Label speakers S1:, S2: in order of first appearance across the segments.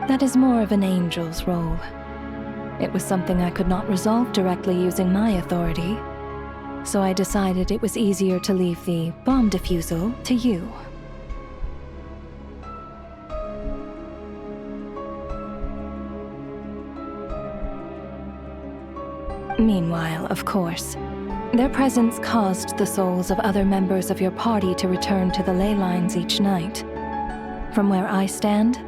S1: That is more of an angel's role. It was something I could not resolve directly using my authority, so I decided it was easier to leave the bomb defusal to you. Meanwhile, of course, their presence caused the souls of other members of your party to return to the ley lines each night. From where I stand,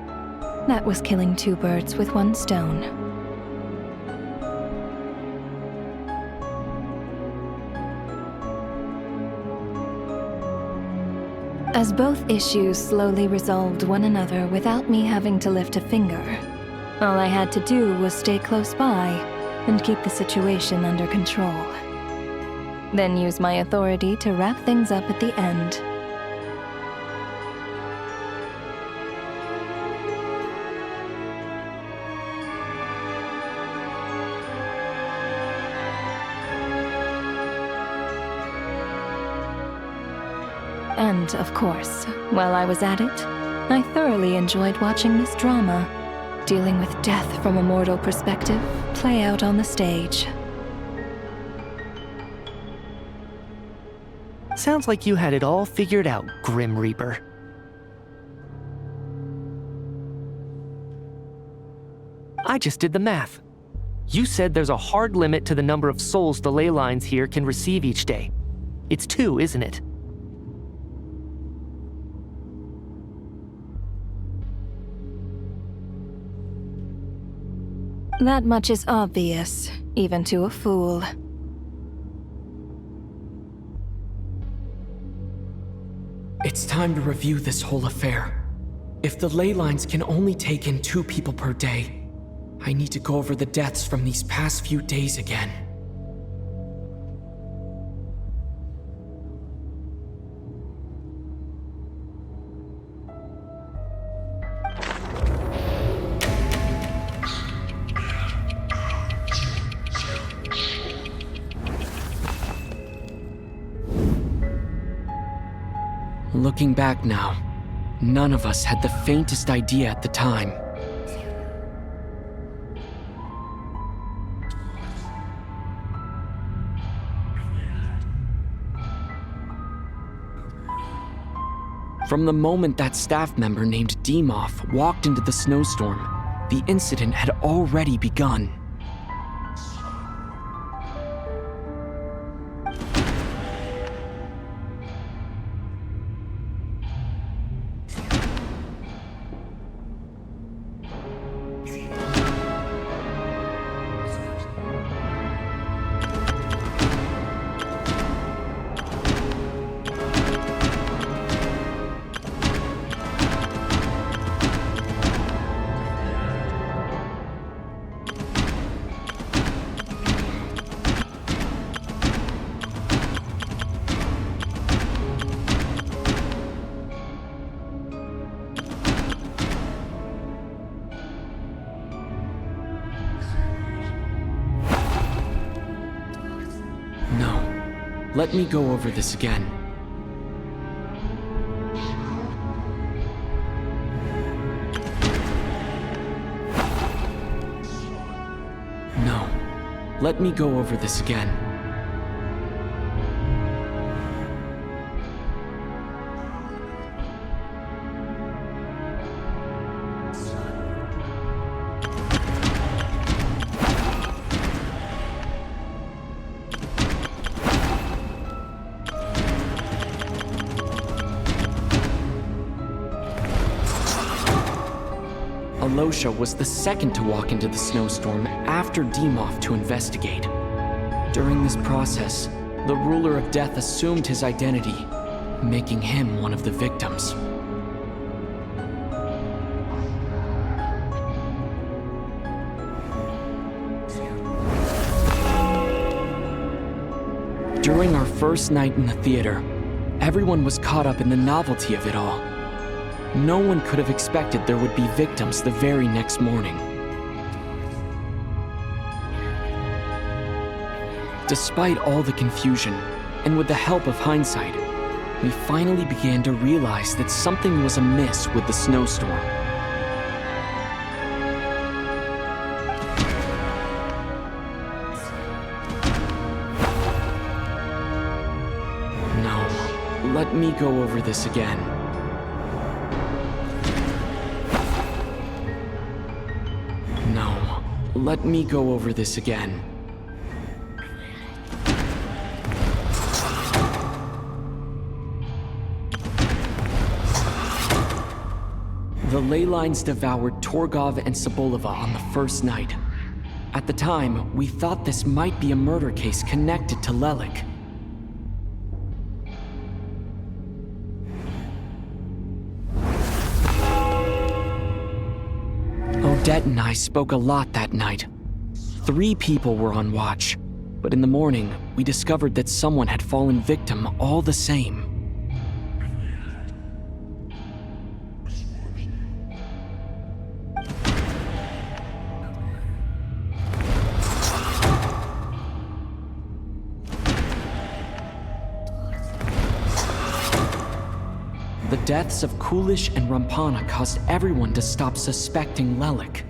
S1: that was killing two birds with one stone. As both issues slowly resolved one another without me having to lift a finger, all I had to do was stay close by and keep the situation under control. Then use my authority to wrap things up at the end. And, of course, while I was at it, I thoroughly enjoyed watching this drama, dealing with death from a mortal perspective, play out on the stage.
S2: Sounds like you had it all figured out, Grim Reaper. I just did the math. You said there's a hard limit to the number of souls the ley lines here can receive each day. It's 2, isn't it?
S1: That much is obvious, even to a fool.
S3: It's time to review this whole affair. If the ley lines can only take in 2 people per day, I need to go over the deaths from these past few days again. Looking back now, none of us had the faintest idea at the time. From the moment that staff member named Demoff walked into the snowstorm, the incident had already begun. Let me go over this again. No. Let me go over this again. Alosha was the second to walk into the snowstorm after Demoff to investigate. During this process, the ruler of death assumed his identity, making him one of the victims. During our first night in the theater, everyone was caught up in the novelty of it all. No one could have expected there would be victims the very next morning. Despite all the confusion, and with the help of hindsight, we finally began to realize that something was amiss with the snowstorm. let me go over this again. No, let me go over this again. The ley lines devoured Torgov and Sobolova on the first night. At the time, we thought this might be a murder case connected to Lelik. Odette and I spoke a lot that night. 3 people were on watch, but in the morning, we discovered that someone had fallen victim all the same. The deaths of Kulish and Rampana caused everyone to stop suspecting Lelik.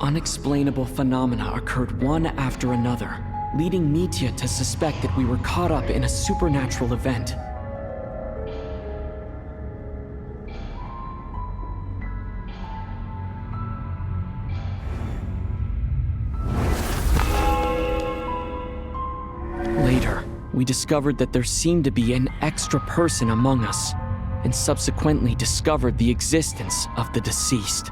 S3: Unexplainable phenomena occurred one after another, leading Mitya to suspect that we were caught up in a supernatural event. Later, we discovered that there seemed to be an extra person among us, and subsequently discovered the existence of the deceased.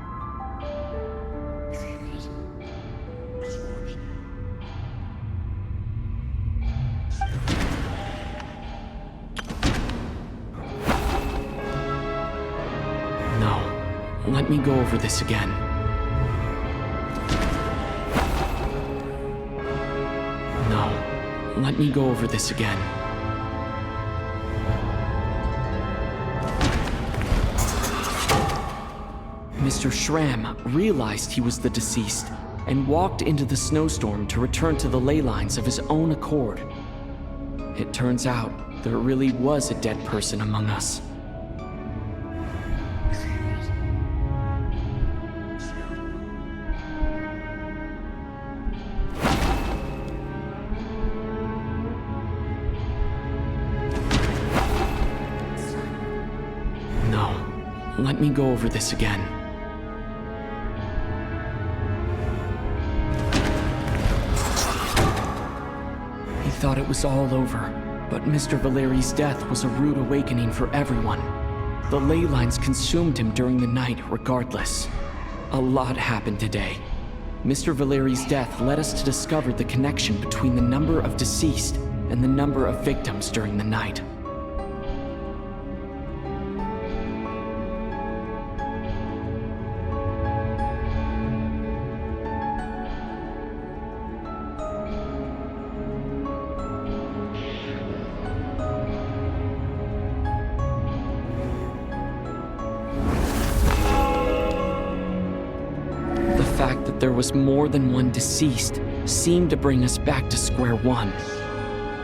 S3: No, let me go over this again. No, let me go over this again. Mr. Schramm realized he was the deceased and walked into the snowstorm to return to the ley lines of his own accord. It turns out there really was a dead person among us. No, let me go over this again. He thought it was all over, but Mr. Valeri's death was a rude awakening for everyone. The ley lines consumed him during the night regardless. A lot happened today. Mr. Valeri's death led us to discover the connection between the number of deceased and the number of victims during the night. The fact that there was more than one deceased seemed to bring us back to square one.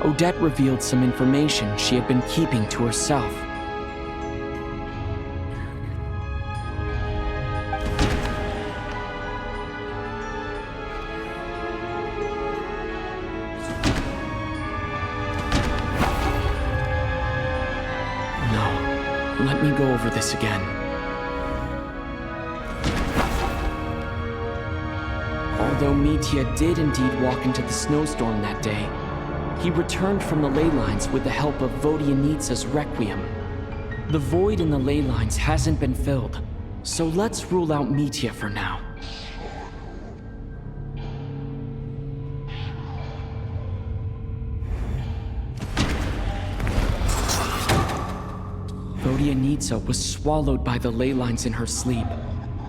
S3: Odette revealed some information she had been keeping to herself. No, let me go over this again. Although Mitya did indeed walk into the snowstorm that day, he returned from the ley lines with the help of Vodyanitsa's Requiem. The void in the ley lines hasn't been filled, so let's rule out Mitya for now. Vodyanitsa was swallowed by the ley lines in her sleep,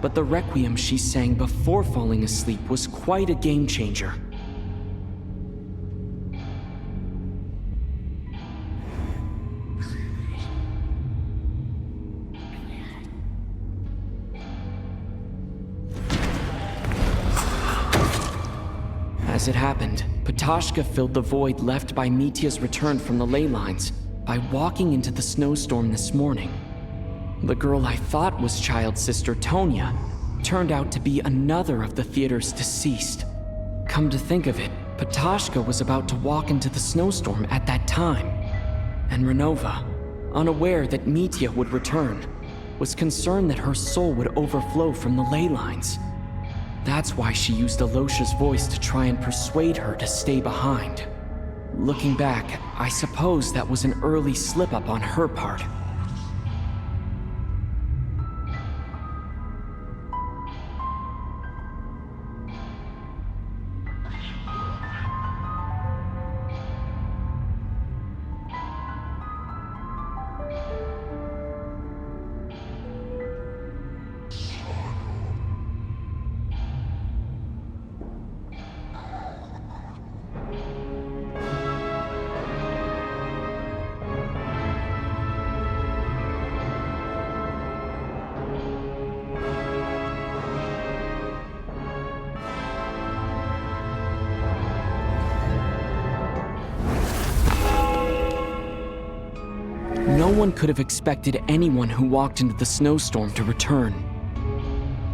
S3: but the Requiem she sang before falling asleep was quite a game changer. As it happened, Patashka filled the void left by Mitya's return from the ley lines by walking into the snowstorm this morning. The girl I thought was child sister Tonya turned out to be another of the theater's deceased. Come to think of it, Patashka was about to walk into the snowstorm at that time. And Renova, unaware that Mitya would return, was concerned that her soul would overflow from the ley lines. That's why she used Alosha's voice to try and persuade her to stay behind. Looking back, I suppose that was an early slip-up on her part. No one could have expected anyone who walked into the snowstorm to return.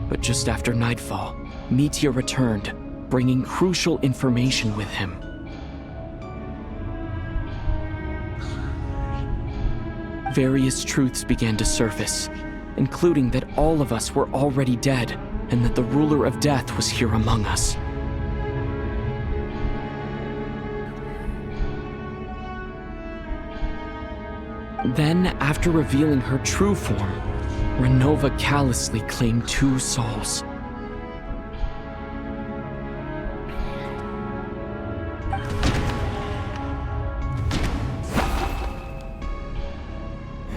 S3: But just after nightfall, Mitya returned, bringing crucial information with him. Various truths began to surface, including that all of us were already dead and that the ruler of death was here among us. Then, after revealing her true form, Renova callously claimed 2 souls.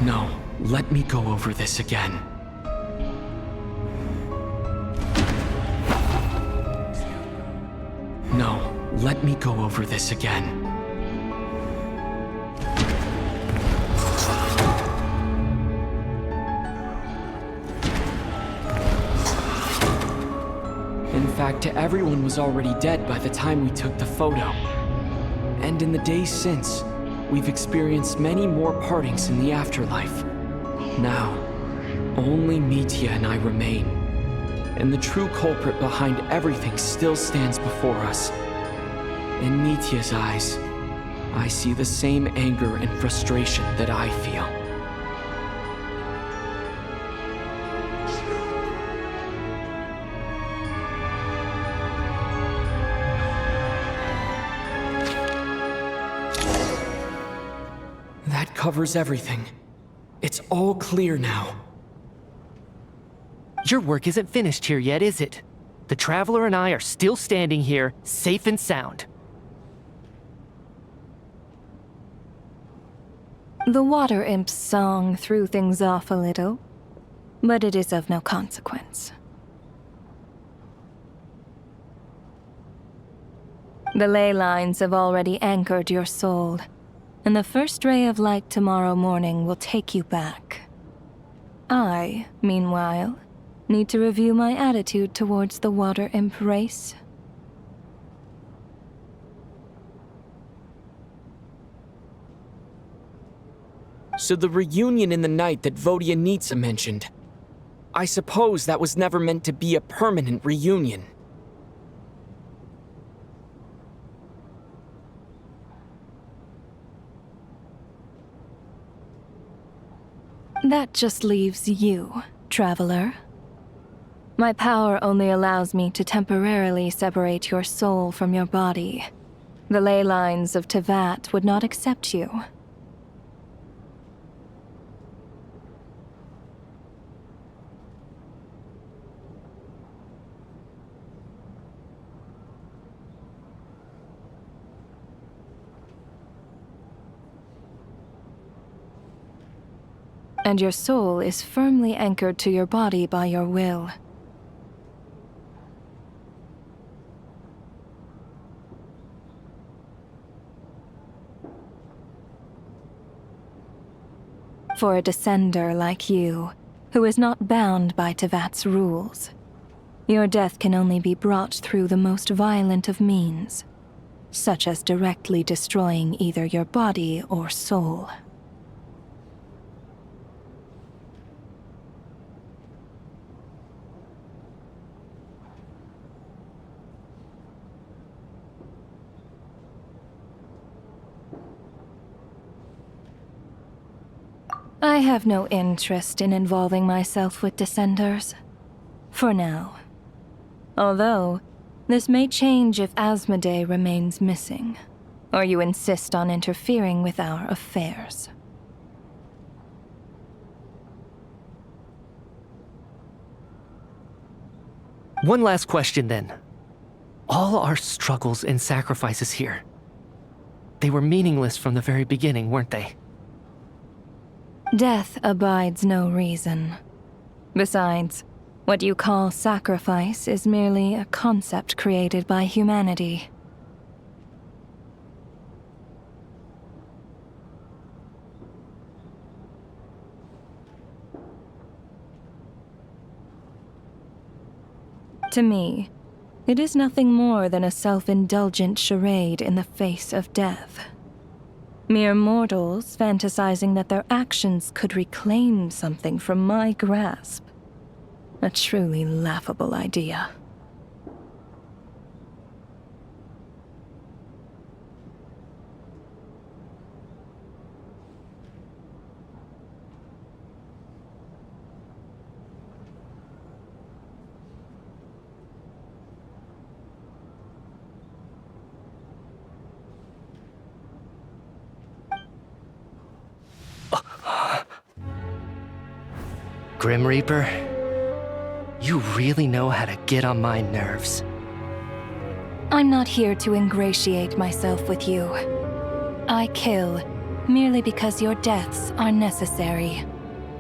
S3: No, let me go over this again. No, let me go over this again. In fact, everyone was already dead by the time we took the photo. And in the days since, we've experienced many more partings in the afterlife. Now, only Mitya and I remain. And the true culprit behind everything still stands before us. In Mitya's eyes, I see the same anger and frustration that I feel. That covers everything. It's all clear now.
S2: Your work isn't finished here yet, is it? The Traveler and I are still standing here, safe and sound.
S1: The water imp's song threw things off a little, but it is of no consequence. The ley lines have already anchored your soul, and the first ray of light tomorrow morning will take you back. I, meanwhile, need to review my attitude towards the water imp race.
S3: So the reunion in the night that Vodyanitsa mentioned, I suppose that was never meant to be a permanent reunion.
S1: That just leaves you, Traveler. My power only allows me to temporarily separate your soul from your body. The ley lines of Tevat would not accept you. And your soul is firmly anchored to your body by your will. For a descender like you, who is not bound by Tevat's rules, your death can only be brought through the most violent of means, such as directly destroying either your body or soul. I have no interest in involving myself with Descenders. For now. Although, this may change if Asmodee remains missing, or you insist on interfering with our affairs.
S2: One last question then. All our struggles and sacrifices here, they were meaningless from the very beginning, weren't they?
S1: Death abides no reason. Besides, what you call sacrifice is merely a concept created by humanity. To me, it is nothing more than a self-indulgent charade in the face of death. Mere mortals fantasizing that their actions could reclaim something from my grasp. A truly laughable idea.
S2: Grim Reaper, you really know how to get on my nerves.
S1: I'm not here to ingratiate myself with you. I kill merely because your deaths are necessary.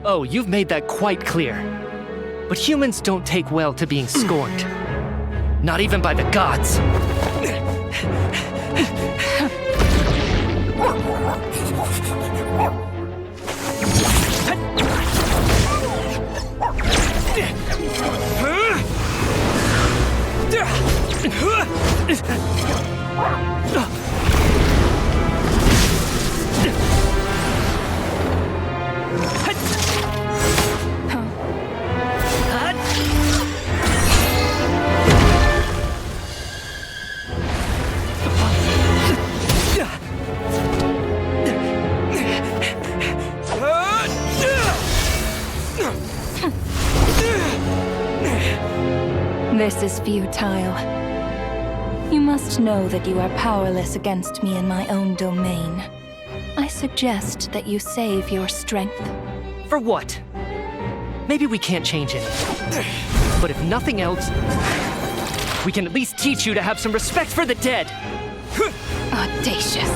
S2: Oh, you've made that quite clear. But humans don't take well to being scorned. Not even by the gods.
S1: This is futile. You must know that you are powerless against me in my own domain. I suggest that you save your strength.
S2: For what? Maybe we can't change it. But if nothing else, we can at least teach you to have some respect for the dead.
S1: Audacious.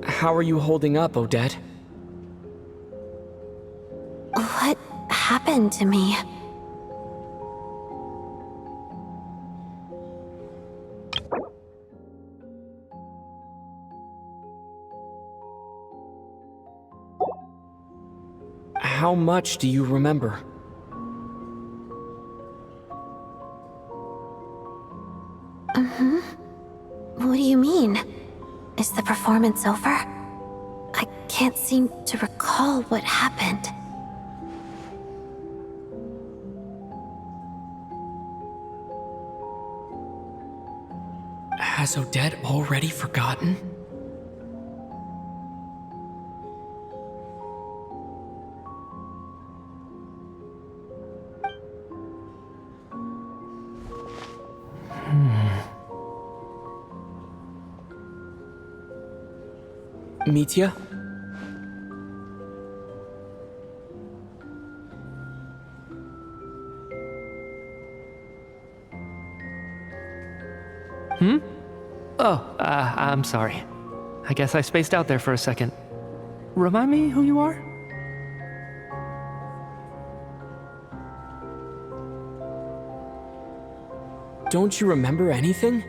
S3: How are you holding up, Odette?
S4: What happened to me?
S3: how much do you remember?
S4: What do you mean? Is the performance over? I can't seem to recall what happened.
S3: Has Odette already forgotten? Mitya?
S2: Oh, I'm sorry. I guess I spaced out there for a second. Remind me who you are?
S3: Don't you remember anything?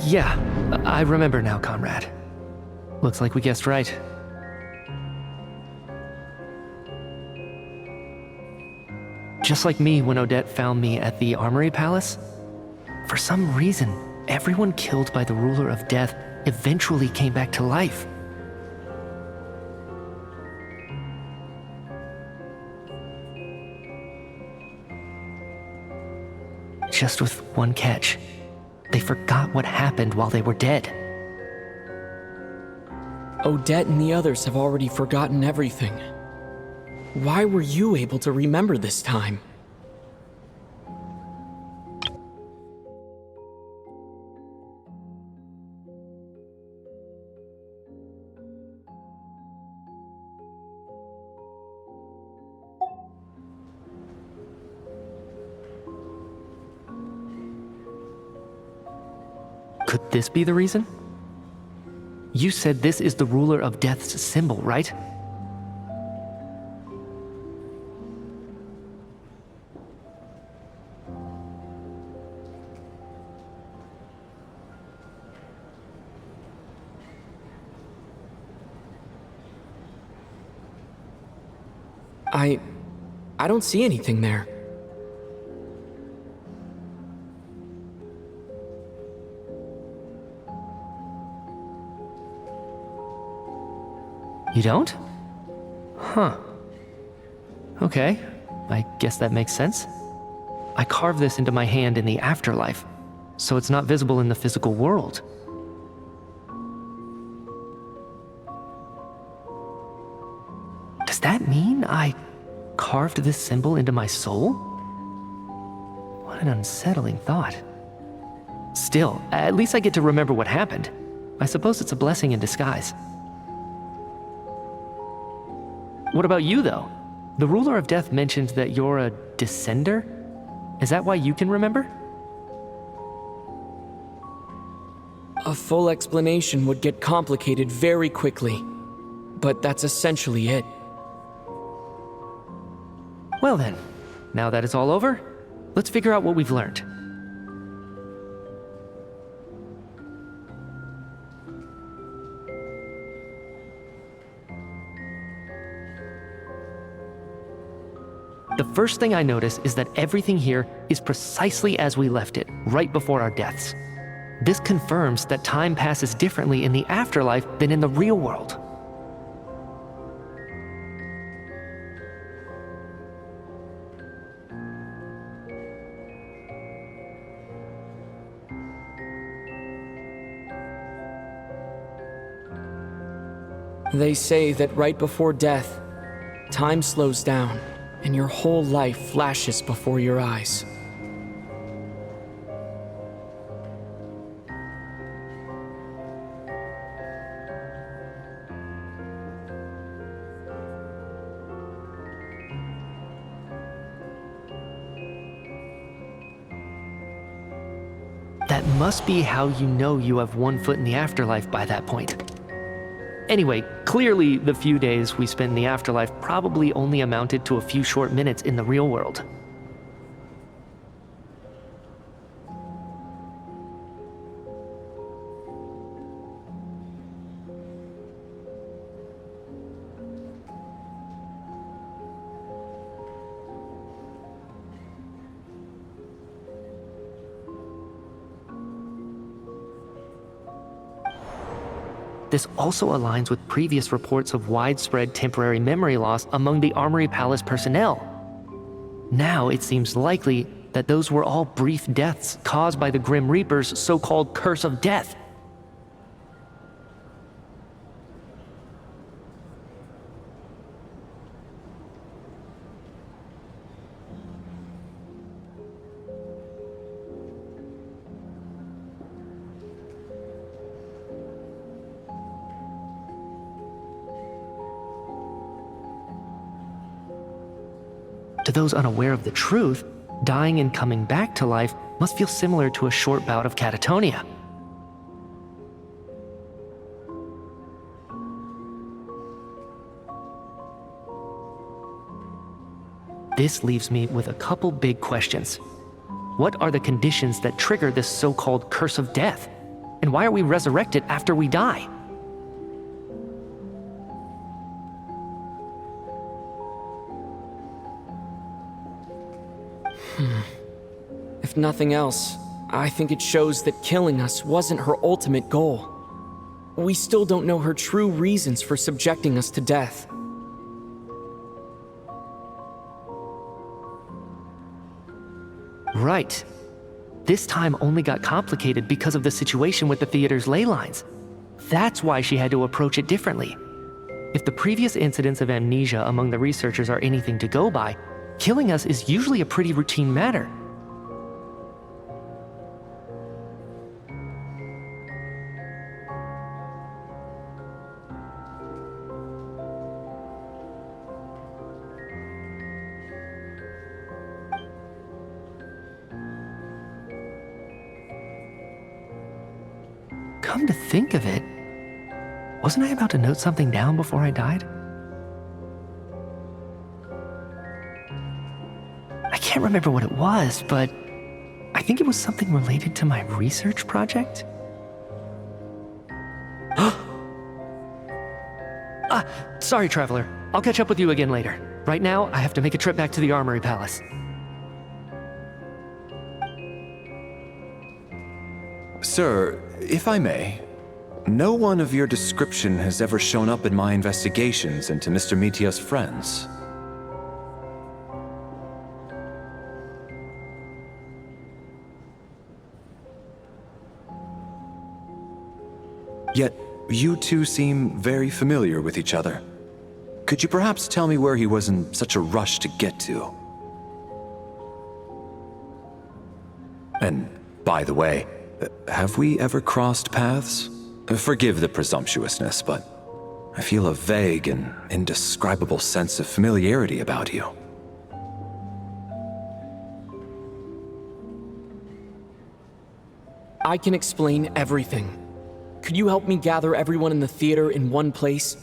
S2: Yeah, I remember now, comrade. Looks like we guessed right. Just like me when Odette found me at the Armory Palace, for some reason, everyone killed by the ruler of death eventually came back to life. Just with one catch. They forgot what happened while they were dead.
S3: Odette and the others have already forgotten everything. Why were you able to remember this time?
S2: Could this be the reason? You said this is the ruler of death's symbol, right?
S3: I don't see anything there.
S2: You don't? Huh. Okay, I guess that makes sense. I carved this into my hand in the afterlife, so it's not visible in the physical world. Does that mean I carved this symbol into my soul? What an unsettling thought. Still, at least I get to remember what happened. I suppose it's a blessing in disguise. What about you, though? The ruler of death mentioned that you're a descender? Is that why you can remember?
S3: A full explanation would get complicated very quickly, but that's essentially it.
S2: Well then, now that it's all over, let's figure out what we've learned. The first thing I notice is that everything here is precisely as we left it, right before our deaths. This confirms that time passes differently in the afterlife than in the real world.
S3: They say that right before death, time slows down and your whole life flashes before your eyes.
S2: That must be how you know you have one foot in the afterlife by that point. Anyway, clearly the few days we spent in the afterlife probably only amounted to a few short minutes in the real world. this also aligns with previous reports of widespread temporary memory loss among the Armory Palace personnel. Now it seems likely that those were all brief deaths caused by the Grim Reaper's so-called curse of death. To those unaware of the truth, dying and coming back to life must feel similar to a short bout of catatonia. This leaves me with a couple big questions. What are the conditions that trigger this so-called curse of death? And why are we resurrected after we die?
S3: If nothing else, I think it shows that killing us wasn't her ultimate goal. We still don't know her true reasons for subjecting us to death.
S2: Right. This time only got complicated because of the situation with the theater's ley lines. That's why she had to approach it differently. If the previous incidents of amnesia among the researchers are anything to go by, killing us is usually a pretty routine matter. Come to think of it, wasn't I about to note something down before I died? I can't remember what it was, but I think it was something related to my research project. Sorry, Traveler. I'll catch up with you again later. Right now, I have to make a trip back to the Armory Palace.
S5: Sir, if I may, no one of your description has ever shown up in my investigations into Mr. Mitia's friends. Yet, you two seem very familiar with each other. Could you perhaps tell me where he was in such a rush to get to? And, by the way, have we ever crossed paths? Forgive the presumptuousness, but I feel a vague and indescribable sense of familiarity about you.
S3: I can explain everything. Could you help me gather everyone in the theater in one place?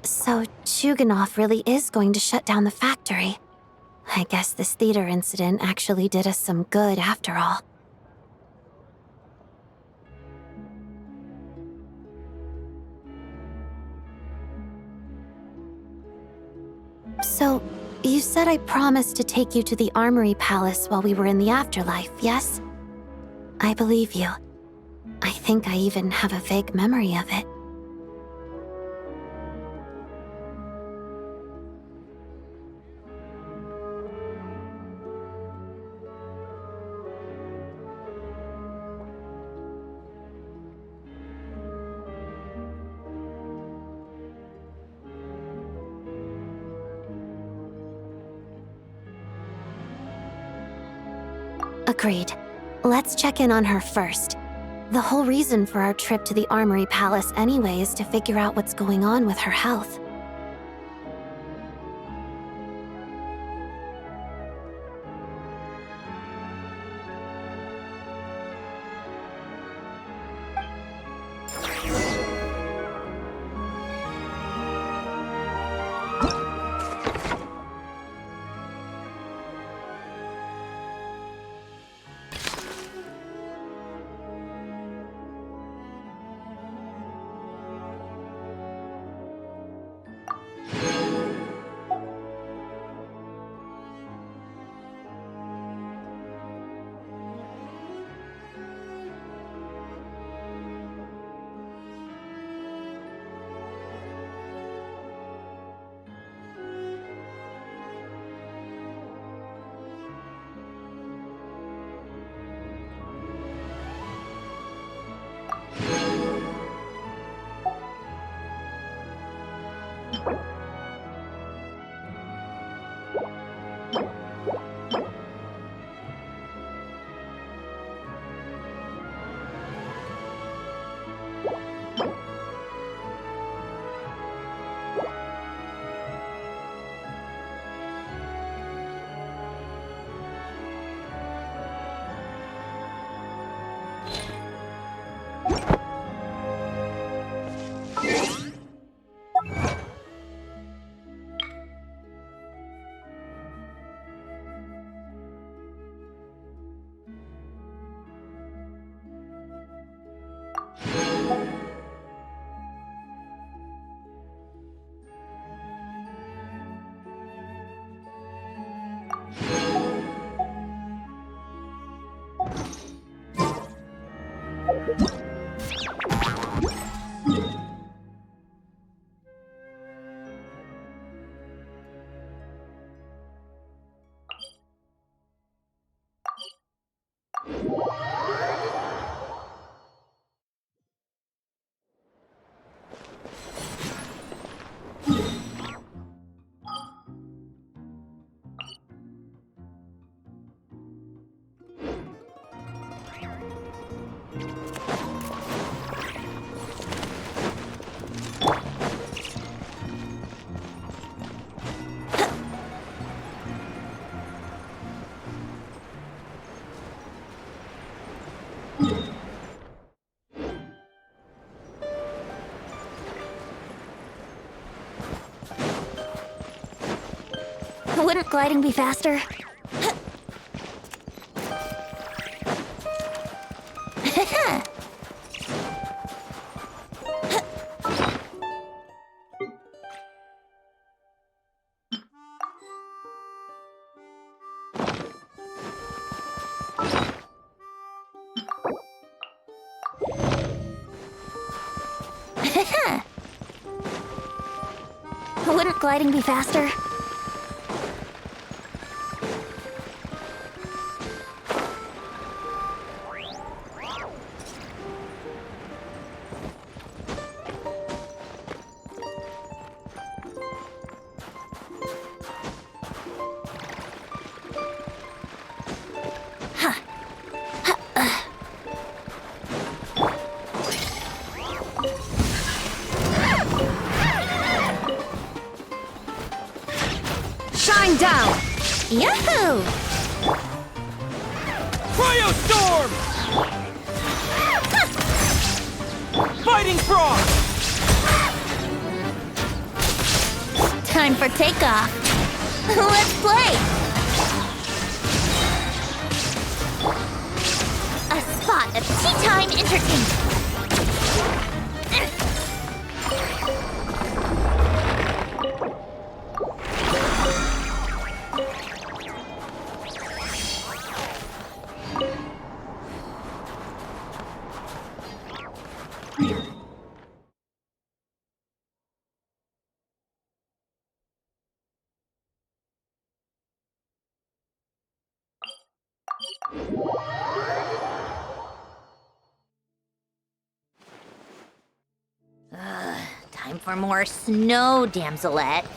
S4: So Chuganov really is going to shut down the factory. I guess this theater incident actually did us some good after all. So, you said I promised to take you to the Armory Palace while we were in the afterlife, yes? I believe you. I think I even have a vague memory of it. Agreed. Let's check in on her first. The whole reason for our trip to the Armory Palace anyway is to figure out what's going on with her health. Wouldn't gliding be faster? Wouldn't gliding be faster? Shine down! Yahoo!
S3: Cryostorm! Fighting frog!
S4: Time for takeoff. Let's play! A spot of tea time entertainment.
S6: Time for more snow, damselettes.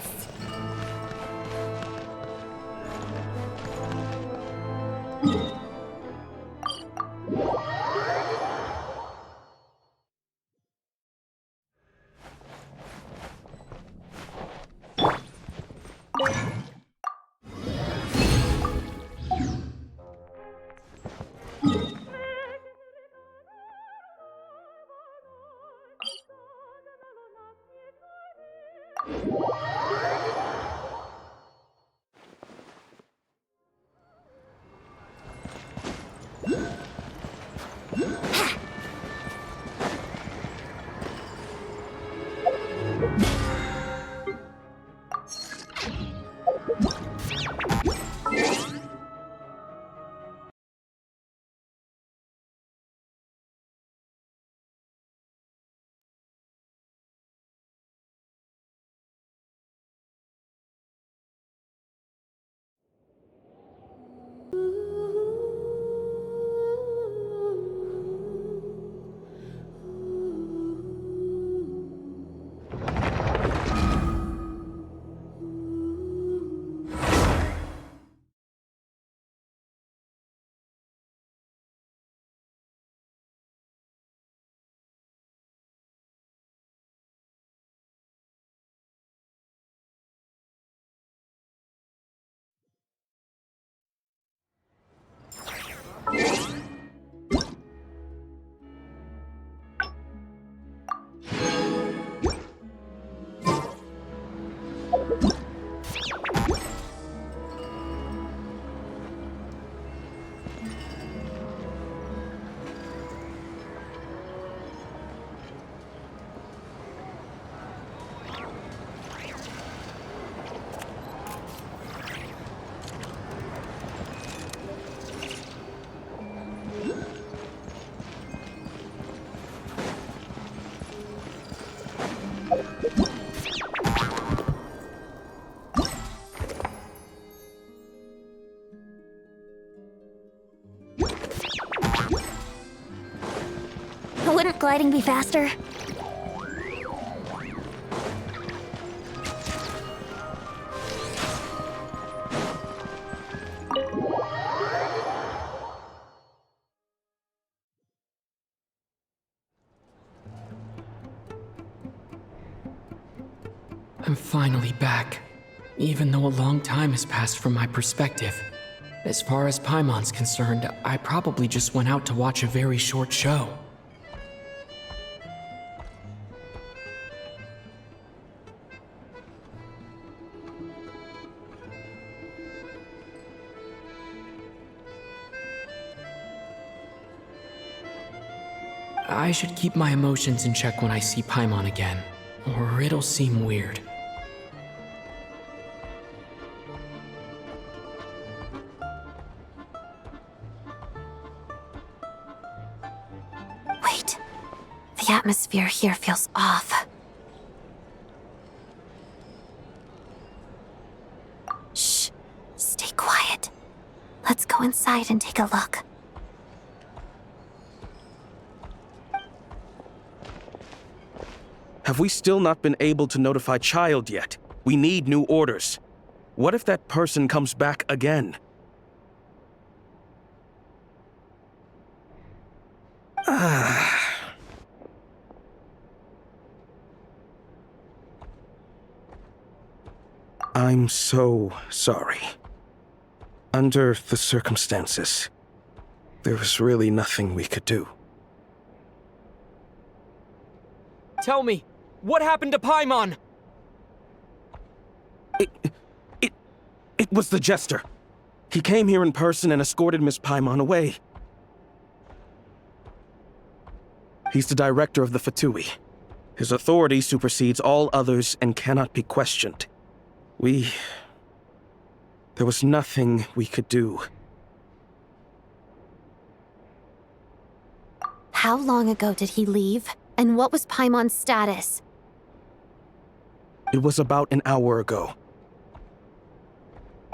S6: Wouldn't gliding be faster?
S3: I'm finally back, even though a long time has passed from my perspective. As far as Paimon's concerned, I probably just went out to watch a very short show. I should keep my emotions in check when I see Paimon again, or it'll seem weird.
S4: Wait. The atmosphere here feels off. Shh. Stay quiet. Let's go inside and take a look.
S7: Have we still not been able to notify Child yet? We need new orders. What if that person comes back again? I'm so sorry. Under the circumstances, there was really nothing we could do.
S3: Tell me, what happened to Paimon?
S7: It was the Jester. He came here in person and escorted Miss Paimon away. He's the director of the Fatui. His authority supersedes all others and cannot be questioned. There was nothing we could do.
S4: How long ago did he leave? And what was Paimon's status?
S7: It was about an hour ago.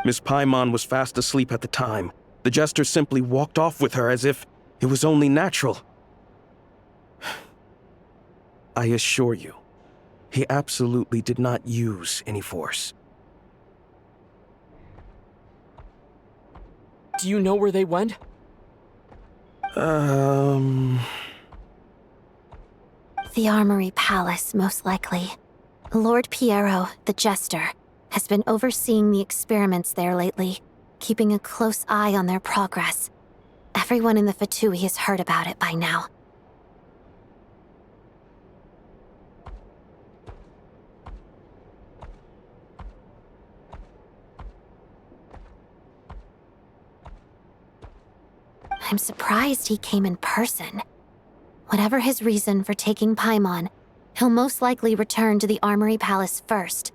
S7: Miss Paimon was fast asleep at the time. The jester simply walked off with her as if it was only natural. I assure you, he absolutely did not use any force.
S3: Do you know where they went?
S4: The Armory Palace, most likely. Lord Piero, the jester, has been overseeing the experiments there lately, keeping a close eye on their progress. Everyone in the Fatui has heard about it by now. I'm surprised he came in person. Whatever his reason for taking Paimon, he'll most likely return to the Armory Palace first,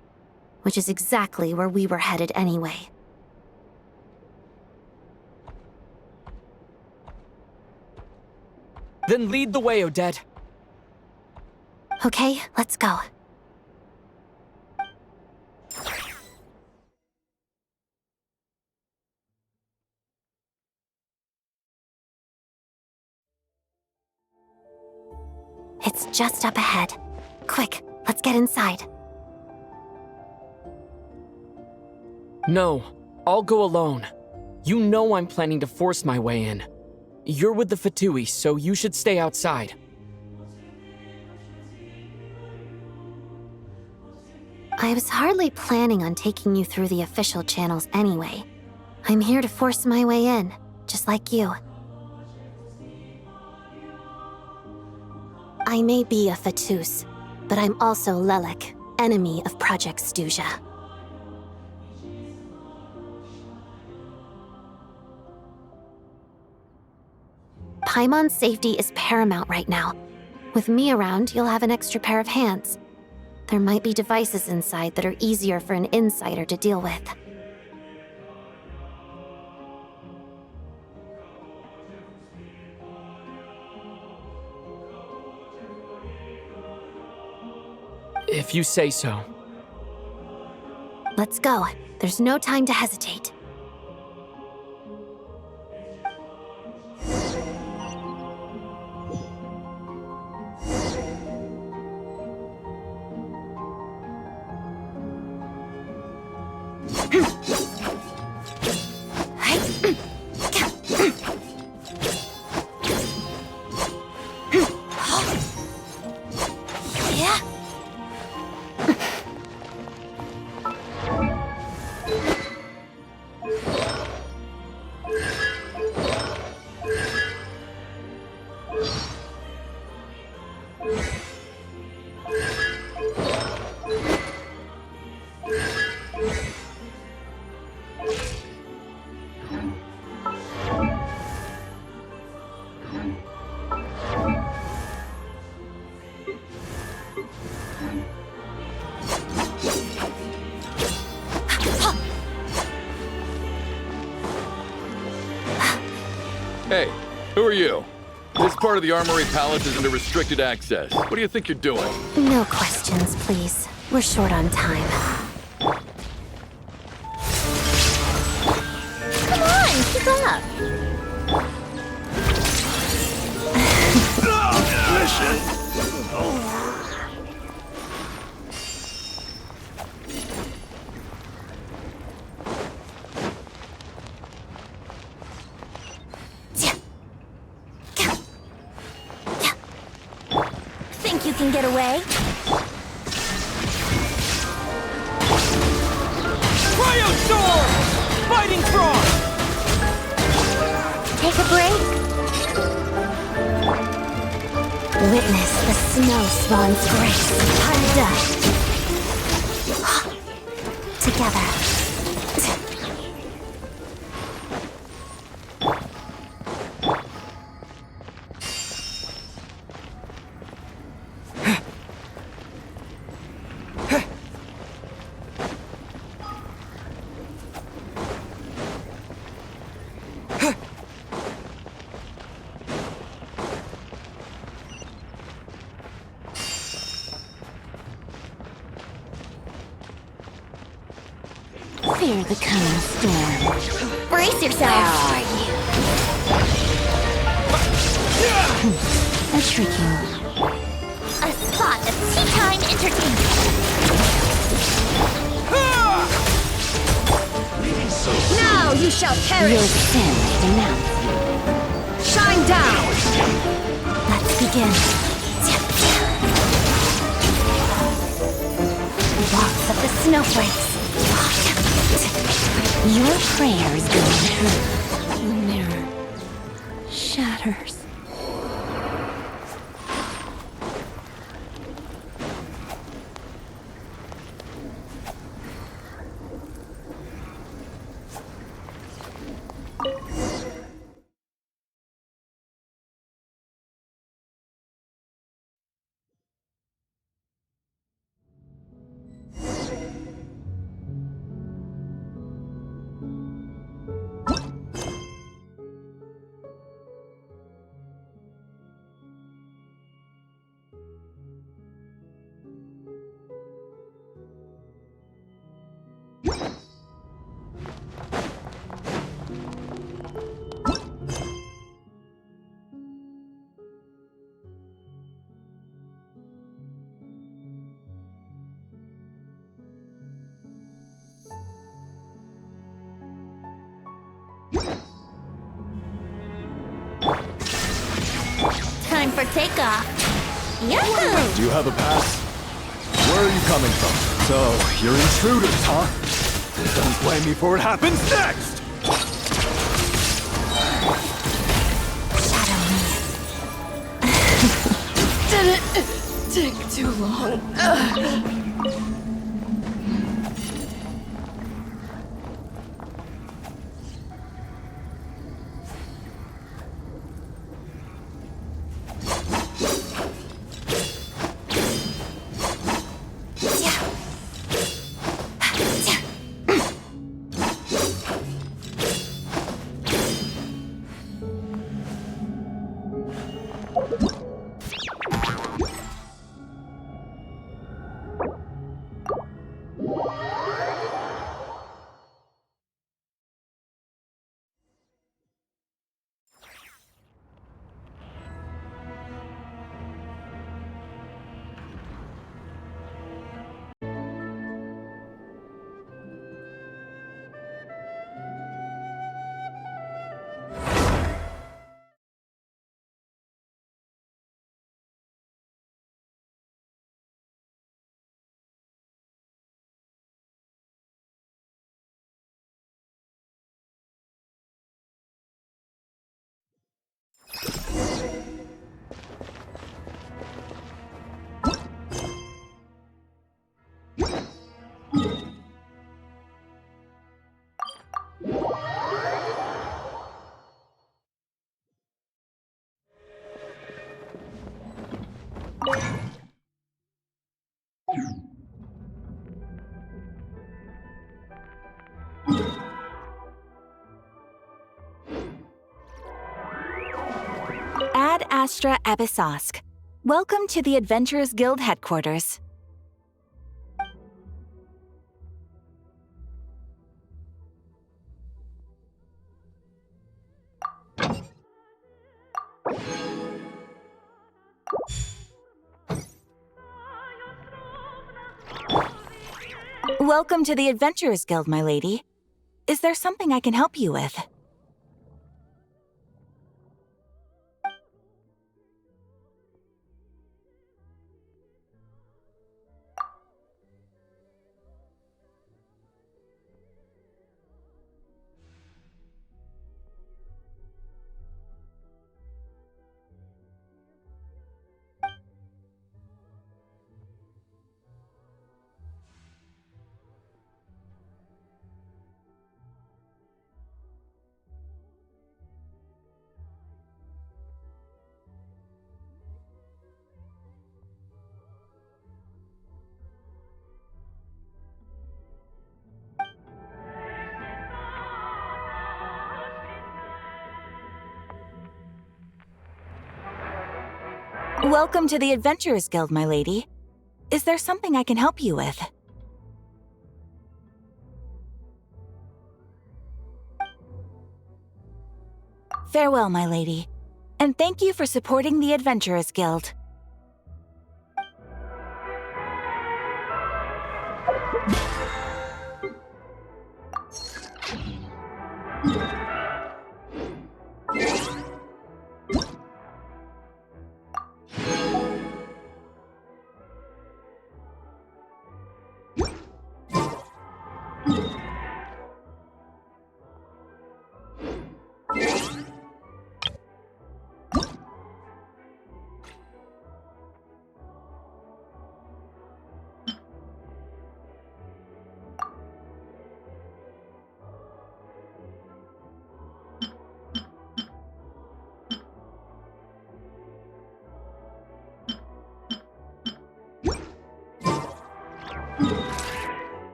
S4: which is exactly where we were headed anyway.
S3: Then lead the way, Odette.
S4: Okay, let's go. It's just up ahead. Quick, let's get inside.
S3: No, I'll go alone. You know I'm planning to force my way in. You're with the Fatui, so you should stay outside.
S4: I was hardly planning on taking you through the official channels anyway. I'm here to force my way in, just like you. I may be a Fatus, but I'm also Lelik, enemy of Project Stuja. Paimon's safety is paramount right now. With me around, you'll have an extra pair of hands. There might be devices inside that are easier for an insider to deal with.
S3: If you say so.
S4: Let's go. There's no time to hesitate.
S8: Hey, who are you? This part of the Armory Palace is under restricted access. What do you think you're doing?
S4: No questions, please. We're short on time.
S6: Come on, keep up. Think you can get away?
S3: Cryo Storm! Fighting Frog!
S6: Take a break?
S4: Witness the snow swan's grace. Hard together.
S6: Fear the coming storm. Brace yourself. Where are you? A tricky one. A spot of tea time entertainment.
S9: Now you shall perish!
S6: Your sin denounced.
S9: Shine down!
S6: Let's begin. Walks of the snowflakes. Your prayers go unheard. The mirror shatters. Time for takeoff. Yahoo!
S10: Do you have a pass? Where are you coming from? So, you're intruders, huh? Don't blame me for what happens next!
S9: Did it take too long?
S11: Ad Astra Abyssosk. Welcome to the Adventurers Guild headquarters. Welcome to the Adventurers Guild, my lady. Is there something I can help you with? Welcome to the Adventurers Guild, my lady. Is there something I can help you with? Farewell, my lady. And thank you for supporting the Adventurers Guild.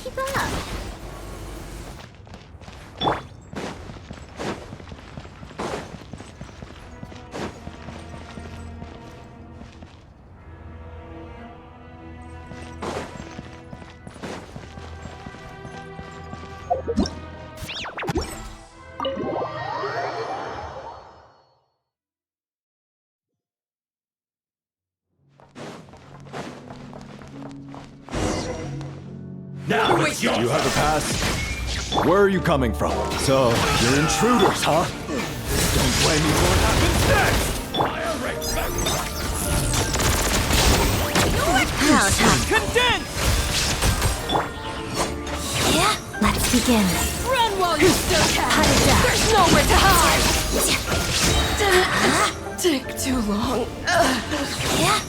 S6: Keep up.
S10: Now it's yours. You have a pass. Where are you coming from? So, you're intruders, huh? Don't blame me for what happens next!
S6: How's that?
S10: Condense!
S6: Yeah, let's begin.
S9: Run while you still can!
S6: Cut it down.
S9: There's nowhere to hide! Didn't take too long.
S6: Yeah.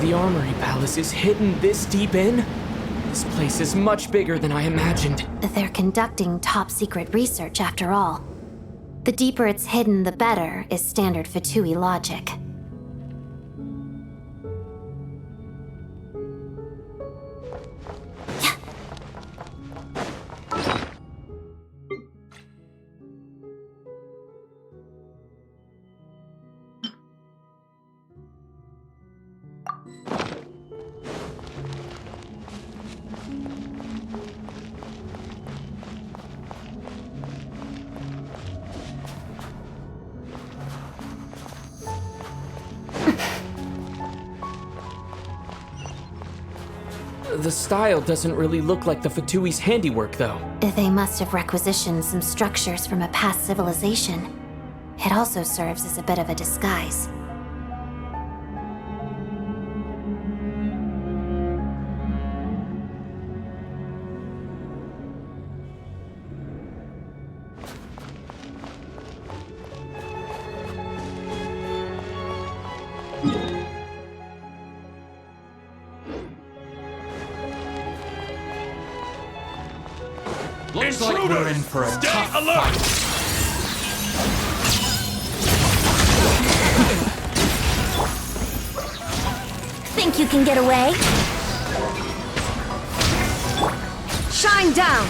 S3: The Armory Palace is hidden this deep in? This place is much bigger than I imagined.
S4: They're conducting top-secret research after all. The deeper it's hidden, the better, is standard Fatui logic.
S3: The style doesn't really look like the Fatui's handiwork, though.
S4: They must have requisitioned some structures from a past civilization. It also serves as a bit of a disguise.
S10: Looks like we're in for a tough fight.
S6: Think you can get away?
S9: Shine down!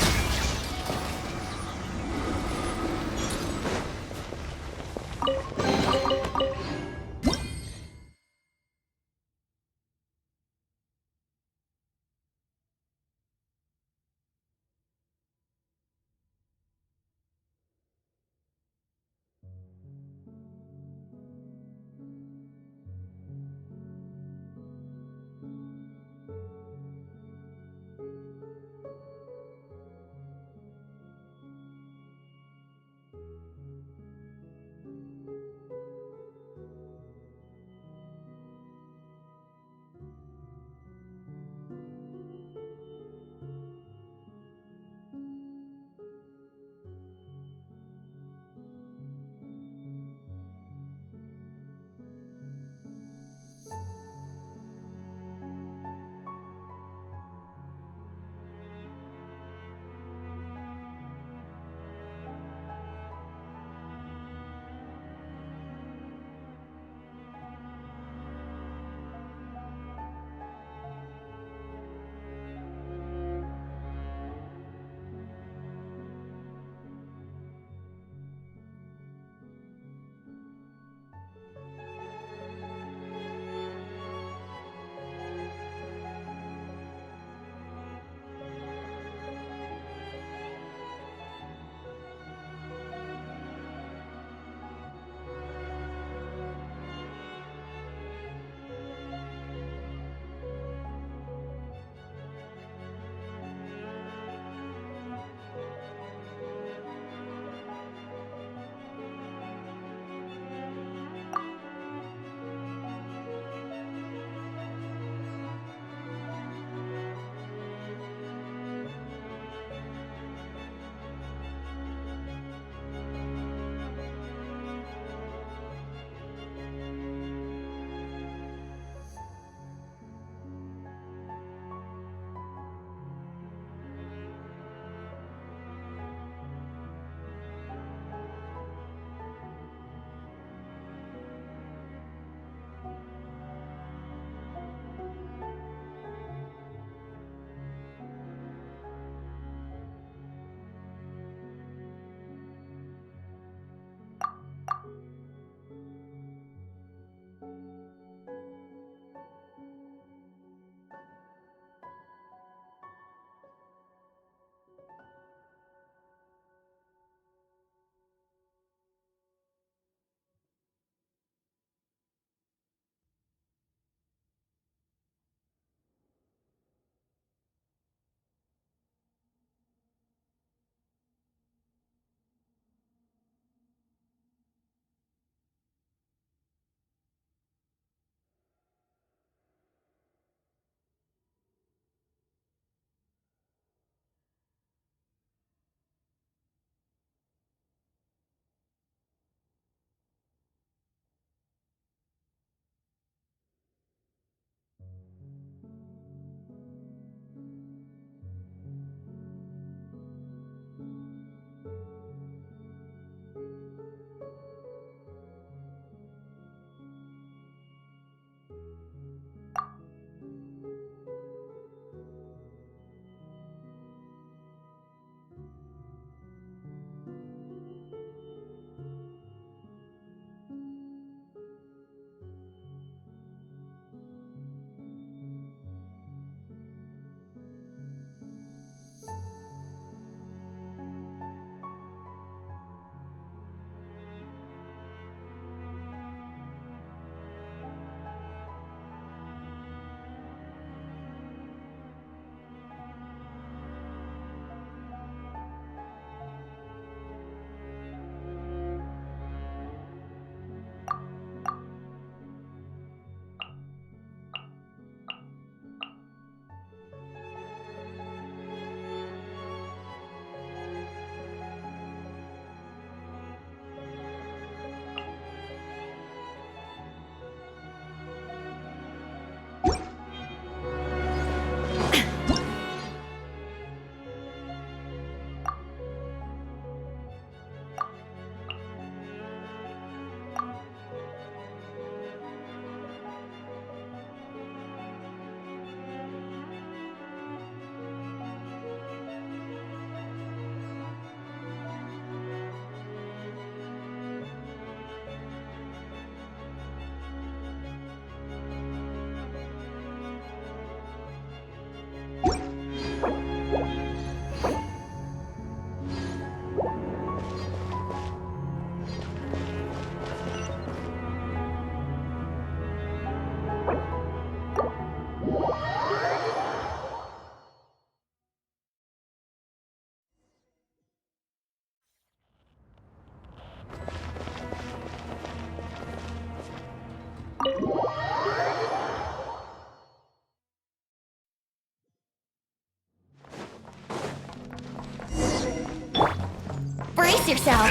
S6: Brace yourself.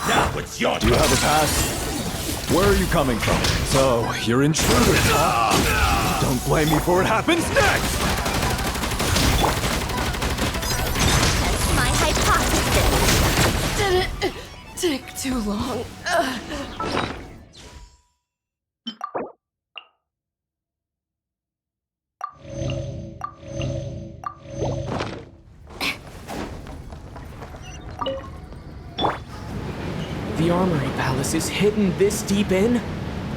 S10: Now it's your turn. Do you have a pass? Where are you coming from? So, you're intruders, huh? Don't blame me for what happens next!
S6: That's my hypothesis.
S9: Did it take too long?
S3: The Armory Palace is hidden this deep in?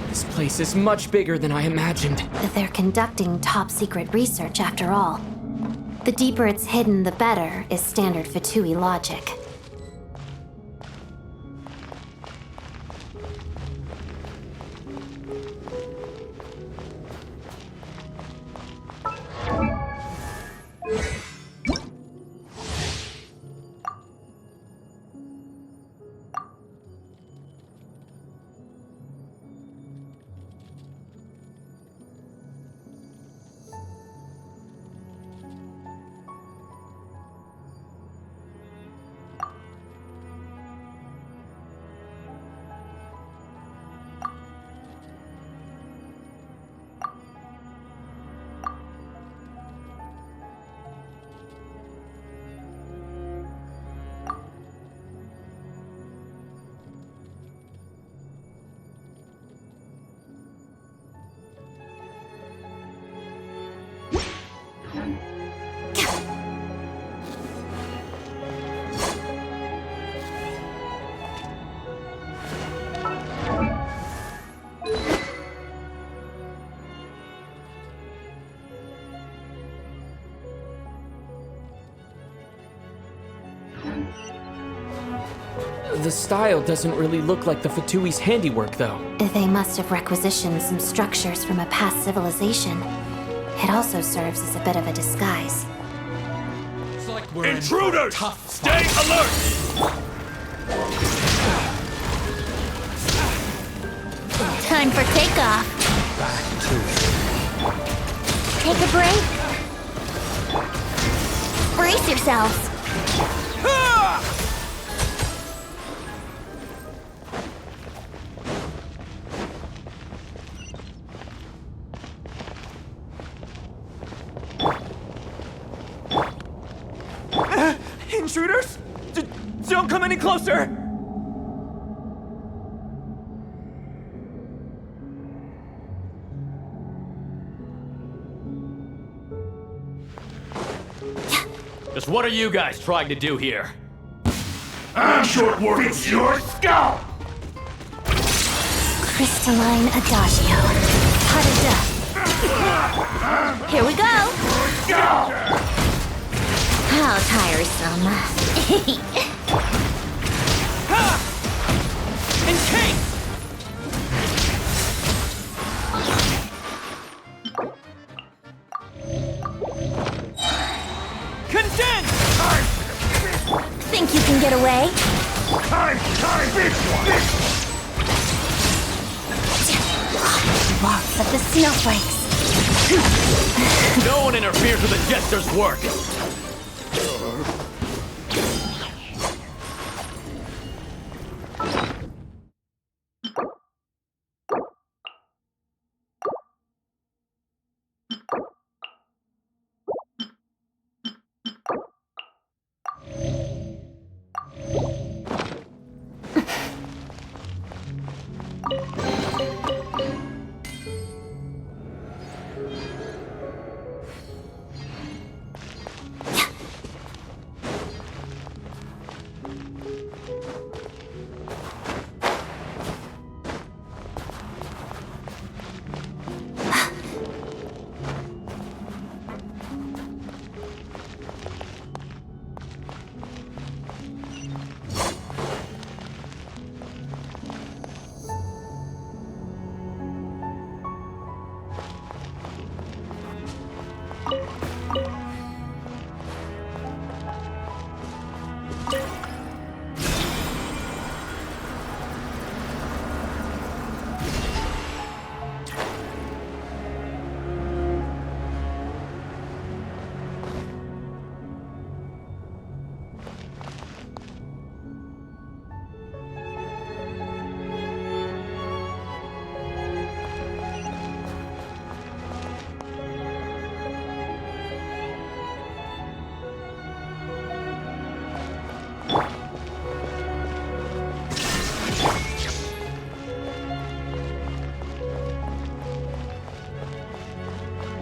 S3: This place is much bigger than I imagined.
S4: They're conducting top-secret research after all. The deeper it's hidden, the better, is standard Fatui logic.
S3: The style doesn't really look like the Fatui's handiwork, though.
S4: They must have requisitioned some structures from a past civilization. It also serves as a bit of a disguise.
S10: Intruders! Stay alert!
S6: Time for takeoff. Take a break. Brace yourselves.
S3: Intruders? Don't come any closer!
S12: Just what are you guys trying to do here?
S13: I'm short work. It's your skull!
S4: Crystalline Adagio. Parada.
S6: Here we go! How tiresome.
S3: Encase! Condense!
S6: Think you can get away?
S13: Time, big one!
S6: Waltz of the snowflakes.
S12: No one interferes with the jester's work!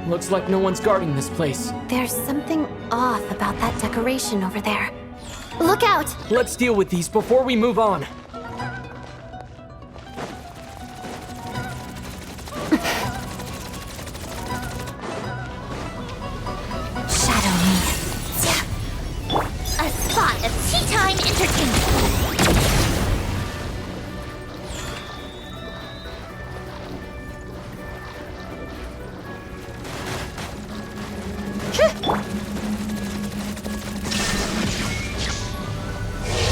S3: Looks like no one's guarding this place.
S4: There's something off about that decoration over there. Look out!
S3: Let's deal with these before we move on.
S4: Shadow me.
S6: A spot of tea time entertainment.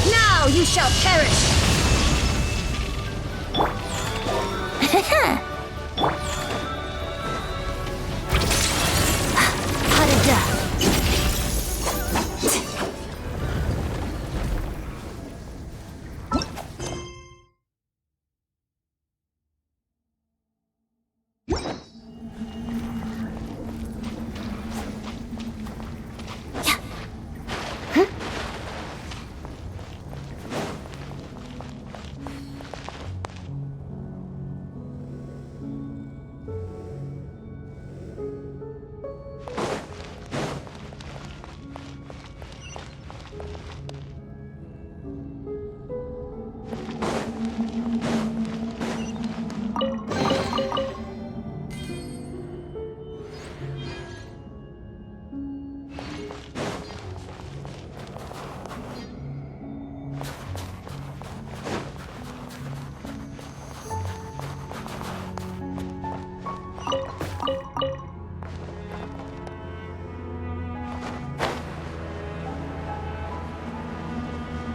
S9: Now you shall perish!
S4: Parada.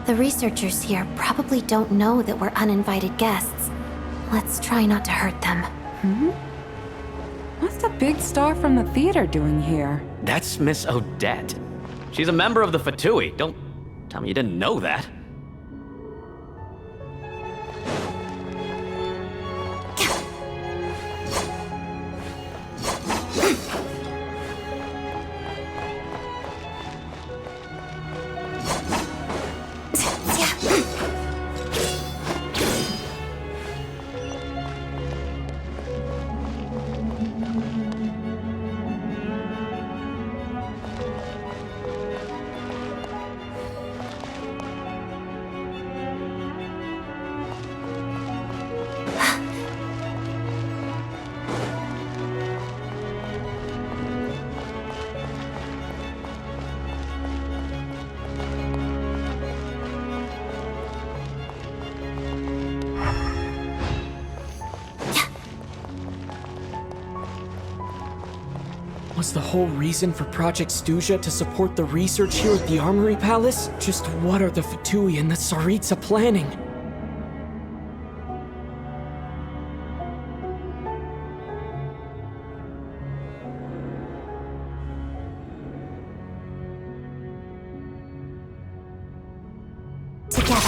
S4: The researchers here probably don't know that we're uninvited guests. Let's try not to hurt them.
S14: What's the big star from the theater doing here?
S12: That's Miss Odette. She's a member of the Fatui. Don't tell me you didn't know that.
S3: Was the whole reason for Project Stuja to support the research here at the Armory Palace? Just what are the Fatui and the Tsaritsa planning?
S4: Together.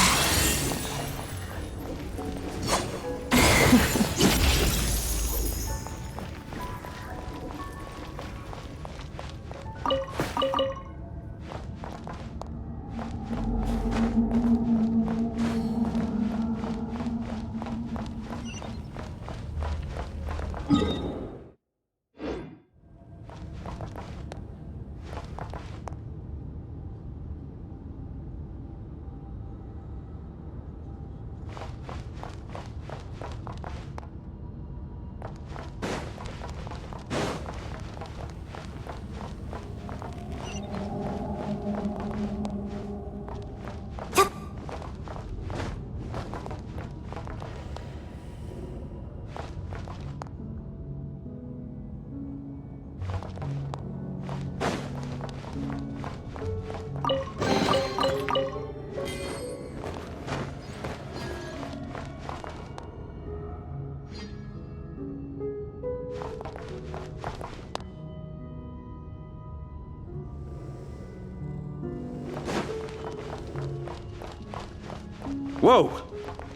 S7: Whoa!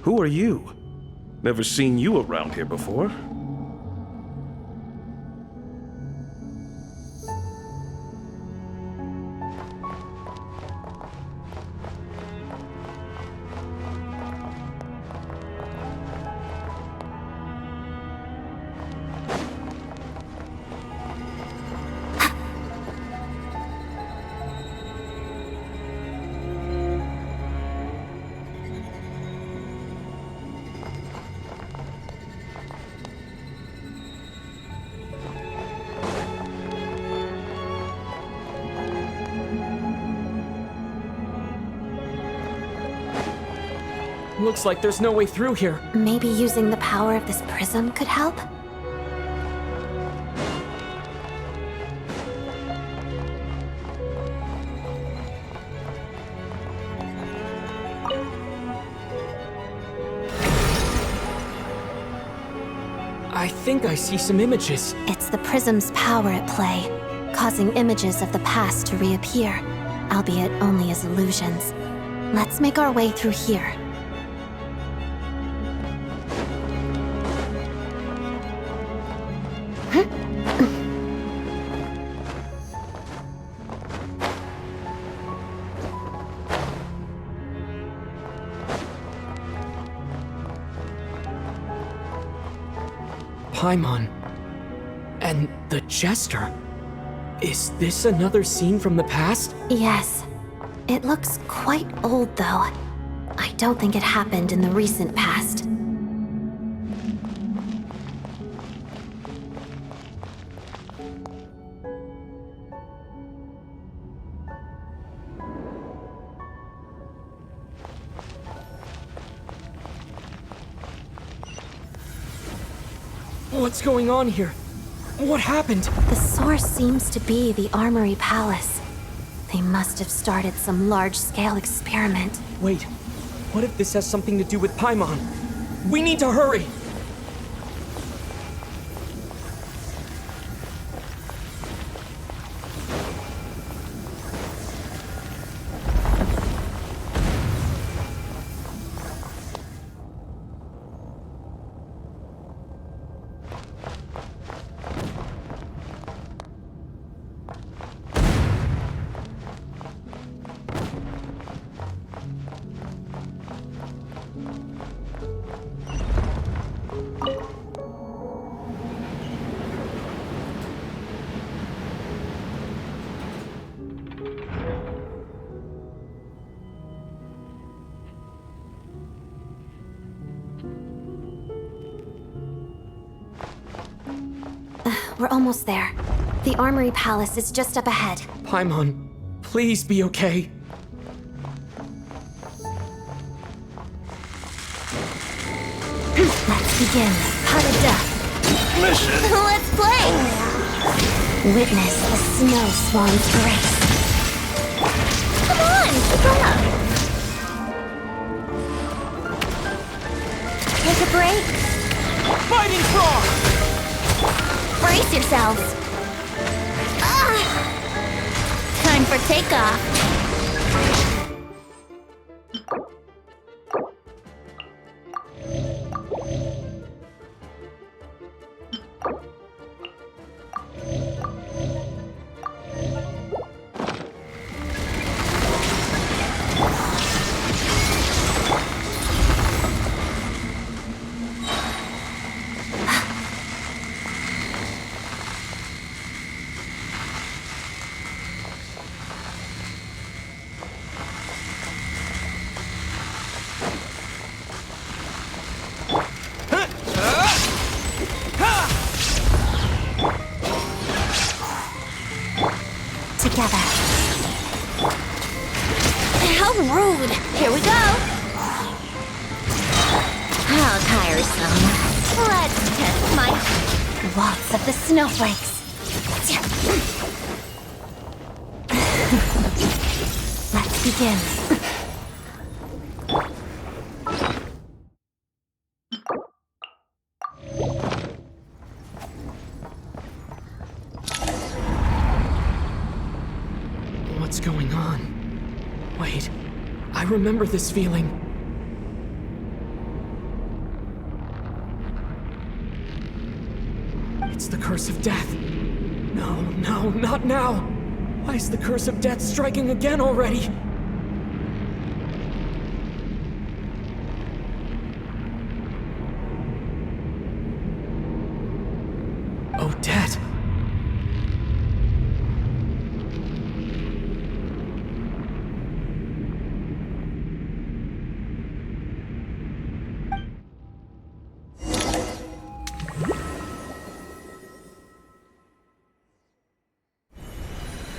S7: Who are you? Never seen you around here before.
S3: Looks like there's no way through here.
S4: Maybe using the power of this prism could help?
S3: I think I see some images.
S4: It's the prism's power at play, causing images of the past to reappear, albeit only as illusions. Let's make our way through here.
S3: Paimon. And the Jester. Is this another scene from the past?
S4: Yes. It looks quite old, though. I don't think it happened in the recent past.
S3: What's going on here? What happened?
S4: The source seems to be the Armory Palace. They must have started some large-scale experiment.
S3: Wait, what if this has something to do with Paimon? We need to hurry!
S4: We're almost there. The Armory Palace is just up ahead.
S3: Paimon, please be okay.
S4: Let's begin. Harada.
S13: Mission!
S6: Let's play!
S4: Witness the snow swan's grace.
S6: Come on, keep up. Take a break.
S3: Fighting frog!
S6: Brace yourselves. Ah! Time for takeoff.
S4: Together.
S6: How rude! Here we go! How tiresome. Let's test my waltz of the snowflakes.
S4: Let's begin.
S3: What's going on? Wait, I remember this feeling. It's the curse of death. No, no, not now. Why is the curse of death striking again already? Odette.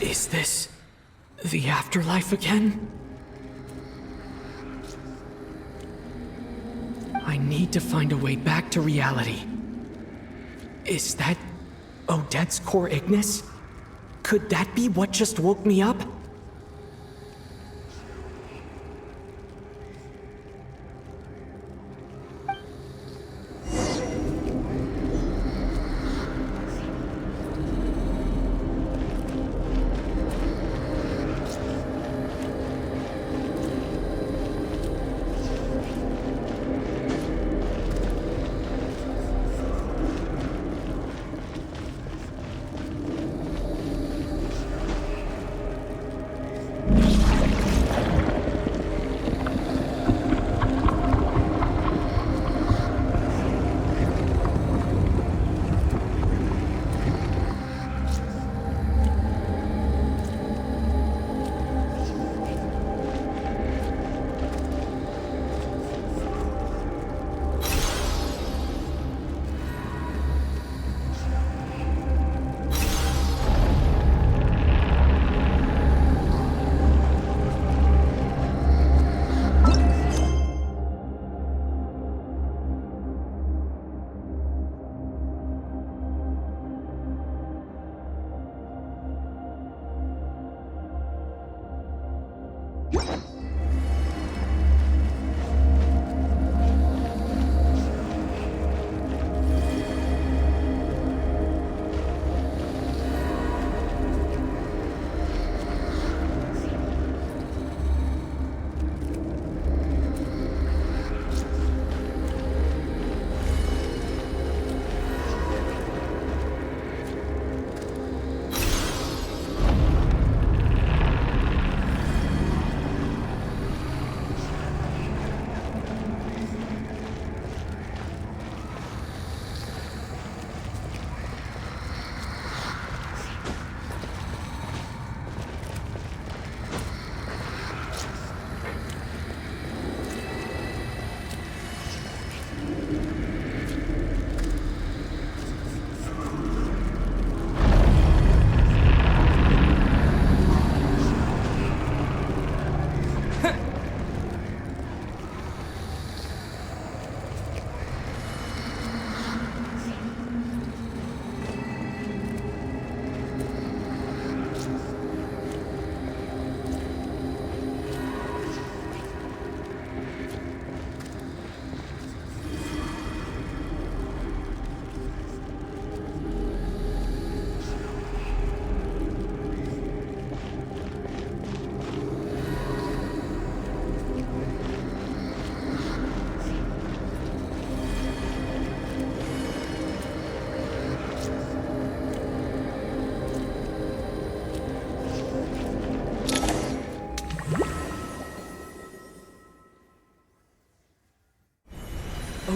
S3: Is this the afterlife again? I need to find a way back to reality. Is that Odette's core Ignis? Could that be what just woke me up?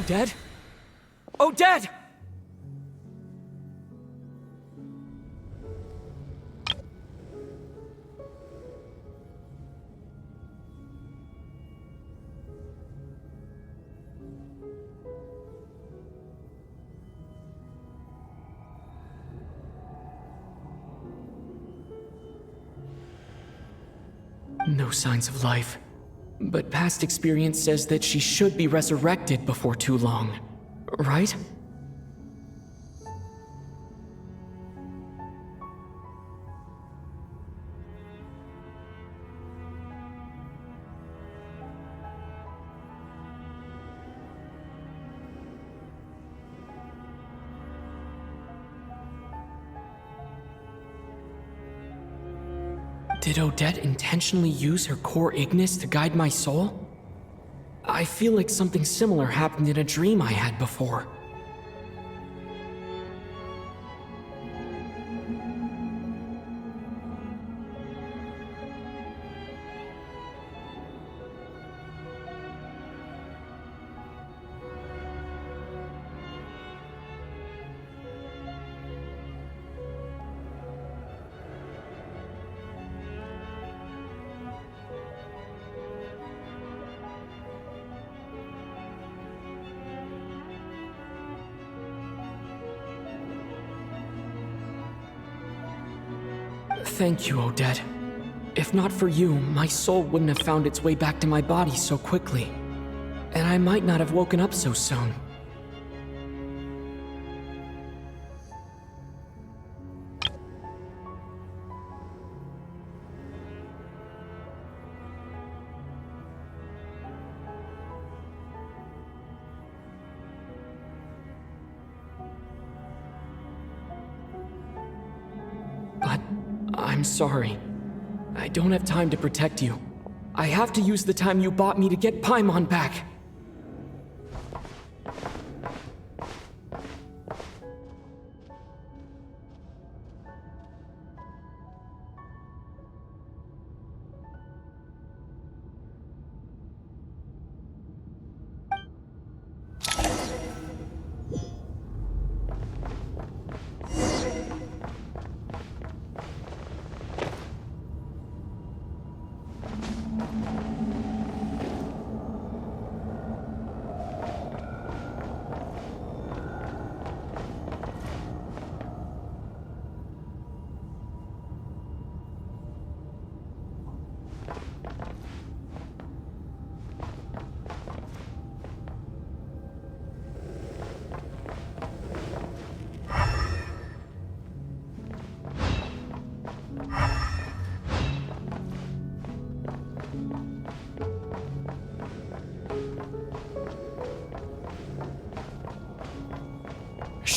S3: Odette? Odette! No signs of life. But past experience says that she should be resurrected before too long, right? Did Odette intentionally use her core Ignis to guide my soul? I feel like something similar happened in a dream I had before. Thank you, Odette. If not for you, my soul wouldn't have found its way back to my body so quickly. And I might not have woken up so soon. I'm sorry. I don't have time to protect you. I have to use the time you bought me to get Paimon back.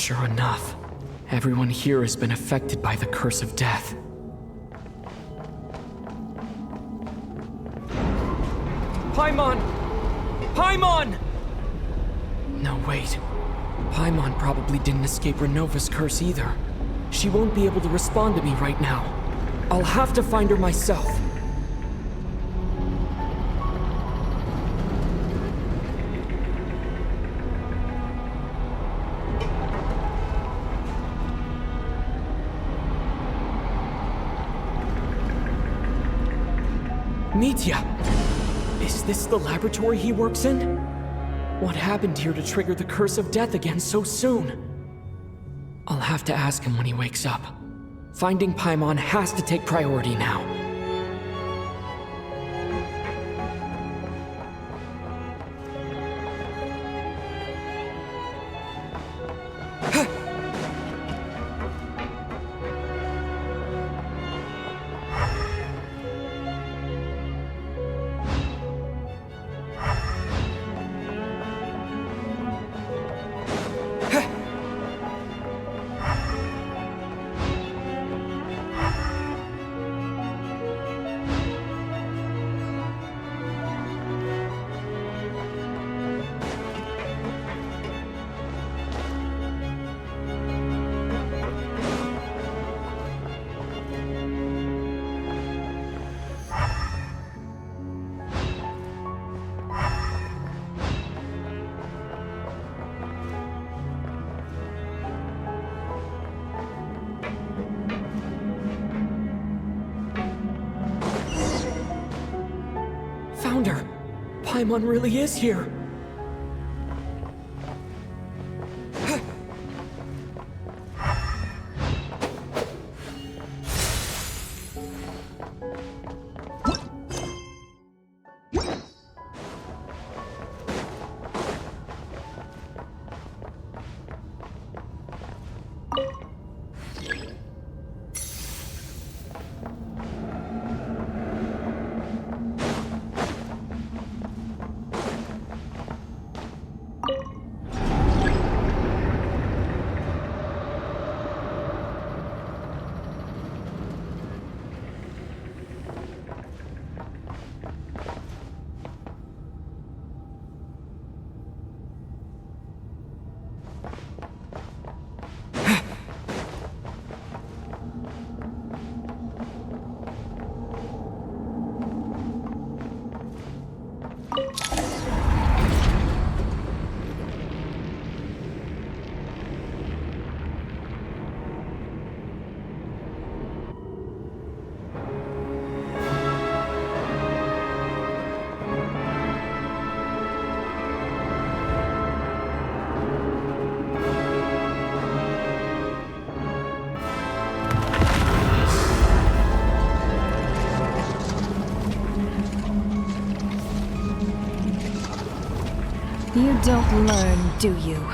S3: Sure enough, everyone here has been affected by the curse of death. Paimon! Paimon! No, wait. Paimon probably didn't escape Renova's curse either. She won't be able to respond to me right now. I'll have to find her myself. Nitya! Is this the laboratory he works in? What happened here to trigger the curse of death again so soon? I'll have to ask him when he wakes up. Finding Paimon has to take priority now. Paimon really is here.
S1: You don't learn, do you?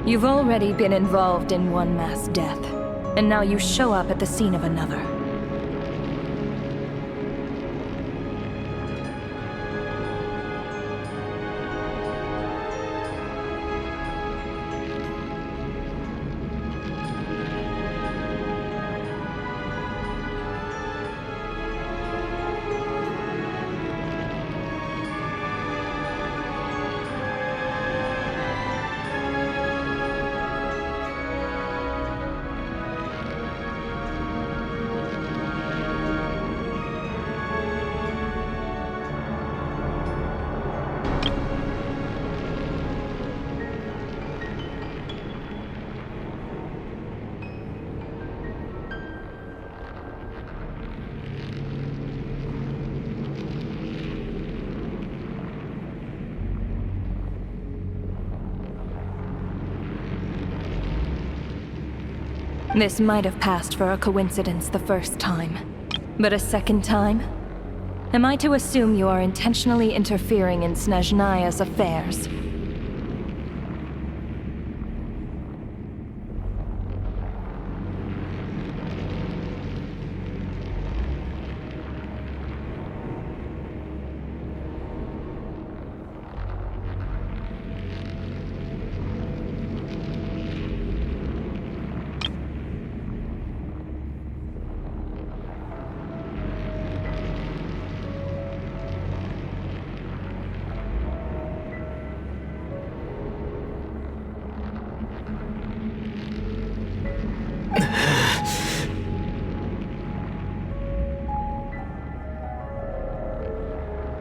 S1: You've already been involved in one mass death, and now you show up at the scene of another. This might have passed for a coincidence the first time, but a second time? Am I to assume you are intentionally interfering in Snezhnaya's affairs?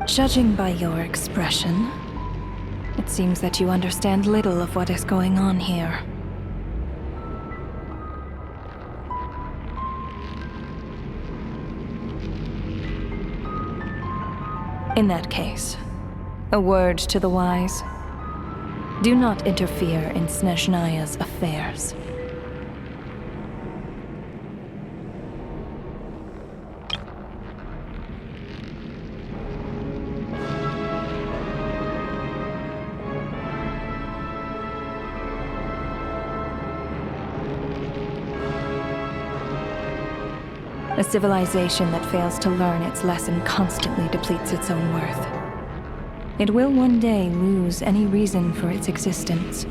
S1: Judging by your expression, it seems that you understand little of what is going on here. In that case, a word to the wise. Do not interfere in Snezhnaya's affairs. A civilization that fails to learn its lesson constantly depletes its own worth. It will one day lose any reason for its existence.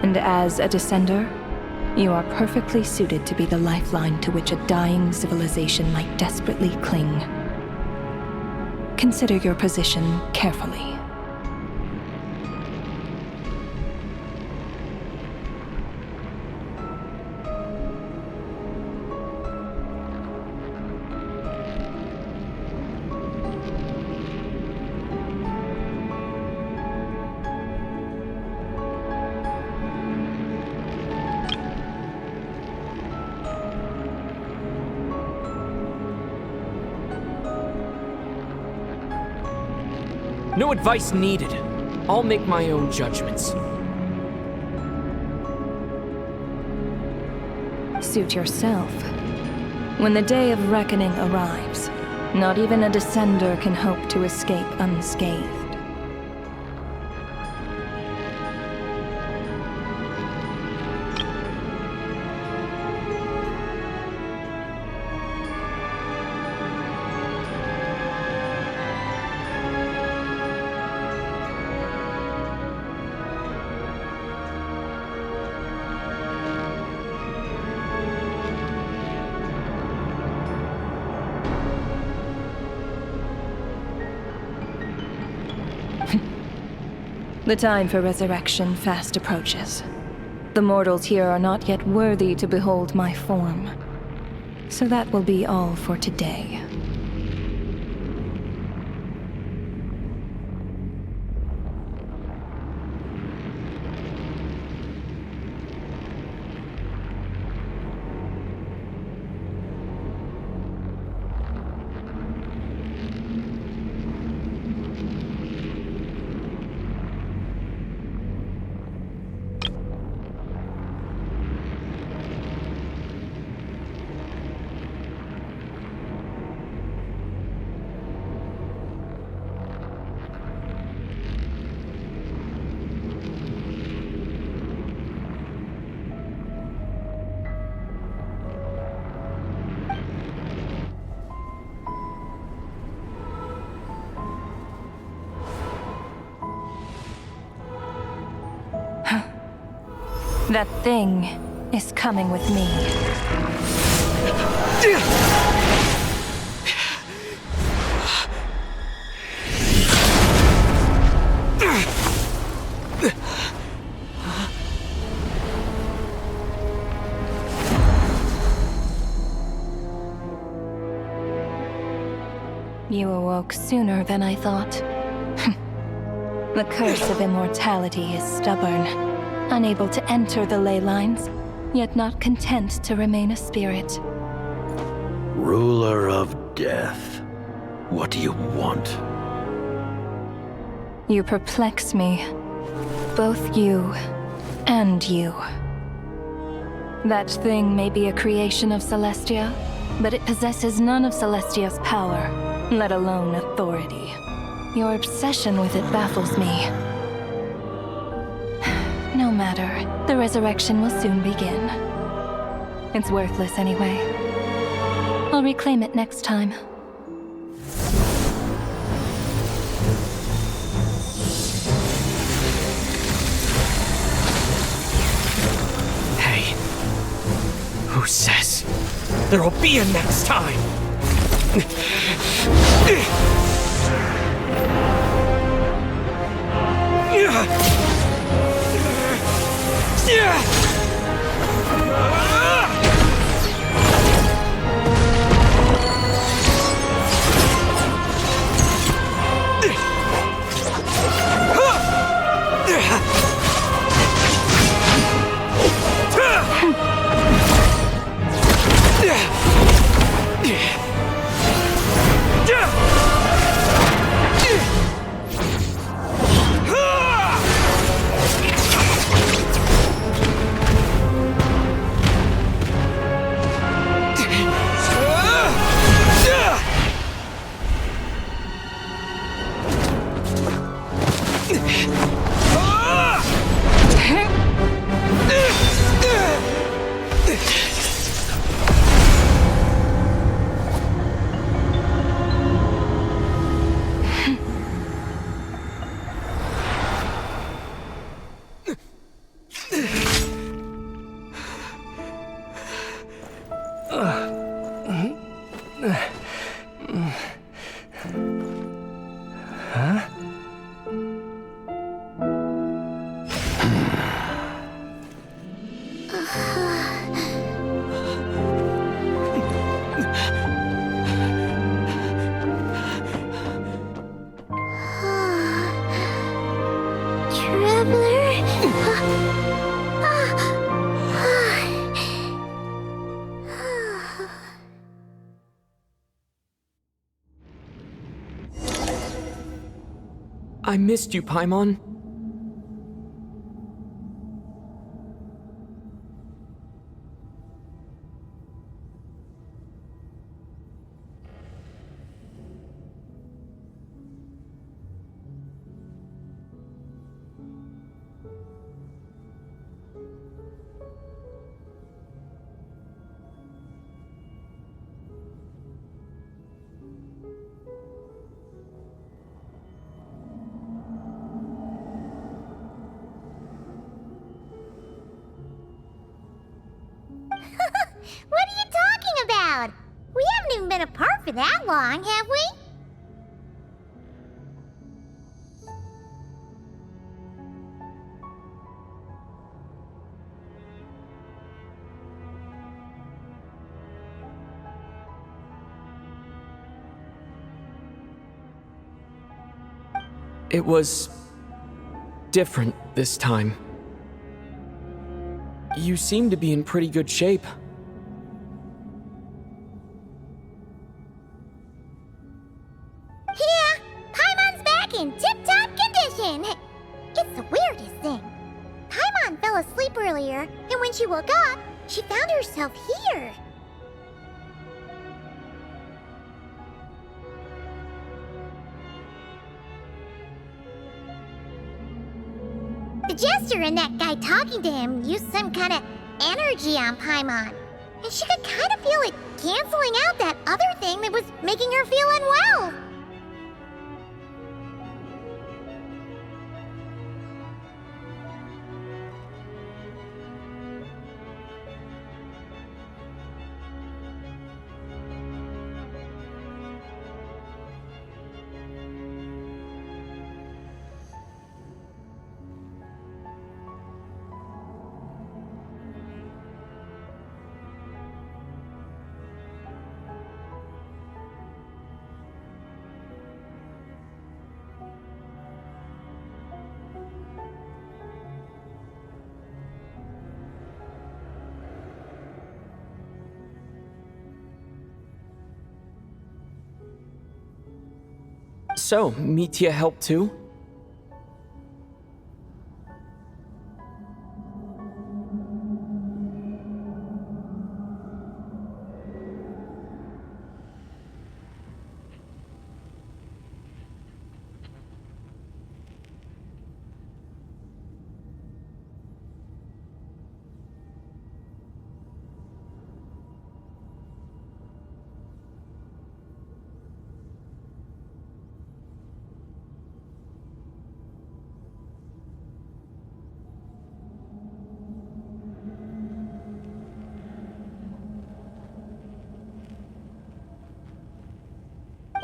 S1: And as a descender, you are perfectly suited to be the lifeline to which a dying civilization might desperately cling. Consider your position carefully.
S3: No advice needed. I'll make my own judgments.
S1: Suit yourself. When the day of reckoning arrives, not even a descender can hope to escape unscathed. The time for resurrection fast approaches. The mortals here are not yet worthy to behold my form. So that will be all for today. That thing is coming with me. You awoke sooner than I thought. The curse of immortality is stubborn. Unable to enter the ley lines, yet not content to remain a spirit.
S15: Ruler of death, what do you want?
S1: You perplex me. Both you and you. That thing may be a creation of Celestia, but it possesses none of Celestia's power, let alone authority. Your obsession with it baffles me. No matter, the resurrection will soon begin. It's worthless anyway. I'll reclaim it next time.
S3: Hey, who says there'll be a next time?
S2: Huh?
S3: I missed you, Paimon.
S6: What are you talking about? We haven't even been apart for that long, have we?
S3: It was different this time. You seem to be in pretty good shape.
S6: Yeah, Paimon's back in tip-top condition. It's the weirdest thing. Paimon fell asleep earlier, and when she woke up, she found herself here. The Jester and that guy talking to him used some kind of energy on Paimon. And she could kind of feel it canceling out that other thing that was making her feel unwell.
S3: So, Mitya helped too?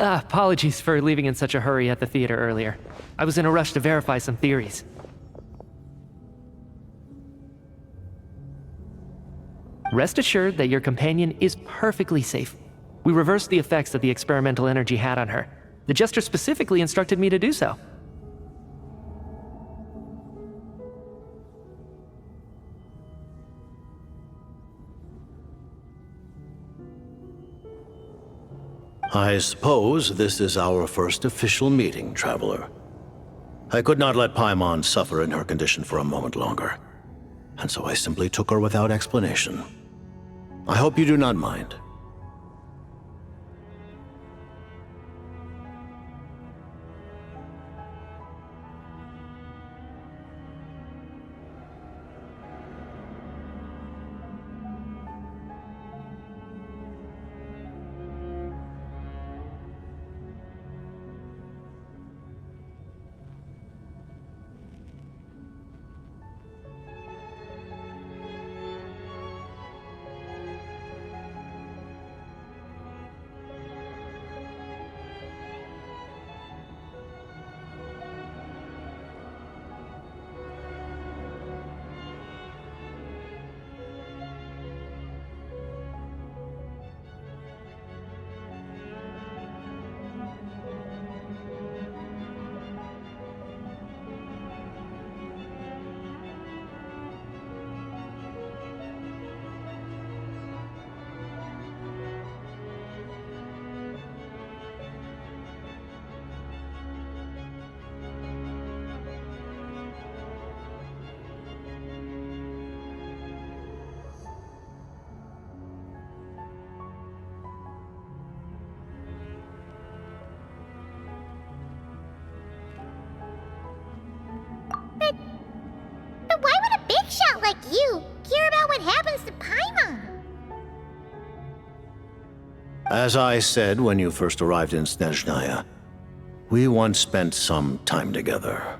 S2: Apologies for leaving in such a hurry at the theater earlier. I was in a rush to verify some theories. Rest assured that your companion is perfectly safe. We reversed the effects that the experimental energy had on her. The Jester specifically instructed me to do so.
S15: I suppose this is our first official meeting, Traveler. I could not let Paimon suffer in her condition for a moment longer, and so I simply took her without explanation. I hope you do not mind.
S6: like you care about what happens to Paimon.
S15: As I said when you first arrived in Snezhnaya, we once spent some time together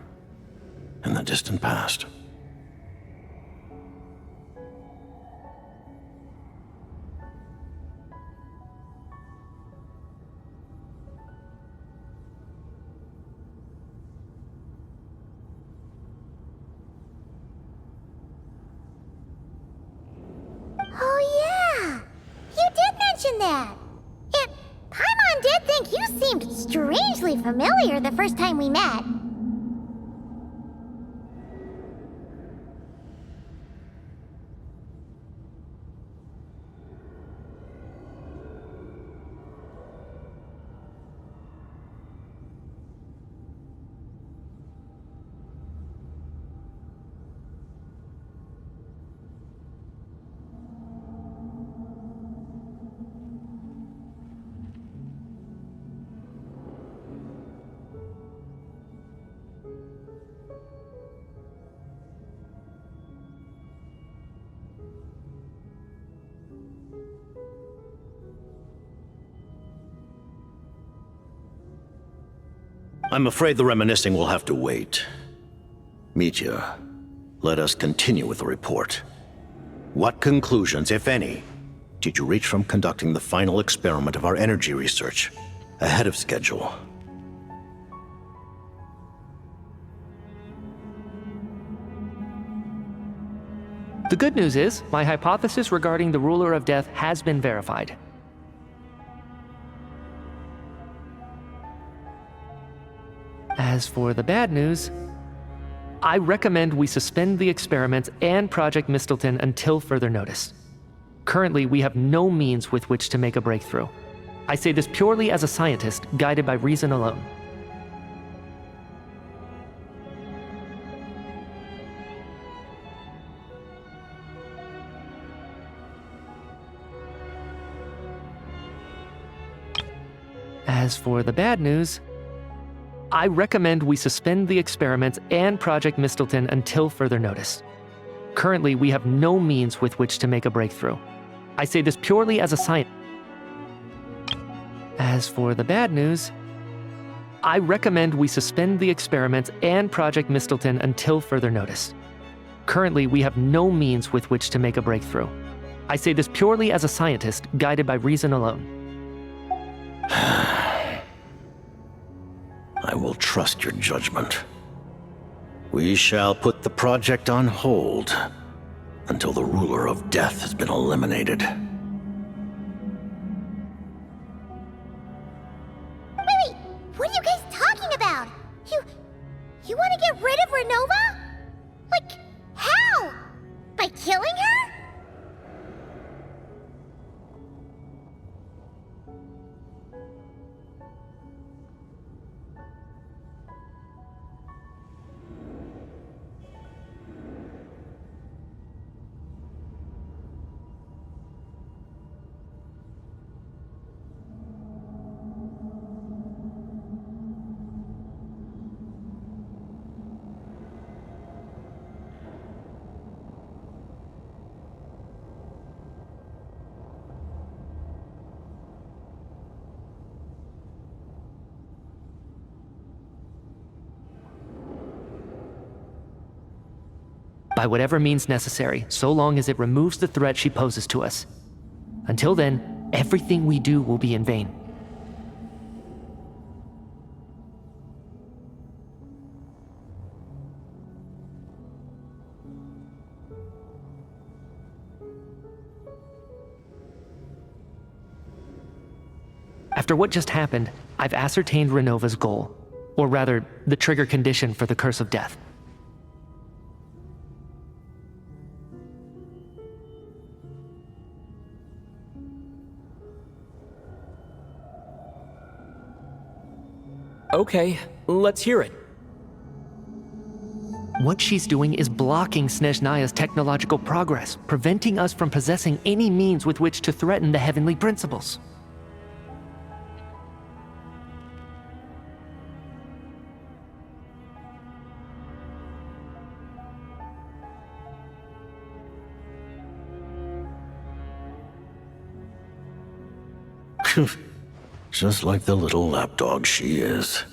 S15: in the distant past.
S6: Oh yeah, you did mention that. And Paimon did think you seemed strangely familiar the first time we met.
S15: I'm afraid the reminiscing will have to wait. Mitya, let us continue with the report. What conclusions, if any, did you reach from conducting the final experiment of our energy research ahead of schedule?
S2: The good news is, my hypothesis regarding the ruler of death has been verified. As for the bad news, I recommend we suspend the experiments and Project Mistleton until further notice. Currently, we have no means with which to make a breakthrough. I say this purely as a scientist, guided by reason alone. As for the bad news, I recommend we suspend the experiments and Project Mistleton until further notice. Currently, we have no means with which to make a breakthrough. I say this purely as a scientist. As for the bad news, I recommend we suspend the experiments and Project Mistleton until further notice. Currently, we have no means with which to make a breakthrough. I say this purely as a scientist, guided by reason alone.
S15: I will trust your judgment. We shall put the project on hold until the ruler of death has been eliminated.
S6: Wait, what are you guys talking about? You want to get rid of Renova? Like, how? By killing her?
S2: By whatever means necessary, so long as it removes the threat she poses to us. Until then, everything we do will be in vain. After what just happened, I've ascertained Renova's goal, or rather, the trigger condition for the Curse of Death.
S3: Okay, let's hear it.
S2: What she's doing is blocking Snezhnaya's technological progress, preventing us from possessing any means with which to threaten the heavenly principles.
S15: Just like the little lapdog she is.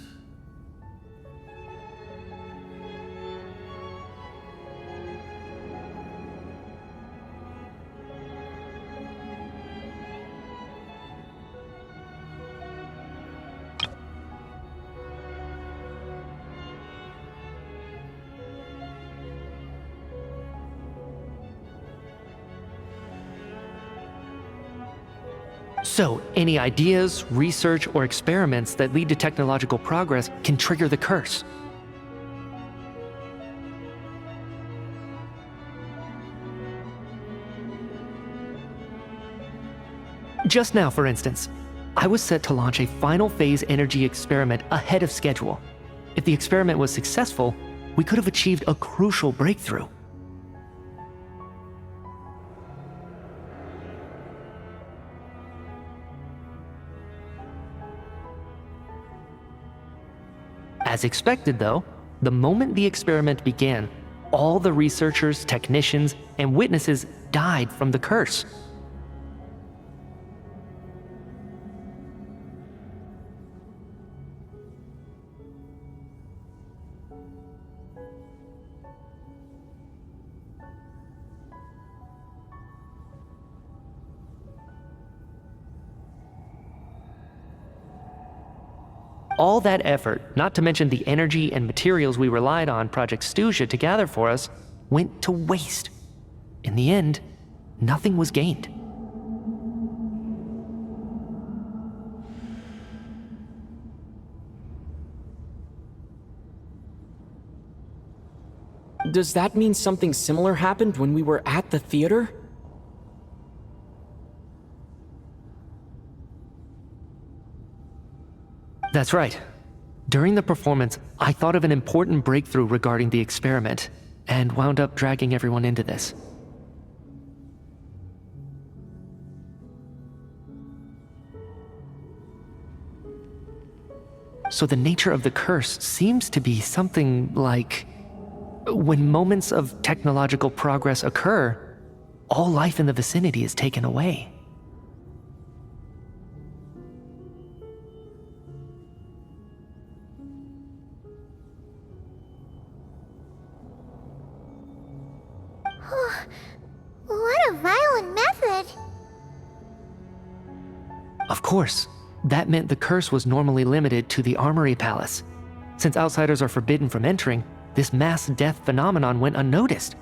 S2: So, any ideas, research, or experiments that lead to technological progress can trigger the curse. Just now, for instance, I was set to launch a final phase energy experiment ahead of schedule. If the experiment was successful, we could have achieved a crucial breakthrough. As expected, though, the moment the experiment began, all the researchers, technicians, and witnesses died from the curse. All that effort, not to mention the energy and materials we relied on Project Stuja to gather for us, went to waste. In the end, nothing was gained.
S3: Does that mean something similar happened when we were at the theater?
S2: That's right. During the performance, I thought of an important breakthrough regarding the experiment, and wound up dragging everyone into this. So the nature of the curse seems to be something like, when moments of technological progress occur, all life in the vicinity is taken away.
S6: What a violent method!
S2: Of course, that meant the curse was normally limited to the Armory Palace. Since outsiders are forbidden from entering, this mass death phenomenon went unnoticed.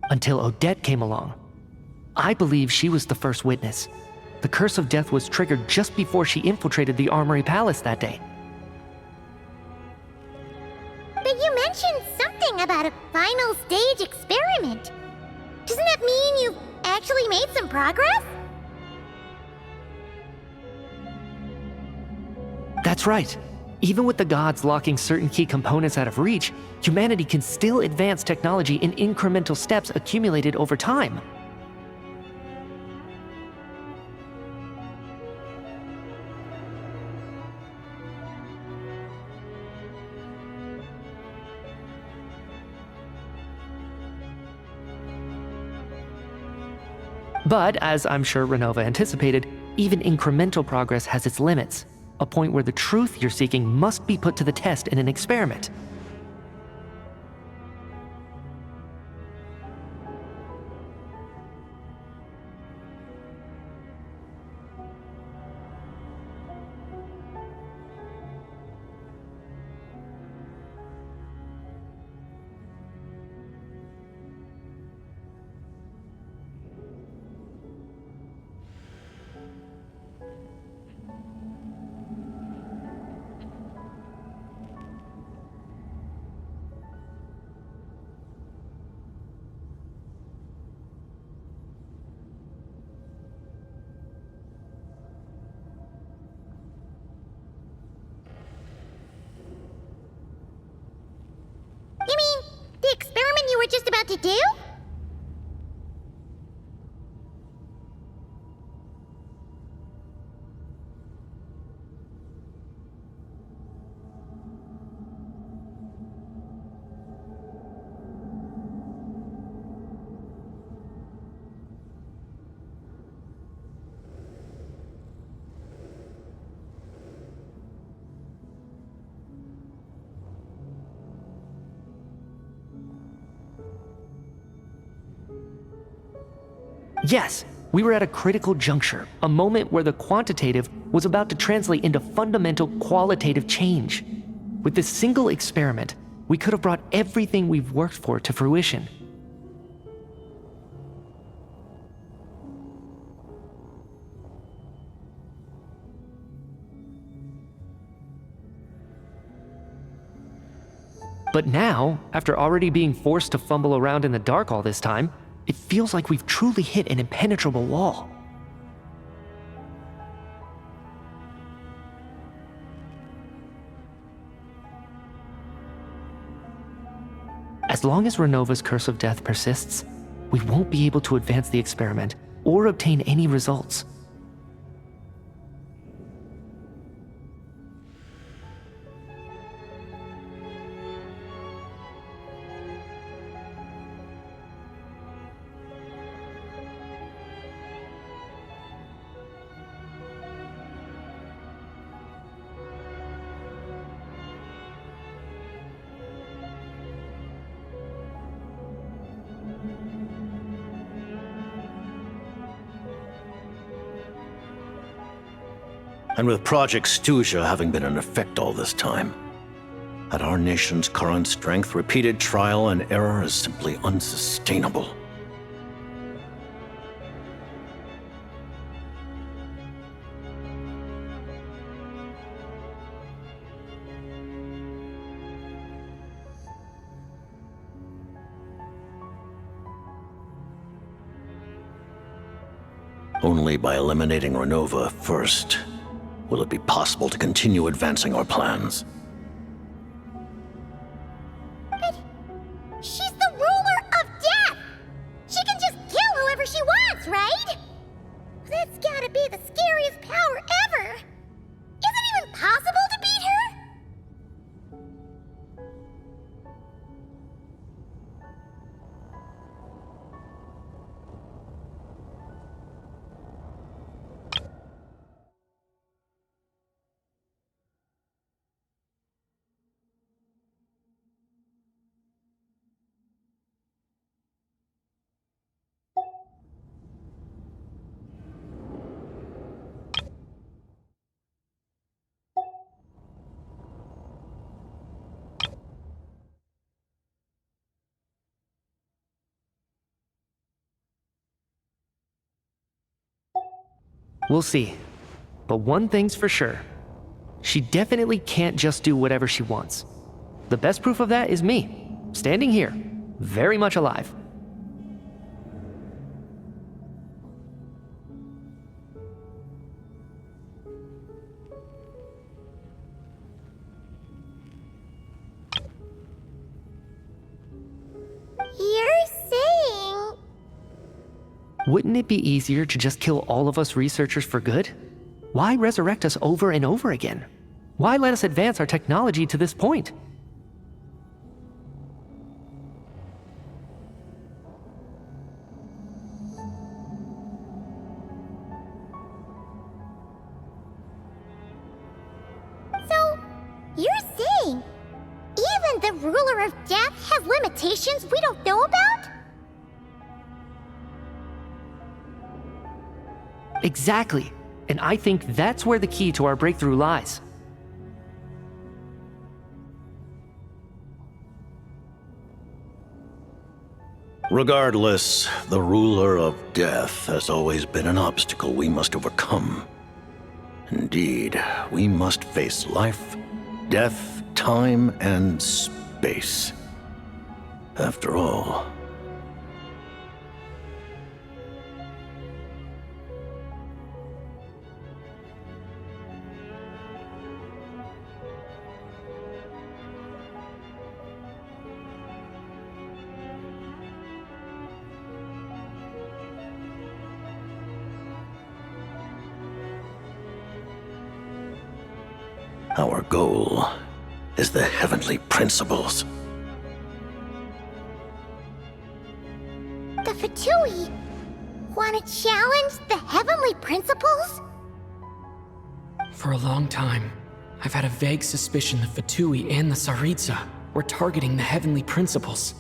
S2: Until Odette came along. I believe she was the first witness. The curse of death was triggered just before she infiltrated the Armory Palace that day.
S6: But you mentioned something about a final stage experiment. Doesn't that mean you've actually made some progress?
S2: That's right. Even with the gods locking certain key components out of reach, humanity can still advance technology in incremental steps accumulated over time. But, as I'm sure Renova anticipated, even incremental progress has its limits, a point where the truth you're seeking must be put to the test in an experiment.
S6: You mean the experiment you were just about to do?
S2: Yes, we were at a critical juncture, a moment where the quantitative was about to translate into fundamental qualitative change. With this single experiment, we could have brought everything we've worked for to fruition. But now, after already being forced to fumble around in the dark all this time, it feels like we've truly hit an impenetrable wall. As long as Renova's curse of death persists, we won't be able to advance the experiment or obtain any results.
S15: And with Project Stuja having been in effect all this time, at our nation's current strength, repeated trial and error is simply unsustainable. Only by eliminating Renova first will it be possible to continue advancing our plans.
S6: But she's the ruler of death! She can just kill whoever she wants, right? That's gotta be the scariest power ever! Is it even possible to beat her?
S2: We'll see. But one thing's for sure. She definitely can't just do whatever she wants. The best proof of that is me, standing here, very much alive.
S6: You're saying...
S2: Wouldn't it be easier to just kill all of us researchers for good? Why resurrect us over and over again? Why let us advance our technology to this point?
S6: So, you're saying even the ruler of death has limitations we don't know about?
S2: Exactly. And I think that's where the key to our breakthrough lies.
S15: Regardless, the ruler of death has always been an obstacle we must overcome. Indeed, we must face life, death, time, and space. After all, our goal is the heavenly principles.
S6: The Fatui want to challenge the heavenly principles?
S3: For a long time, I've had a vague suspicion the Fatui and the Tsaritsa were targeting the heavenly principles.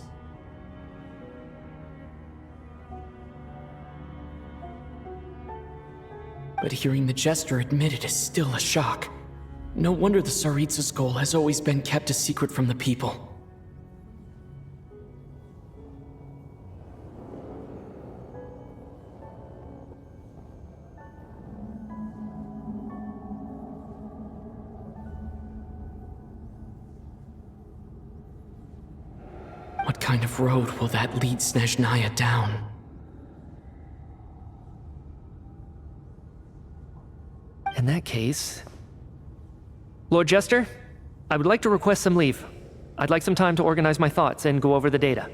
S3: but hearing the Jester admit it is still a shock. No wonder the Tsaritsa's goal has always been kept a secret from the people. What kind of road will that lead Snezhnaya down?
S2: In that case... Lord Jester, I would like to request some leave. I'd like some time to organize my thoughts and go over the data.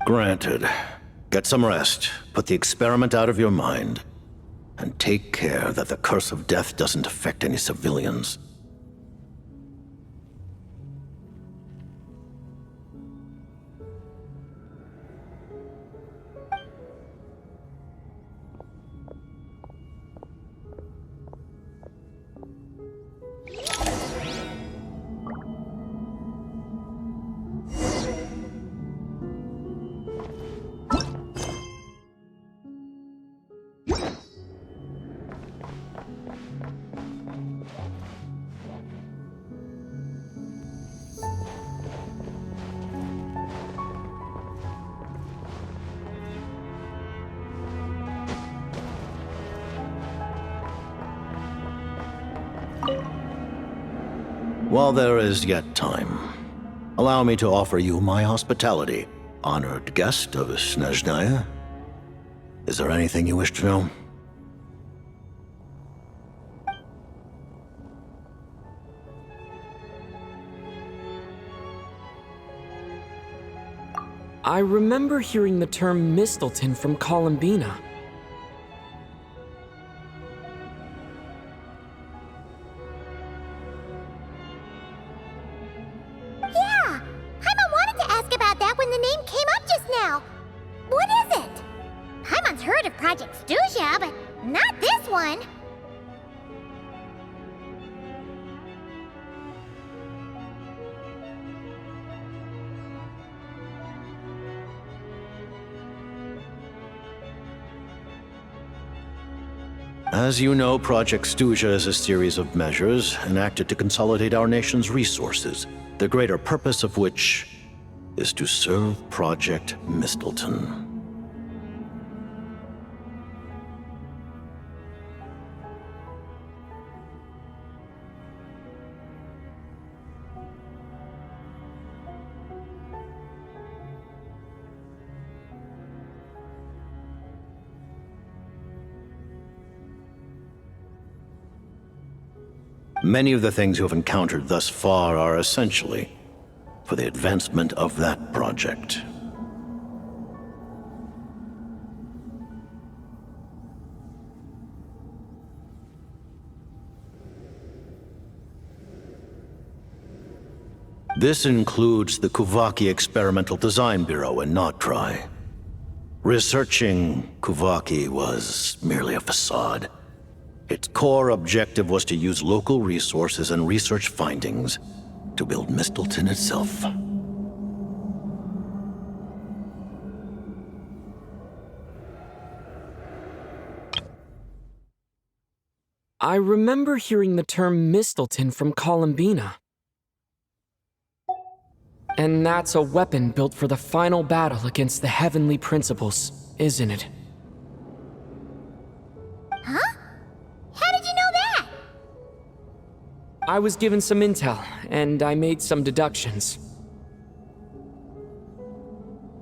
S15: Granted. Get some rest, put the experiment out of your mind, and take care that the curse of death doesn't affect any civilians. While there is yet time, allow me to offer you my hospitality, honored guest of Snezhnaya. Is there anything you wish to know?
S3: I remember hearing the term Mistleton from Columbina.
S6: Yeah! Paimon wanted to ask about that when the name came up just now. What is it? Paimon's heard of Project Stuja, but not this one.
S15: As you know, Project Stuja is a series of measures enacted to consolidate our nation's resources, the greater purpose of which is to serve Project Mistleton. Many of the things you have encountered thus far are essentially for the advancement of that project. This includes the Kuvaki Experimental Design Bureau in Notdry. Researching Kuvaki was merely a facade. Its core objective was to use local resources and research findings to build Mistleton itself.
S3: I remember hearing the term Mistleton from Columbina. And that's a weapon built for the final battle against the Heavenly Principles, isn't it?
S6: Huh? How did you know that?
S3: I was given some intel, and I made some deductions.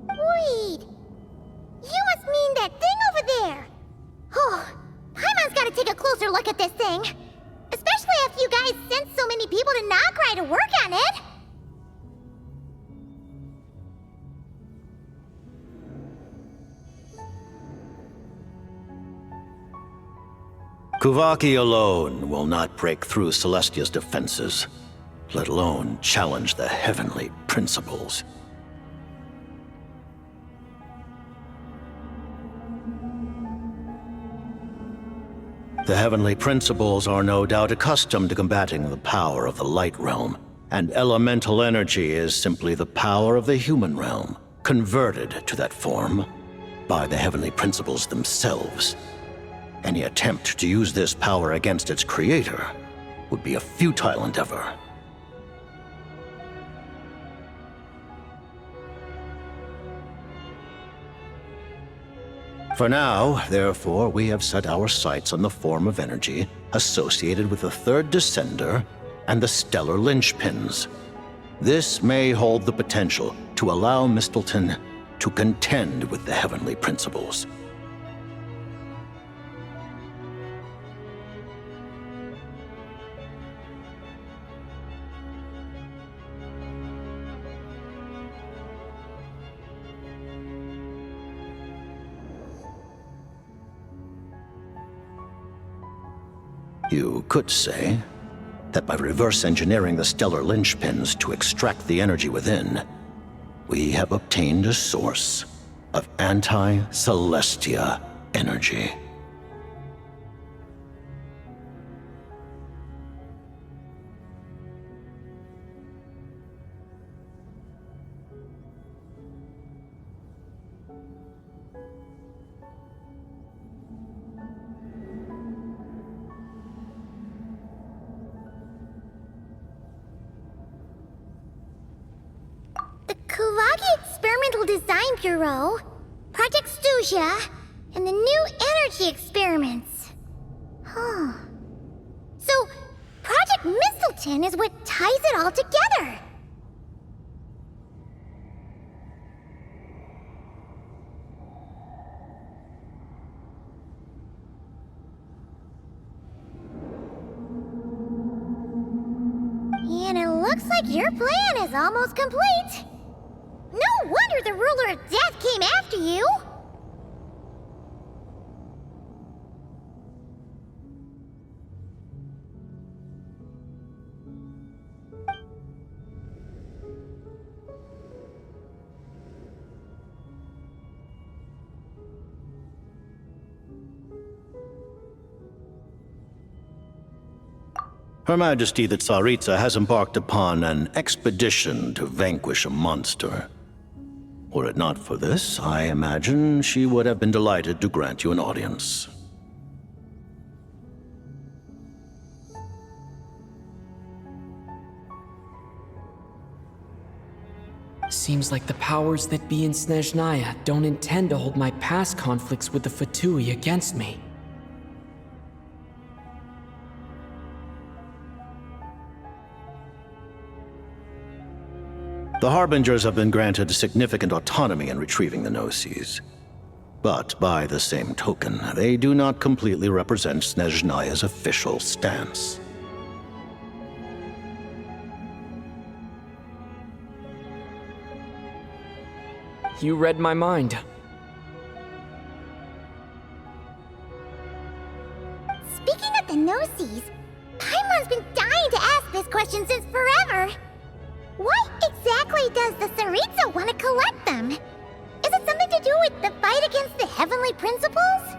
S6: Wait. You must mean that thing over there. Oh, Paimon's gotta take a closer look at this thing. Especially after you guys sent so many people to Notdry to work on it.
S15: Kuvaki alone will not break through Celestia's defenses, let alone challenge the heavenly principles. The heavenly principles are no doubt accustomed to combating the power of the light realm, and elemental energy is simply the power of the human realm, converted to that form by the heavenly principles themselves. Any attempt to use this power against its creator would be a futile endeavor. For now, therefore, we have set our sights on the form of energy associated with the third descender and the stellar linchpins. This may hold the potential to allow Mistleton to contend with the heavenly principles. You could say that by reverse engineering the stellar linchpins to extract the energy within, we have obtained a source of anti-Celestia energy.
S6: Experimental Design Bureau, Project Stusia, and the new energy experiments. Huh. So, Project Mistleton is what ties it all together. And it looks like your plan is almost complete. No wonder the Ruler of Death came after you!
S15: Her Majesty the Tsaritsa has embarked upon an expedition to vanquish a monster. Were it not for this, I imagine she would have been delighted to grant you an audience.
S3: Seems like the powers that be in Snezhnaya don't intend to hold my past conflicts with the Fatui against me.
S15: The Harbingers have been granted significant autonomy in retrieving the Gnosis. But by the same token, they do not completely represent Snezhnaya's official stance.
S3: You read my mind.
S6: Speaking of the Gnosis, Paimon's been dying to ask this question since forever. Why exactly does the Tsaritsa want to collect them? Is it something to do with the fight against the heavenly principles?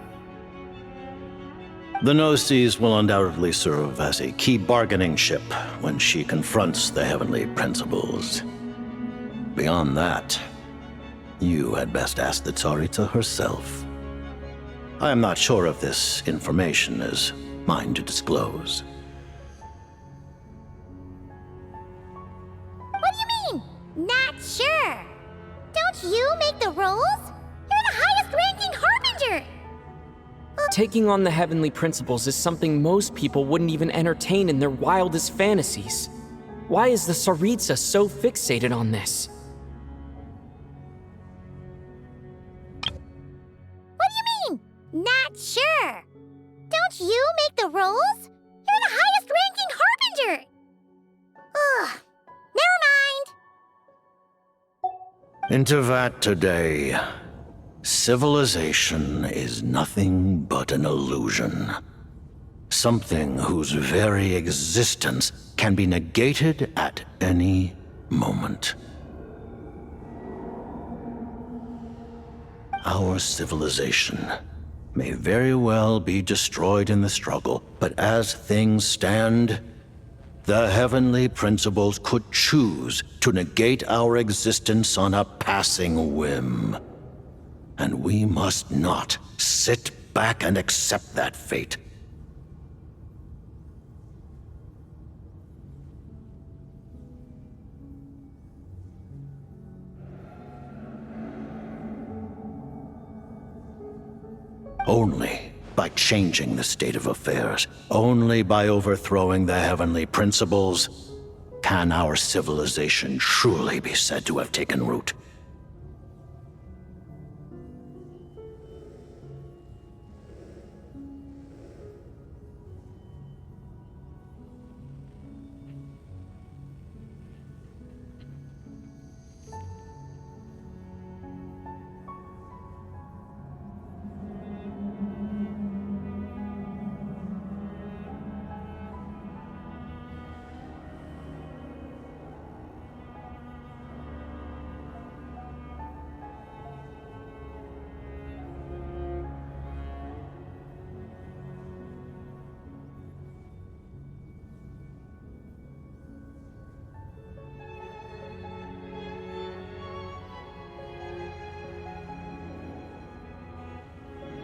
S15: The Gnosis will undoubtedly serve as a key bargaining chip when she confronts the heavenly principles. Beyond that, you had best ask the Tsaritsa herself. I am not sure if this information is mine to disclose.
S6: Not sure. Don't you make the rules? You're the highest-ranking Harbinger!
S3: Taking on the heavenly principles is something most people wouldn't even entertain in their wildest fantasies. Why is the Tsaritsa so fixated on this?
S6: What do you mean? Not sure. Don't you make the rules? You're the highest-ranking Harbinger! Ugh. Never mind.
S15: In Tevat today, civilization is nothing but an illusion. Something whose very existence can be negated at any moment. Our civilization may very well be destroyed in the struggle, but as things stand, the heavenly principles could choose to negate our existence on a passing whim. And we must not sit back and accept that fate. Only by changing the state of affairs, only by overthrowing the heavenly principles, can our civilization truly be said to have taken root.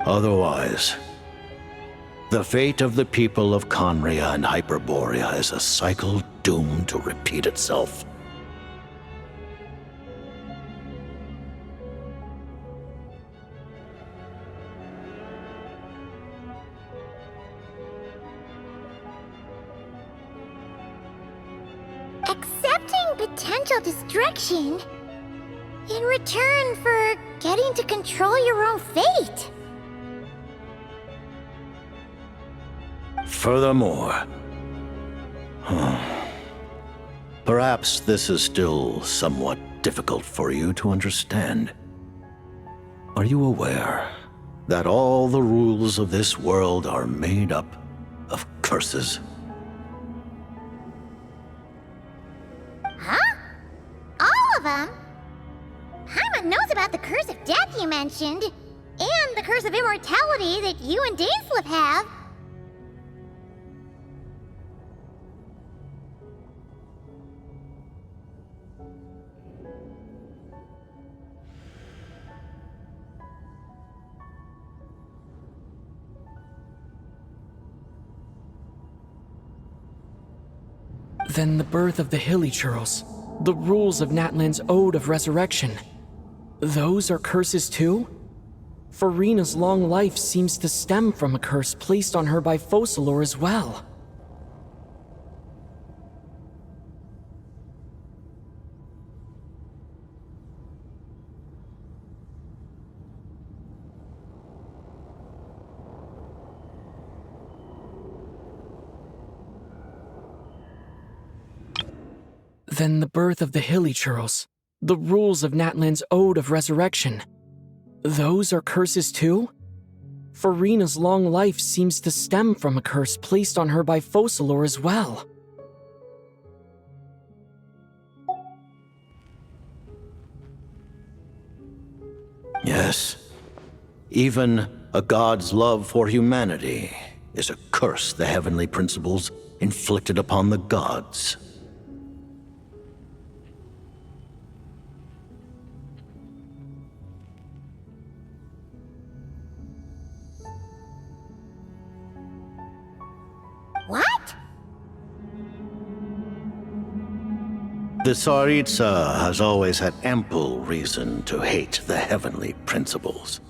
S15: Otherwise, the fate of the people of Conria and Hyperborea is a cycle doomed to repeat itself.
S6: Accepting potential destruction in return for getting to control your own fate.
S15: Furthermore, perhaps this is still somewhat difficult for you to understand. Are you aware that all the rules of this world are made up of curses?
S6: Huh? All of them? Paimon knows about the curse of death you mentioned, and the curse of immortality that you and Dainsleif have.
S3: Then the birth of the Hilichurls, the rules of Natlan's Ode of Resurrection, those are curses too? Farina's long life seems to stem from a curse placed on her by Focalor as well. Then the birth of the Hilichurls, the rules of Natlan's Ode of Resurrection, those are curses too? Farina's long life seems to stem from a curse placed on her by Focalor as well.
S15: Yes. Even a god's love for humanity is a curse the heavenly principles inflicted upon the gods.
S6: What?
S15: The Tsaritsa has always had ample reason to hate the heavenly principles.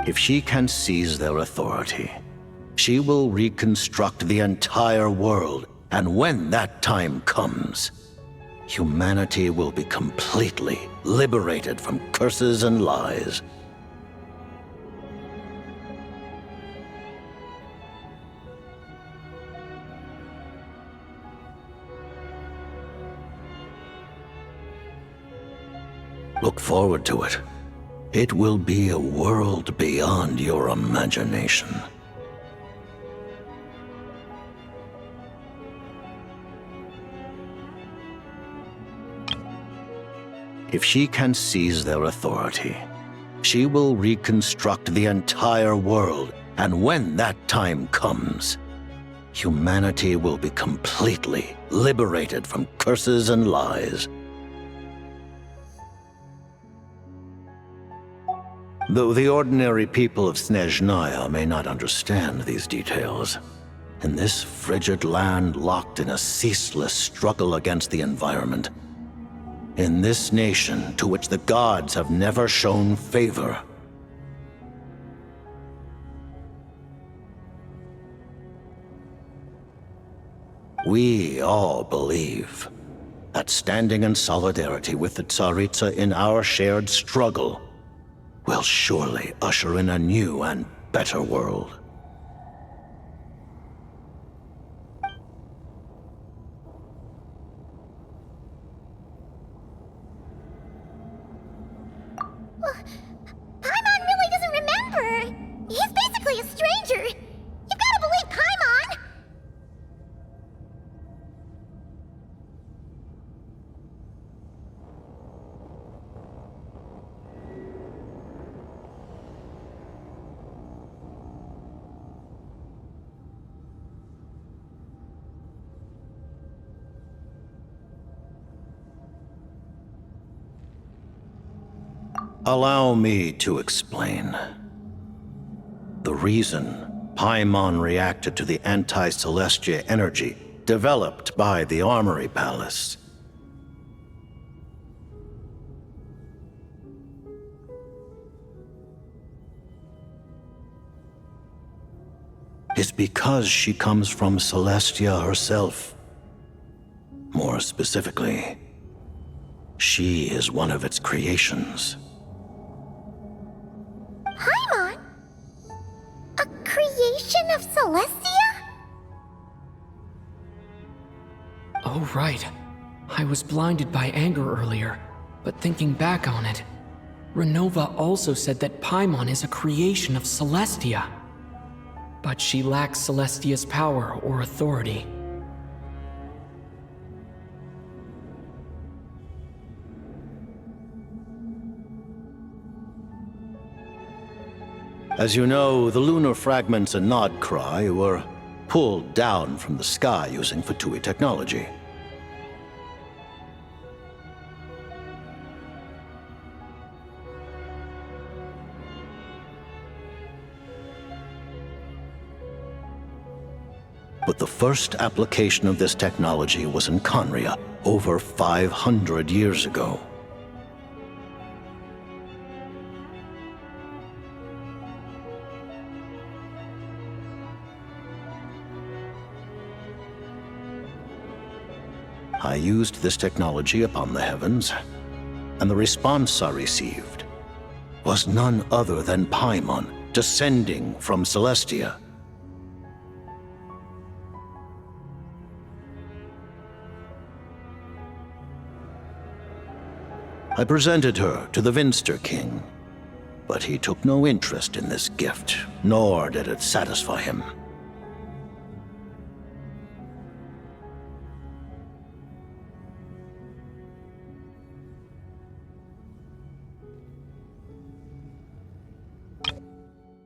S15: If she can seize their authority, she will reconstruct the entire world, and when that time comes, humanity will be completely liberated from curses and lies. Look forward to it. It will be a world beyond your imagination. If she can seize their authority, she will reconstruct the entire world, and when that time comes, humanity will be completely liberated from curses and lies. Though the ordinary people of Snezhnaya may not understand these details, in this frigid land locked in a ceaseless struggle against the environment, in this nation to which the gods have never shown favor, we all believe that standing in solidarity with the Tsaritsa in our shared struggle will surely usher in a new and better world.
S6: Paimon really doesn't remember. He's basically a stranger. You've got to believe Paimon.
S15: Allow me to explain. The reason Paimon reacted to the anti-Celestia energy developed by the Armory Palace is because she comes from Celestia herself. More specifically, she is one of its creations.
S6: Paimon? A creation of Celestia?
S3: Oh, right. I was blinded by anger earlier, but thinking back on it, Renova also said that Paimon is a creation of Celestia. But she lacks Celestia's power or authority.
S15: As you know, the lunar fragments in Nodcry were pulled down from the sky using Fatui technology. But the first application of this technology was in Conria over 500 years ago. I used this technology upon the heavens, and the response I received was none other than Paimon descending from Celestia. I presented her to the Vinster King, but he took no interest in this gift, nor did it satisfy him.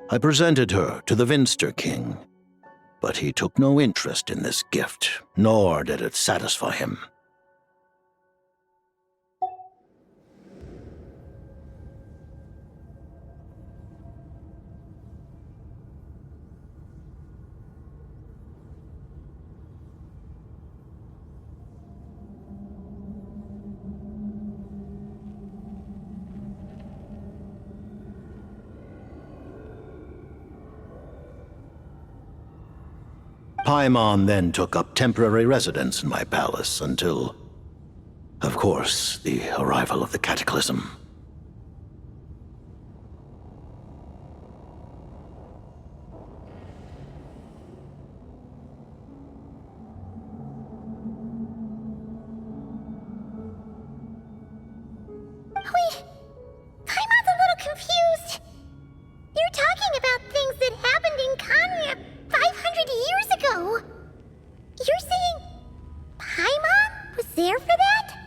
S15: I presented her to the Vinster King, but he took no interest in this gift, nor did it satisfy him. Paimon then took up temporary residence in my palace until, of course, the arrival of the Cataclysm.
S6: Wait, Paimon's a little confused. You're talking about things that happened in Conria 500 years ago. You're saying Paimon was there for that?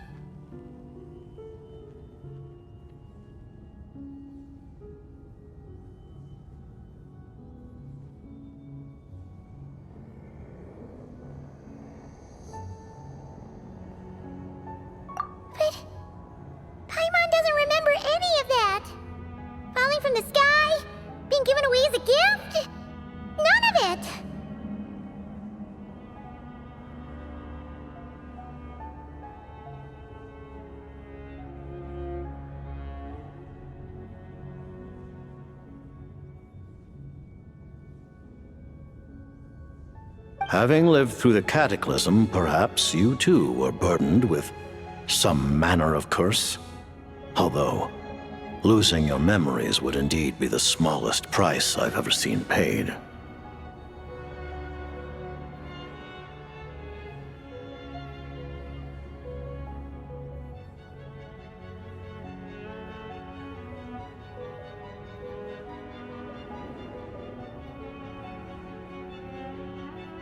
S15: Having lived through the cataclysm, perhaps you too were burdened with some manner of curse. Although, losing your memories would indeed be the smallest price I've ever seen paid.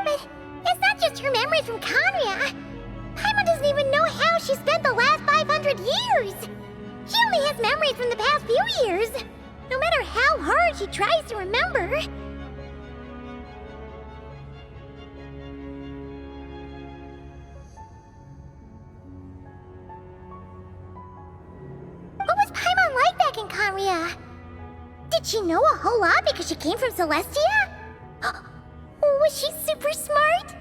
S6: But it's not just her memory from Conria. Paimon doesn't even know how she spent the last 500 years. She only has memories from the past few years. No matter how hard she tries to remember. What was Paimon like back in Conria? Did she know a whole lot because she came from Celestia? Was she super smart?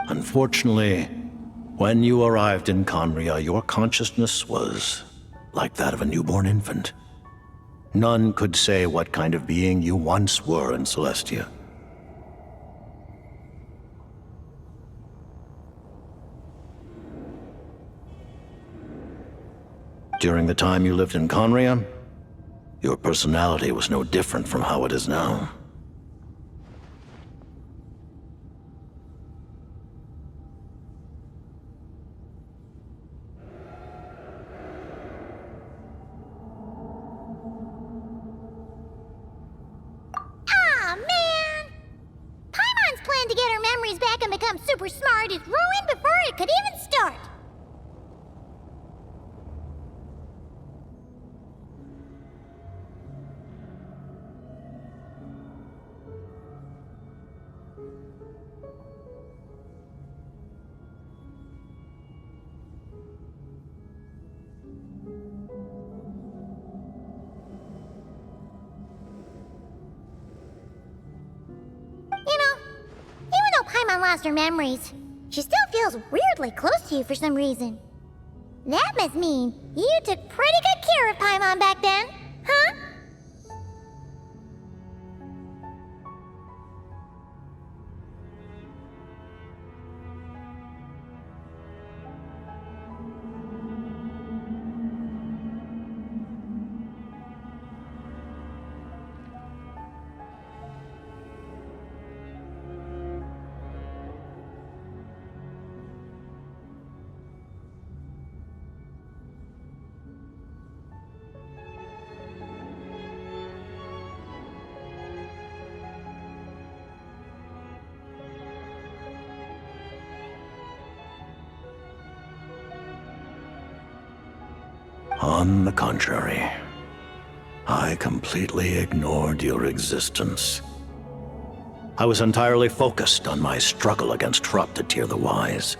S15: Unfortunately, when you arrived in Conria, your consciousness was like that of a newborn infant. None could say what kind of being you once were in Celestia. During the time you lived in Conria, your personality was no different from how it is now.
S6: To get her memories back and become super smart is ruined before it could even start. Paimon lost her memories. She still feels weirdly close to you for some reason. That must mean you took pretty good care of Paimon back then, huh?
S15: On the contrary, I completely ignored your existence. I was entirely focused on my struggle against corrupted Tyr the Wise.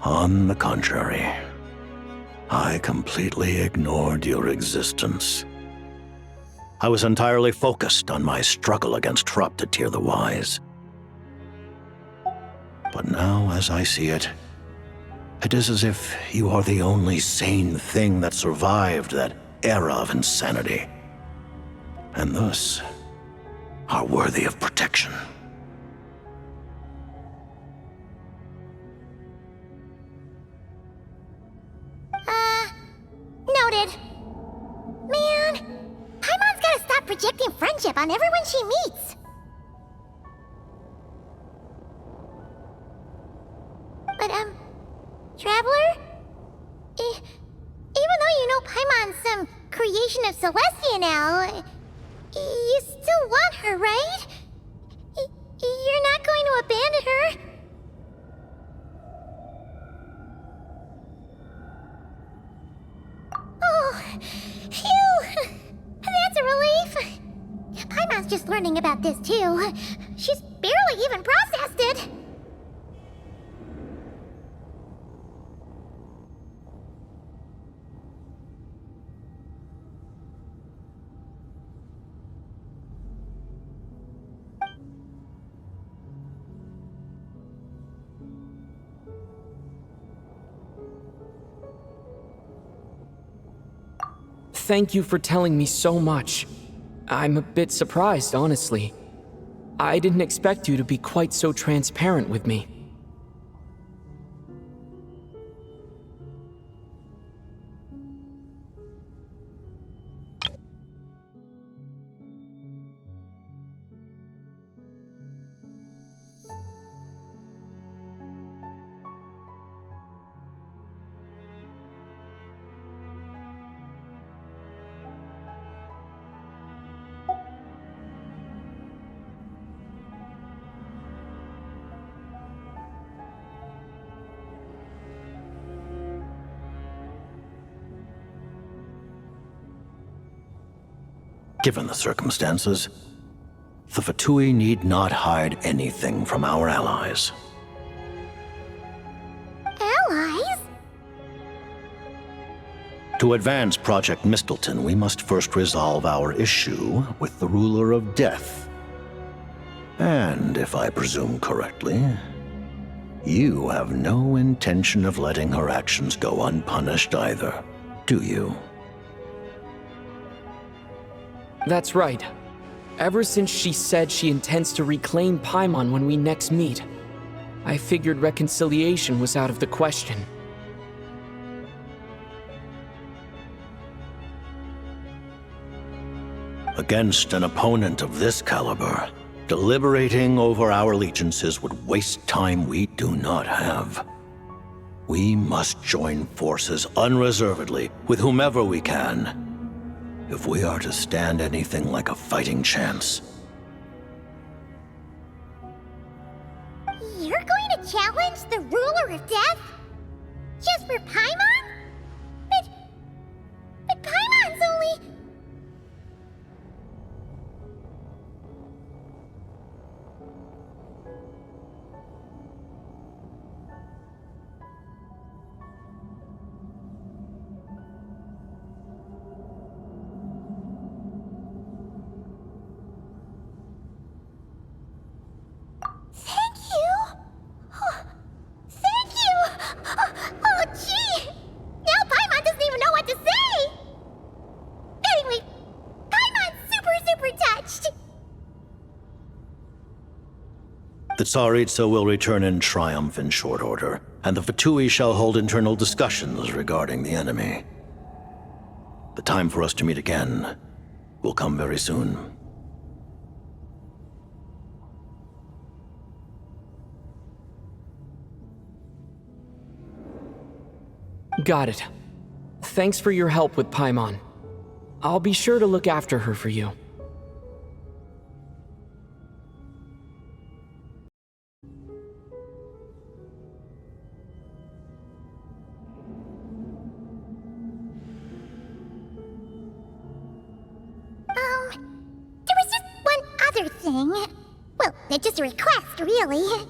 S15: On the contrary, I completely ignored your existence. I was entirely focused on my struggle against corrupted Tyr the Wise. But now, as I see it, it is as if you are the only sane thing that survived that era of insanity, and thus are worthy of protection.
S6: Noted. Man, Paimon's gotta stop projecting friendship on everyone she meets. But, Traveler? Even though you know Paimon's some creation of Celestia now, you still want her, right? You're not going to abandon her? Oh, phew! That's a relief. Paimon's just learning about this, too. She's barely even processed it.
S3: Thank you for telling me so much. I'm a bit surprised, honestly. I didn't expect you to be quite so transparent with me.
S15: Given the circumstances, the Fatui need not hide anything from our allies.
S6: Allies?
S15: To advance Project Mistleton, we must first resolve our issue with the Ruler of Death. And if I presume correctly, you have no intention of letting her actions go unpunished either, do you?
S3: That's right. Ever since she said she intends to reclaim Paimon when we next meet, I figured reconciliation was out of the question.
S15: Against an opponent of this caliber, deliberating over our allegiances would waste time we do not have. We must join forces unreservedly with whomever we can, if we are to stand anything like a fighting chance.
S6: You're going to challenge the Ruler of Death? Just for Paimon? But Paimon's only...
S15: The Tsaritsa will return in triumph in short order, and the Fatui shall hold internal discussions regarding the enemy. The time for us to meet again will come very soon.
S3: Got it. Thanks for your help with Paimon. I'll be sure to look after her for you.
S6: There was just one other thing. Well, it's just a request, really.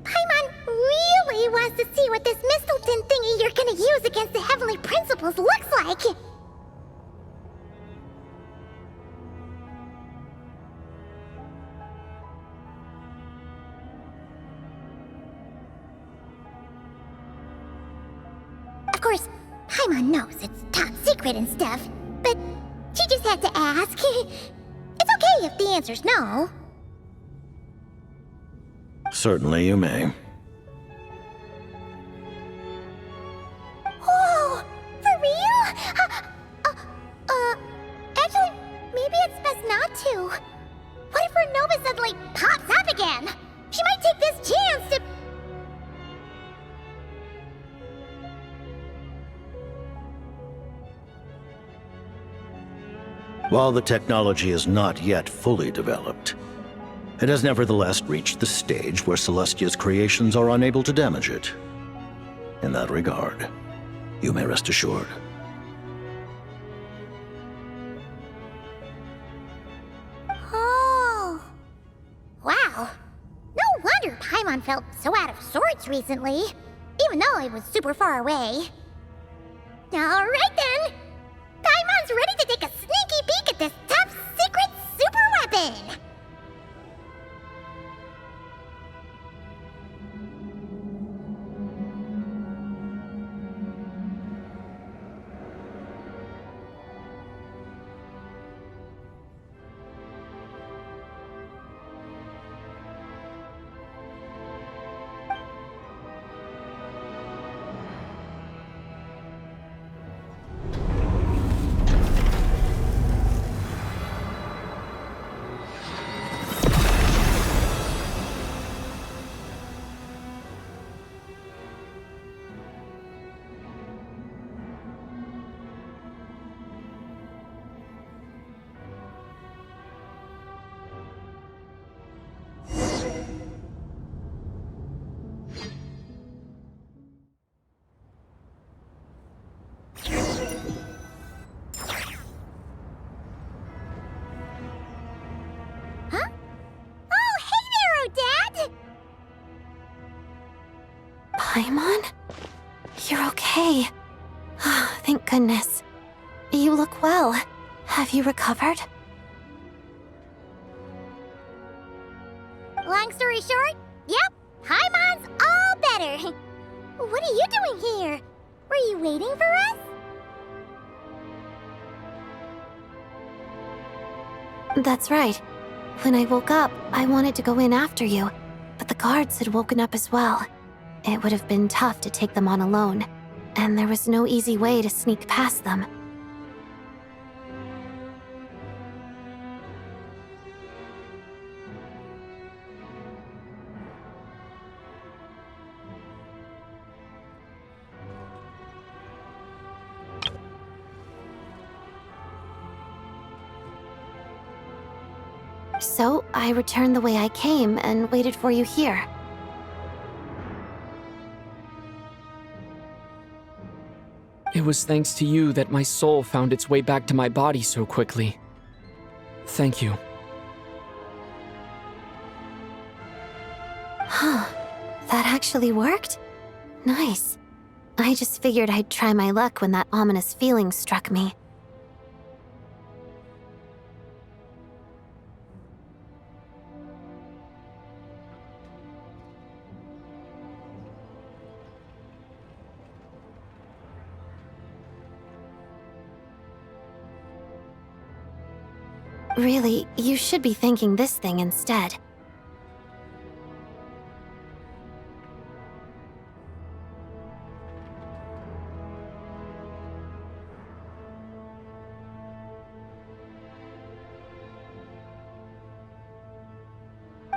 S6: Paimon really wants to see what this Mistleton thingy you're gonna use against the Heavenly Principles looks like. Of course, Paimon knows it's top secret and stuff, but she just had to ask. It's okay if the answer's no.
S15: Certainly you may.
S6: Whoa! For real? Actually, maybe it's best not to. What if her Nova suddenly pops up again? She might take this chance to...
S15: While the technology is not yet fully developed, it has nevertheless reached the stage where Celestia's creations are unable to damage it. In that regard, you may rest assured.
S6: Oh. Wow. No wonder Paimon felt so out of sorts recently, even though it was super far away. Alright then! Paimon's ready to take a sneaky peek at this top secret super weapon!
S4: Paimon? You're okay. Thank goodness. You look well. Have you recovered?
S6: Long story short, yep, Paimon's all better. What are you doing here? Were you waiting for us?
S4: That's right. When I woke up, I wanted to go in after you, but the guards had woken up as well. It would have been tough to take them on alone, and there was no easy way to sneak past them. So, I returned the way I came and waited for you here.
S3: It was thanks to you that my soul found its way back to my body so quickly. Thank you.
S4: Huh. That actually worked? Nice. I just figured I'd try my luck when that ominous feeling struck me. Really, you should be thanking this thing instead.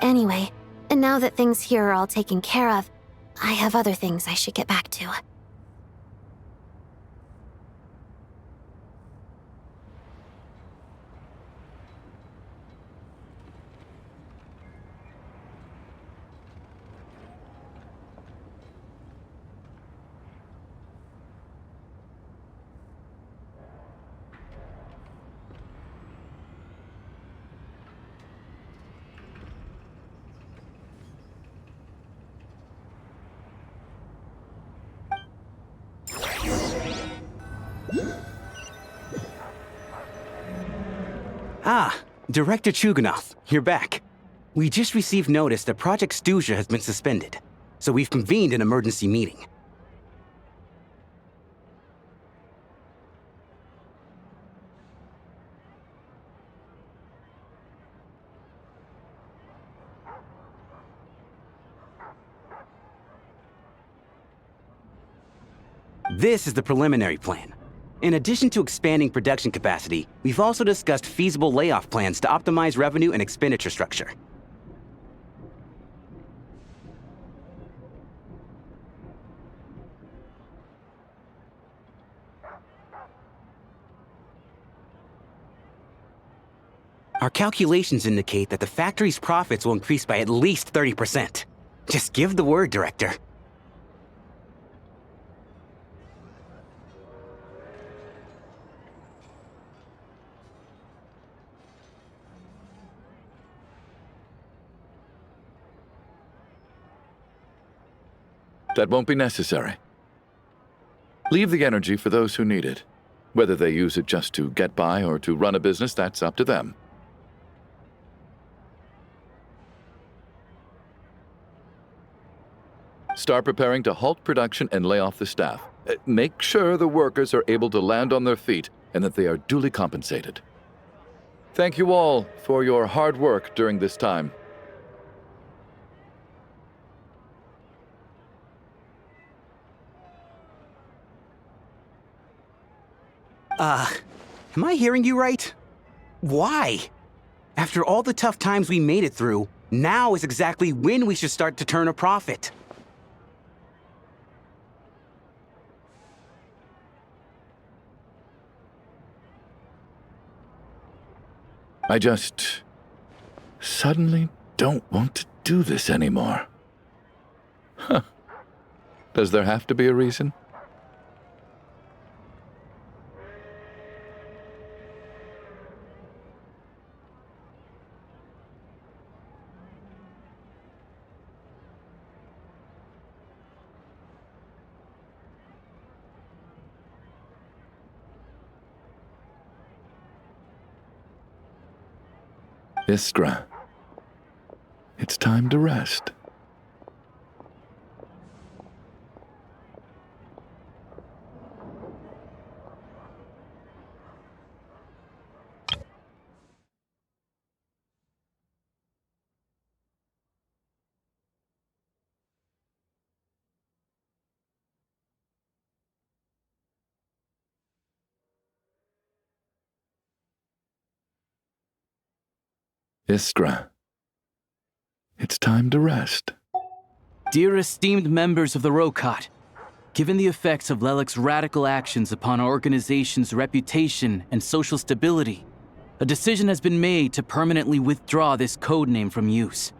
S4: Anyway, and now that things here are all taken care of, I have other things I should get back to.
S16: Ah, Director Chuganov, you're back. We just received notice that Project Stuja has been suspended, so we've convened an emergency meeting. This is the preliminary plan. In addition to expanding production capacity, we've also discussed feasible layoff plans to optimize revenue and expenditure structure. Our calculations indicate that the factory's profits will increase by at least 30%. Just give the word, Director.
S8: That won't be necessary. Leave the energy for those who need it. Whether they use it just to get by or to run a business, that's up to them. Start preparing to halt production and lay off the staff. Make sure the workers are able to land on their feet and that they are duly compensated. Thank you all for your hard work during this time.
S16: Am I hearing you right? Why? After all the tough times we made it through, now is exactly when we should start to turn a profit.
S8: I just suddenly don't want to do this anymore. Huh. Does there have to be a reason? Iskra, it's time to rest. Iskra, it's time to rest.
S3: Dear esteemed members of the Rokat, given the effects of Lelek's radical actions upon our organization's reputation and social stability, a decision has been made to permanently withdraw this codename from use.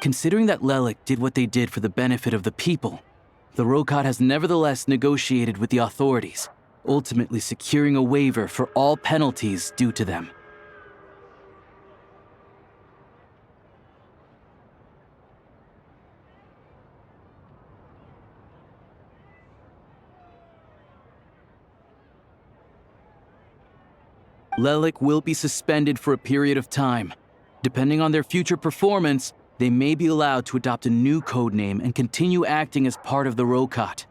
S3: Considering that Lelek did what they did for the benefit of the people, the Rokat has nevertheless negotiated with the authorities, ultimately securing a waiver for all penalties due to them. Lelek will be suspended for a period of time. Depending on their future performance, they may be allowed to adopt a new codename and continue acting as part of the Rokat.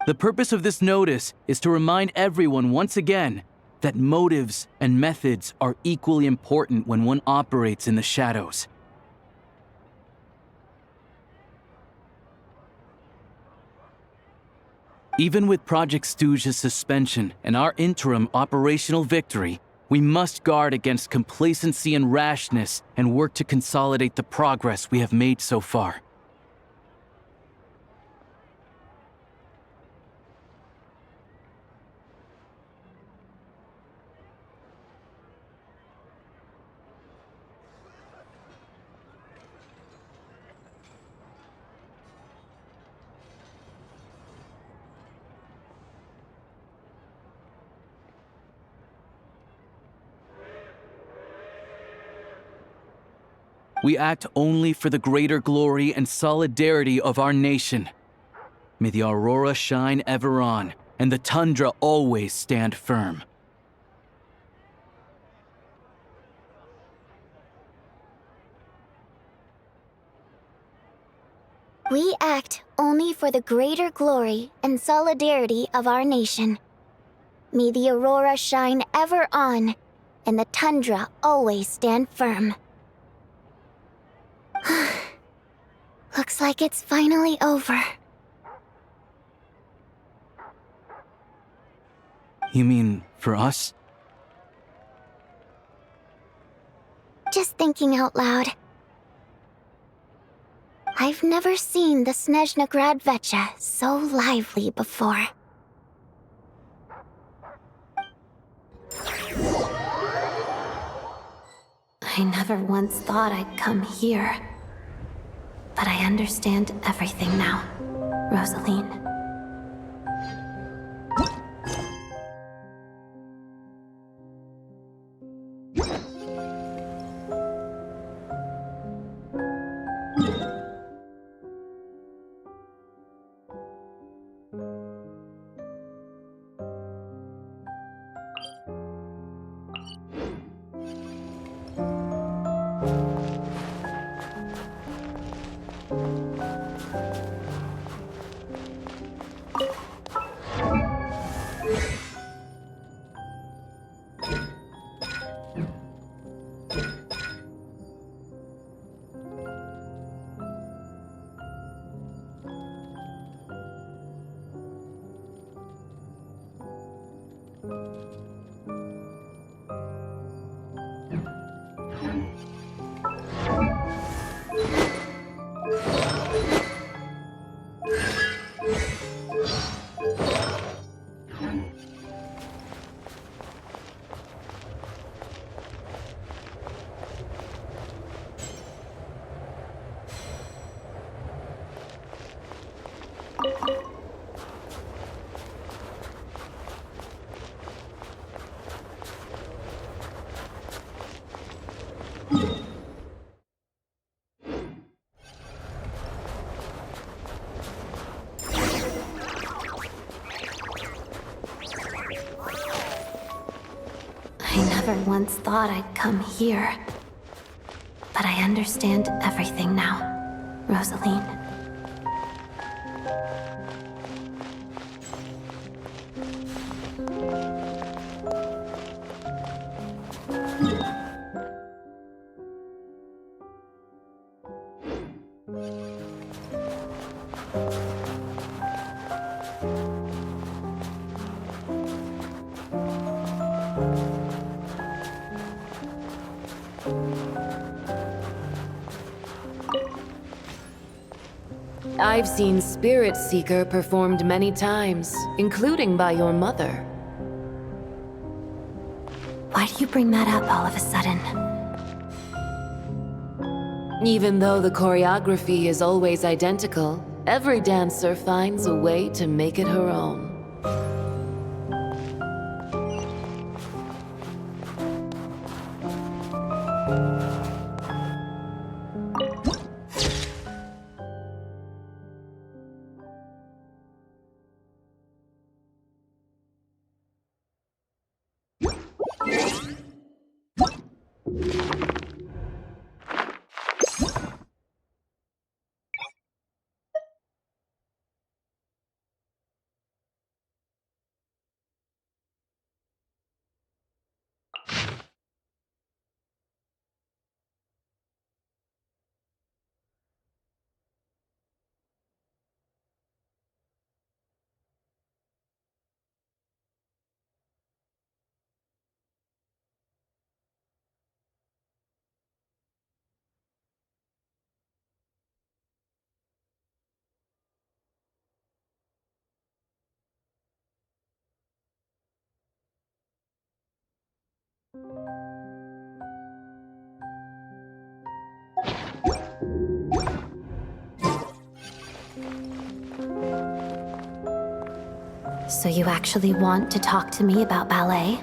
S3: The purpose of this notice is to remind everyone once again that motives and methods are equally important when one operates in the shadows. Even with Project Stooge's suspension and our interim operational victory, we must guard against complacency and rashness and work to consolidate the progress we have made so far. We act only for the greater glory and solidarity of our nation. May the aurora shine ever on, and the tundra always stand firm.
S6: We act only for the greater glory and solidarity of our nation. May the aurora shine ever on, and the tundra always stand firm. Looks like it's finally over.
S3: You mean for us?
S6: Just thinking out loud. I've never seen the Snezhna Grad Vecha so lively before.
S4: I never once thought I'd come here. But I understand everything now, Rosaline. never once thought I'd come here. But I understand everything now, Rosaline.
S17: I've seen Spirit Seeker performed many times, including by your mother.
S4: Why do you bring that up all of a sudden?
S17: Even though the choreography is always identical, every dancer finds a way to make it her own.
S4: So you actually want to talk to me about ballet?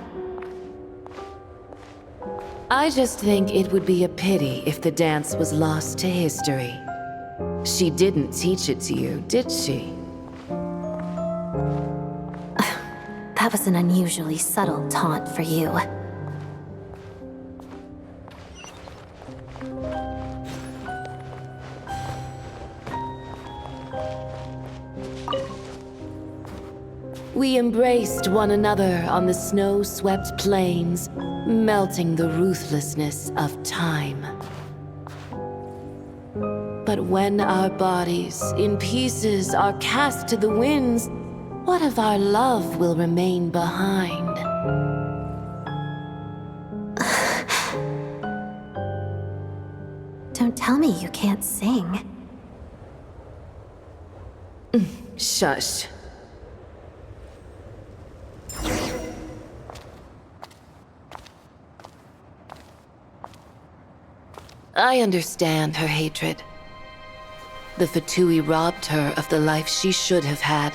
S17: I just think it would be a pity if the dance was lost to history. She didn't teach it to you, did she?
S4: That was an unusually subtle taunt for you.
S17: We embraced one another on the snow-swept plains, melting the ruthlessness of time. But when our bodies, in pieces, are cast to the winds, what of our love will remain behind?
S4: Don't tell me you can't sing.
S17: Shush. I understand her hatred. The Fatui robbed her of the life she should have had.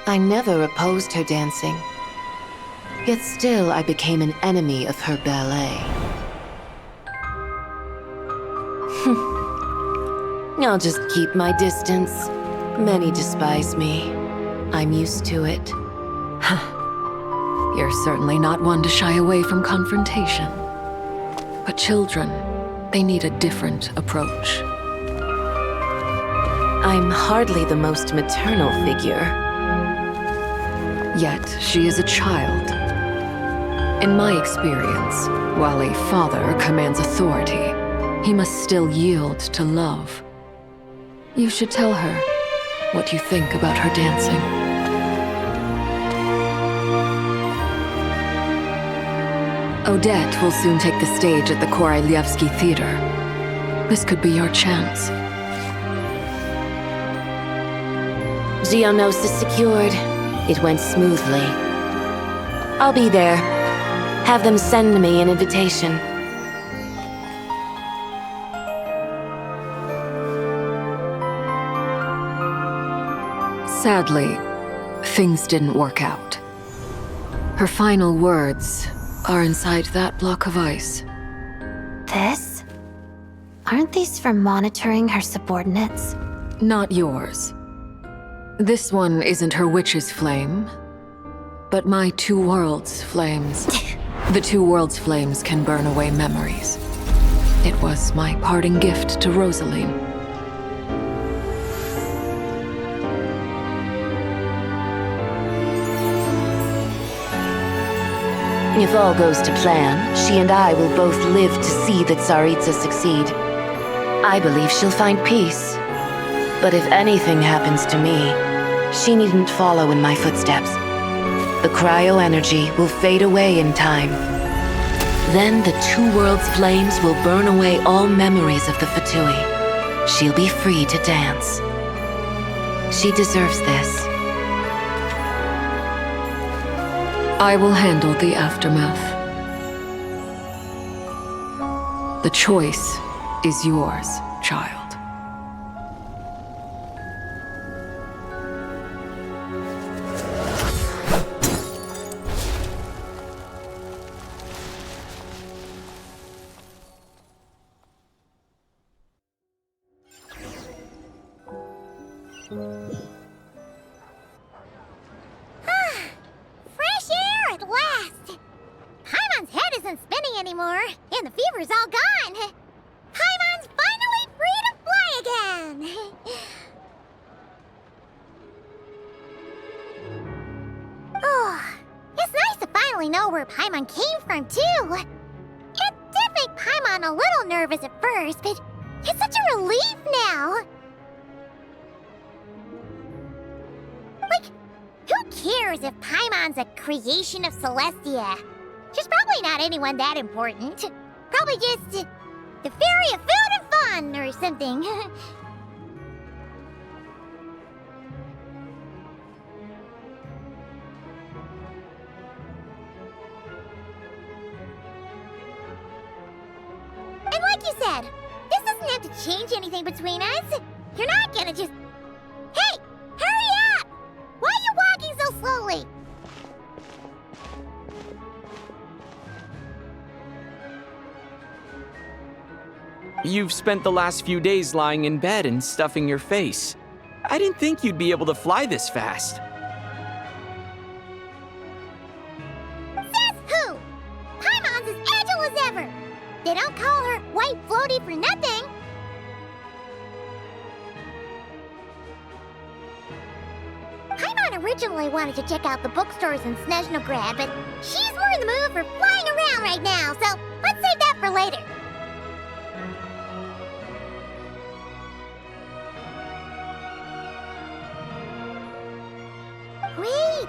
S17: I never opposed her dancing. Yet still I became an enemy of her ballet. I'll just keep my distance. Many despise me. I'm used to it.
S14: You're certainly not one to shy away from confrontation. But children, they need a different approach.
S17: I'm hardly the most maternal figure.
S14: Yet she is a child. In my experience, while a father commands authority, he must still yield to love. You should tell her what you think about her dancing. Odette will soon take the stage at the Koralyevsky Theater. This could be your chance.
S17: Geonosis secured. It went smoothly. I'll be there. Have them send me an invitation.
S14: Sadly, things didn't work out. Her final words are inside that block of ice.
S4: This? Aren't these for monitoring her subordinates?
S14: Not yours. This one isn't her witch's flame, But my two worlds' flames... the two worlds' flames can burn away memories. It was my parting gift to Rosaline.
S17: If all goes to plan, she and I will both live to see that Tsaritsa succeed. I believe she'll find peace. But if anything happens to me, she needn't follow in my footsteps. The cryo energy will fade away in time. Then the two worlds' flames will burn away all memories of the Fatui. She'll be free to dance. She deserves this.
S14: I will handle the aftermath. The choice is yours, child.
S6: Fresh air at last! Paimon's head isn't spinning anymore, and the fever's all gone. Paimon's finally free to fly again! Oh, it's nice to finally know where Paimon came from, too. It did make Paimon a little nervous at first, but it's such a relief now. Like, who cares if Paimon's a creation of Celestia? She's probably not anyone that important. Probably just the fairy of food and fun or something. And like you said, this doesn't have to change anything between us. You're not gonna just... Hey! Hurry up! Why are you walking so slowly?
S3: You've spent the last few days lying in bed and stuffing your face. I didn't think you'd be able to fly this fast.
S6: Says who? Paimon's as agile as ever. They don't call her White Floaty for nothing. Paimon originally wanted to check out the bookstores in Snezhnograd, but she's more in the mood for flying around right now, so let's save that for later. Wait!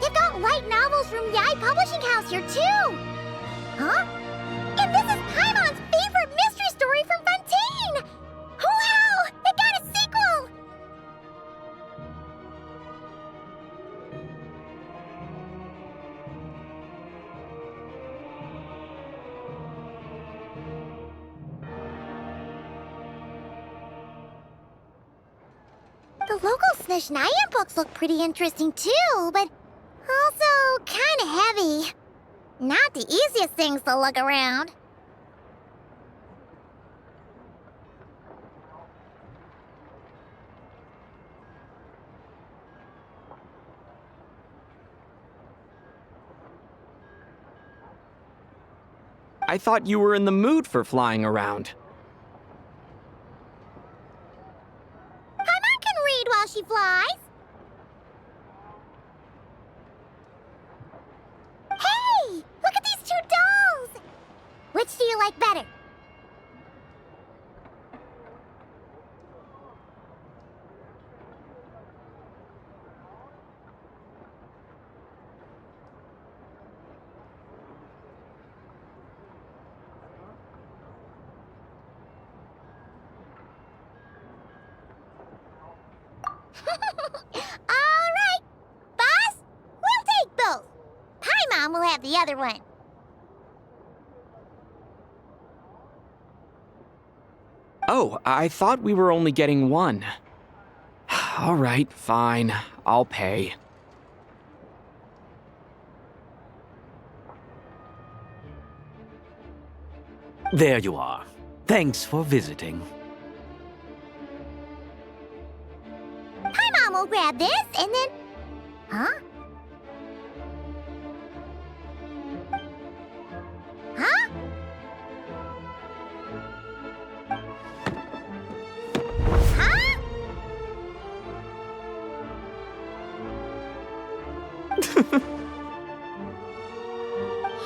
S6: They've got light novels from Yai Publishing House here, too! Huh? And this is Paimon's favorite mystery story from Fontaine! Wow! They got a sequel! The local Snezhnayan books look pretty interesting too, but also kinda heavy. Not the easiest things to lug around.
S3: I thought you were in the mood for flying around.
S6: Paimon can read while she flies. Hey! Look at these two dolls! Which do you like better? All right, boss, we'll take both. Paimon will have the other one.
S3: Oh, I thought we were only getting one. All right, fine. I'll pay.
S18: There you are. Thanks for visiting.
S6: Paimon will grab this and then... Huh?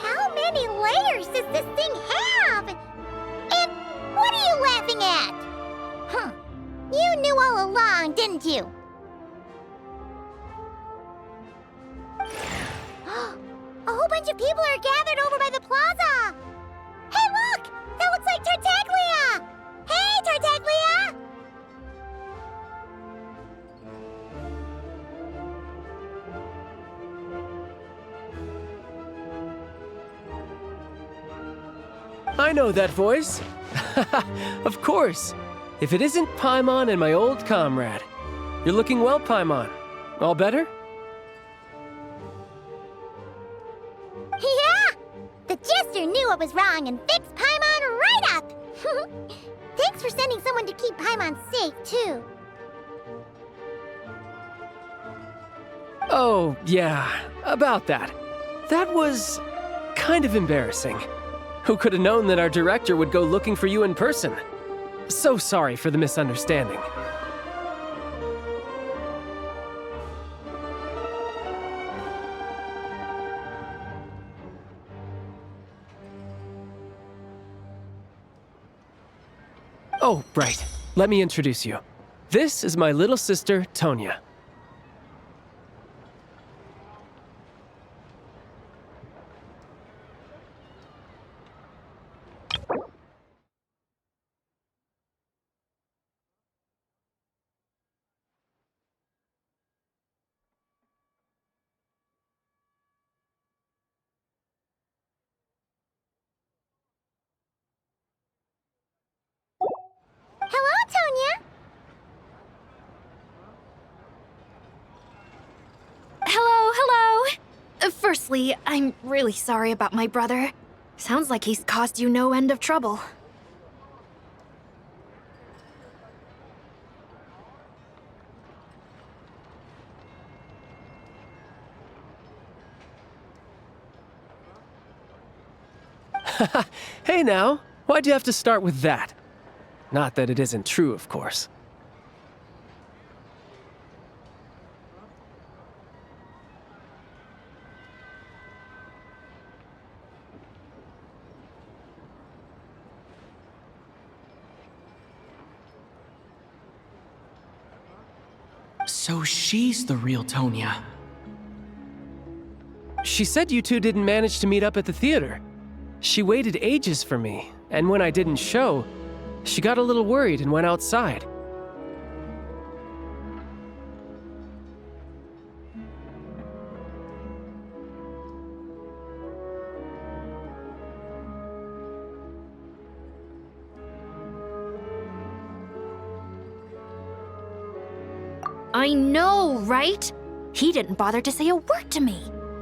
S6: How many layers does this thing have? And what are you laughing at? Huh. You knew all along, didn't you? A whole bunch of people are gathered over by the plaza! Hey, look! That looks like Tartaglia! Hey, Tartaglia!
S19: I know that voice. Of course. If it isn't Paimon and my old comrade. You're looking well, Paimon. All better?
S6: Yeah! The Jester knew I was wrong and fixed Paimon right up! Thanks for sending someone to keep Paimon safe, too.
S19: Oh, yeah, about that. That was kind of embarrassing. Who could have known that our director would go looking for you in person? So sorry for the misunderstanding. Oh, right. Let me introduce you. This is my little sister, Tonya.
S6: Hello, Tonya!
S20: Hello. Firstly, I'm really sorry about my brother. Sounds like he's caused you no end of trouble.
S19: Hey now, why'd you have to start with that? Not that it isn't true, of course.
S3: So she's the real Tonya.
S19: She said you two didn't manage to meet up at the theater. She waited ages for me, and when I didn't show, she got a little worried and went outside.
S20: I know, right? He didn't bother to say a word to me.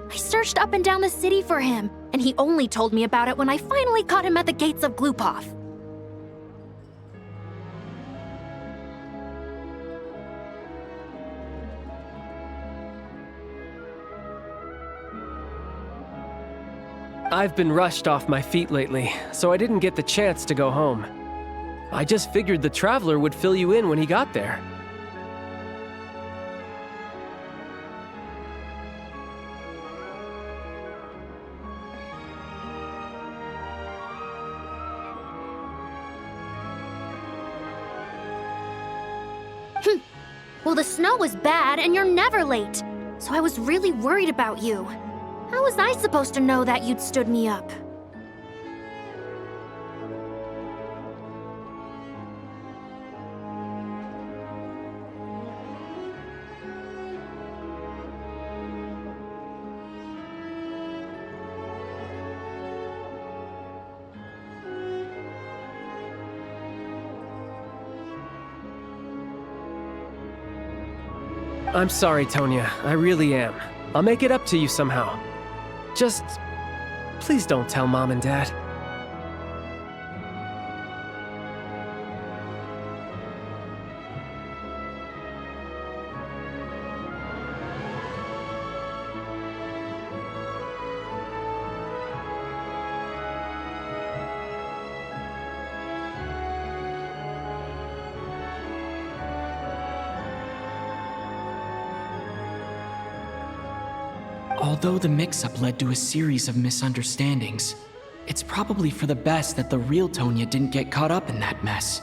S20: I searched up and down the city for him, and he only told me about it when I finally caught him at the gates of Glupov.
S19: I've been rushed off my feet lately, so I didn't get the chance to go home. I just figured the Traveler would fill you in when he got there.
S20: Well, the snow was bad, and you're never late. So I was really worried about you. How was I supposed to know that you'd stood me up?
S19: I'm sorry, Tonya. I really am. I'll make it up to you somehow. Just... please don't tell Mom and Dad.
S3: Although the mix-up led to a series of misunderstandings, it's probably for the best that the real Tonya didn't get caught up in that mess.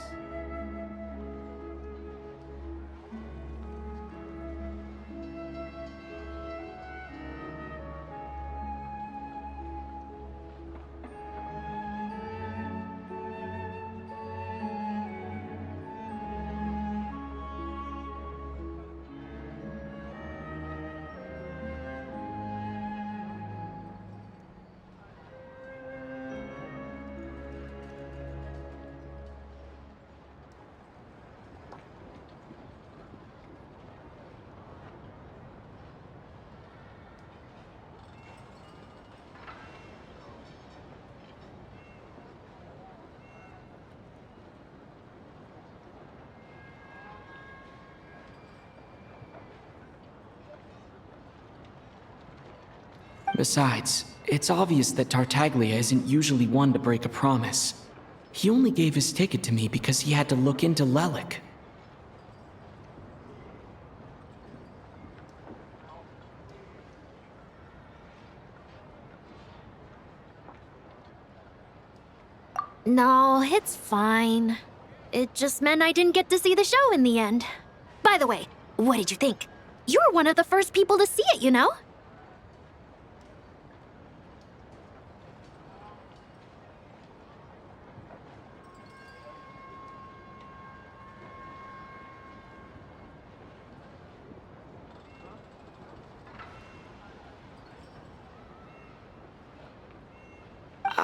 S3: Besides, it's obvious that Tartaglia isn't usually one to break a promise. He only gave his ticket to me because he had to look into Lelik.
S20: No, it's fine. It just meant I didn't get to see the show in the end. By the way, what did you think? You were one of the first people to see it, you know?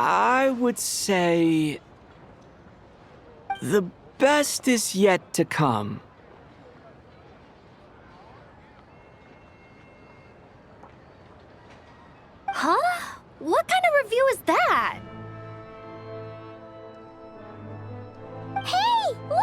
S3: I would say the best is yet to come.
S20: Huh? What kind of review is that?
S6: Hey, look!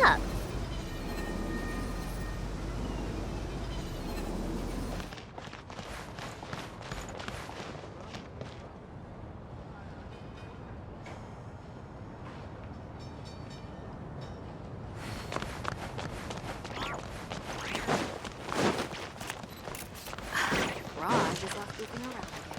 S21: up? Raj is off goofing around again.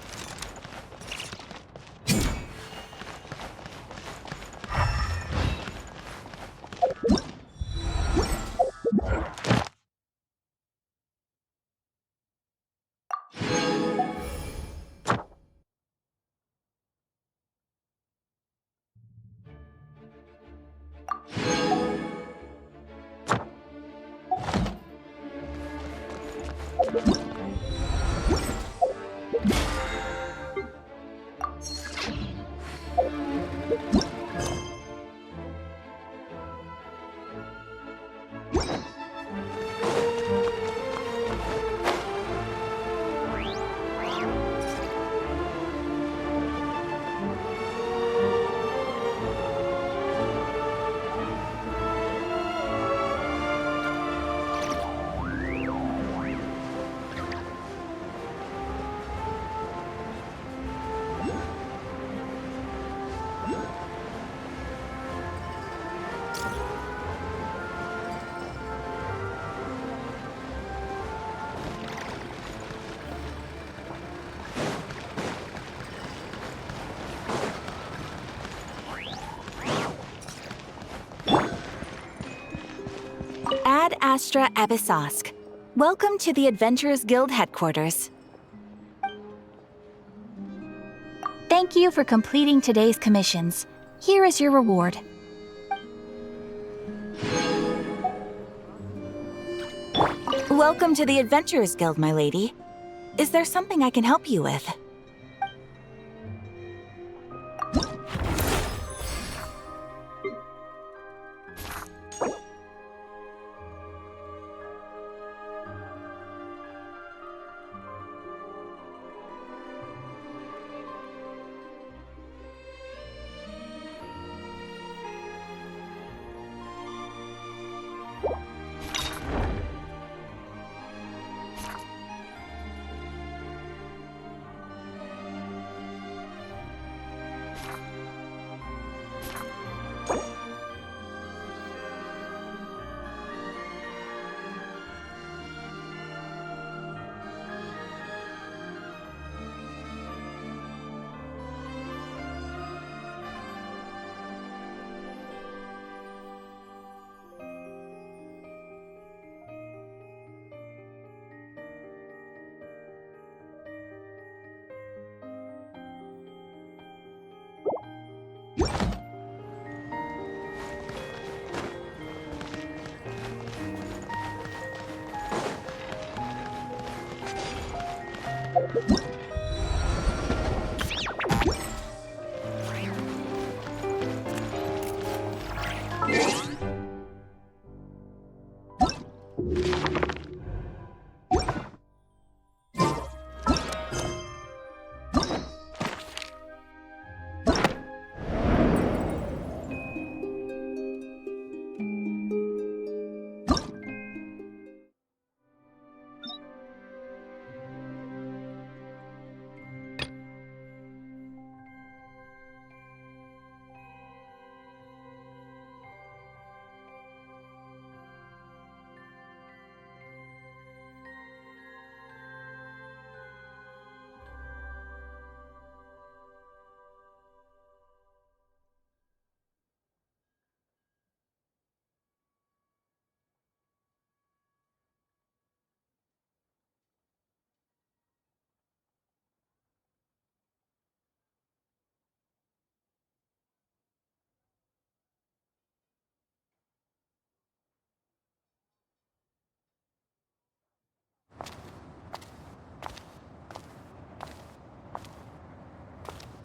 S11: Ad Astra Abyssosque. Welcome to the Adventurers Guild headquarters. Thank you for completing today's commissions. Here is your reward. Welcome to the Adventurers Guild, my lady. Is there something I can help you with?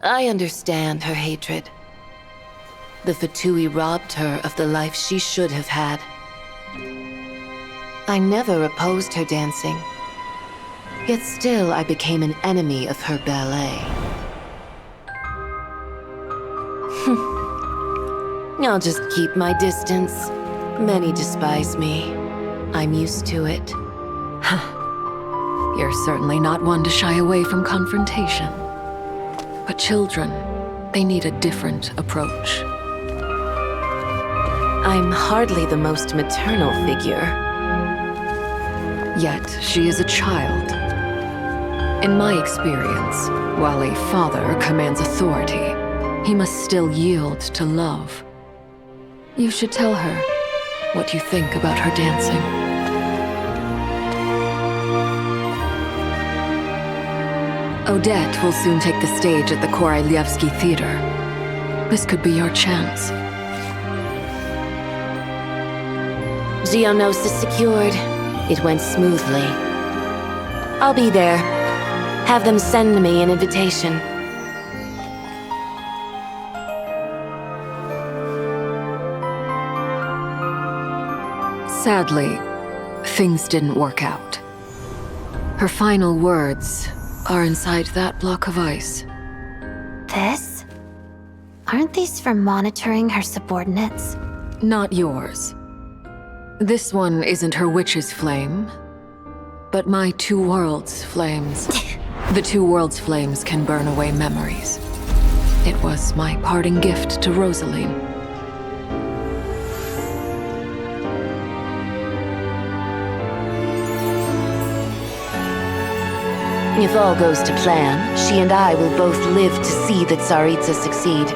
S17: I understand her hatred. The Fatui robbed her of the life she should have had. I never opposed her dancing. Yet still I became an enemy of her ballet. I'll just keep my distance. Many despise me. I'm used to it.
S14: You're certainly not one to shy away from confrontation. But children, they need a different approach.
S17: I'm hardly the most maternal figure.
S14: Yet she is a child. In my experience, while a father commands authority, he must still yield to love. You should tell her what you think about her dancing. Odette will soon take the stage at the Korolyevsky Theater. This could be your chance.
S17: Geonosis secured. It went smoothly. I'll be there. Have them send me an invitation.
S14: Sadly, things didn't work out. Her final words are inside that block of ice.
S4: This? Aren't these for monitoring her subordinates?
S14: Not yours. This one isn't her witch's flame, but my two worlds' flames. The two worlds' flames can burn away memories. It was my parting gift to Rosaline.
S17: If all goes to plan, she and I will both live to see that Tsaritsa succeed.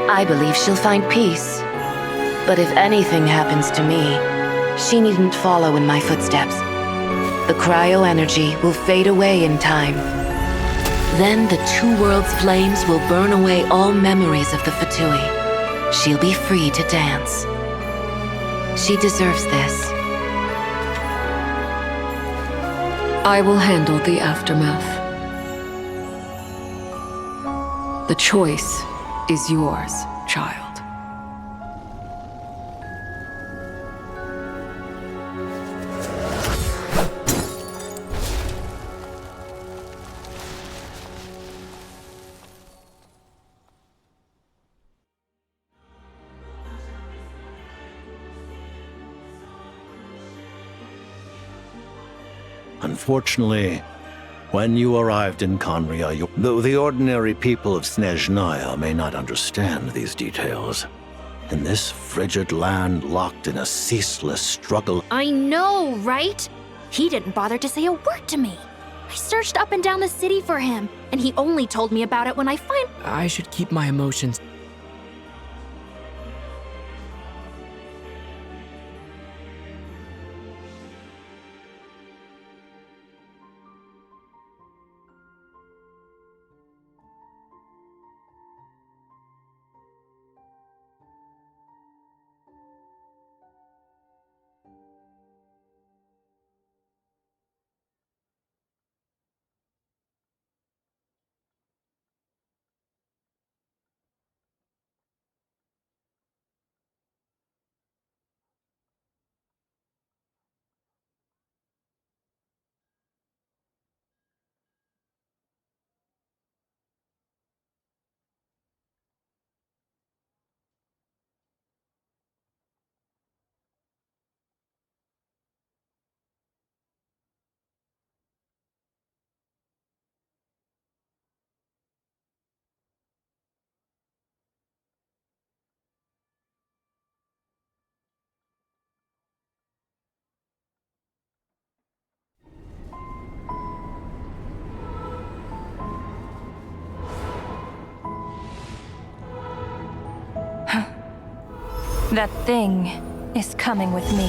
S17: I believe she'll find peace. But if anything happens to me, she needn't follow in my footsteps. The cryo-energy will fade away in time. Then the two worlds' flames will burn away all memories of the Fatui. She'll be free to dance. She deserves this.
S14: I will handle the aftermath. The choice is yours, child.
S15: Unfortunately, when you arrived in Conria, though the ordinary people of Snezhnaya may not understand these details, in this frigid land locked in a ceaseless struggle.
S20: I know, right? He didn't bother to say a word to me. I searched up and down the city for him, and he only told me about it when
S3: I should keep my emotions.
S1: That thing is coming with me.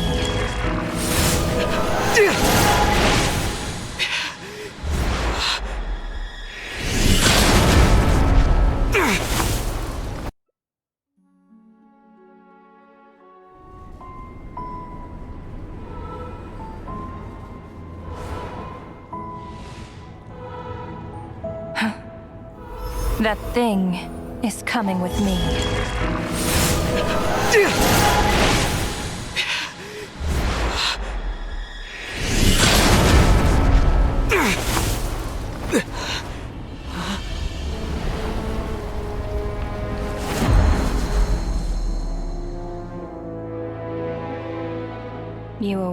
S1: That thing is coming with me.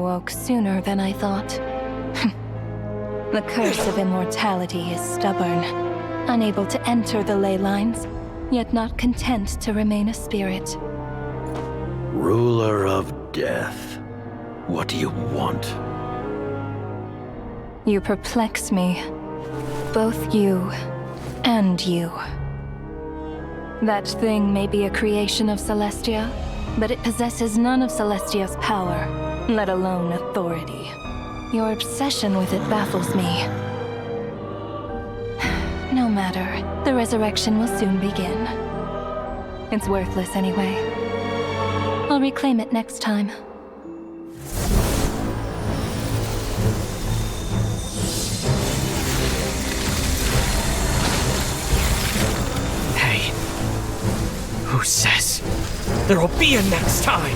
S1: awoke sooner than I thought. The curse of immortality is stubborn, unable to enter the ley lines, yet not content to remain a spirit.
S15: Ruler of death. What do you want?
S1: You perplex me. Both you and you. That thing may be a creation of Celestia, but it possesses none of Celestia's power, let alone authority. Your obsession with it baffles me. No matter, the resurrection will soon begin. It's worthless anyway. I'll reclaim it next time.
S19: Hey, who says there'll be a next time?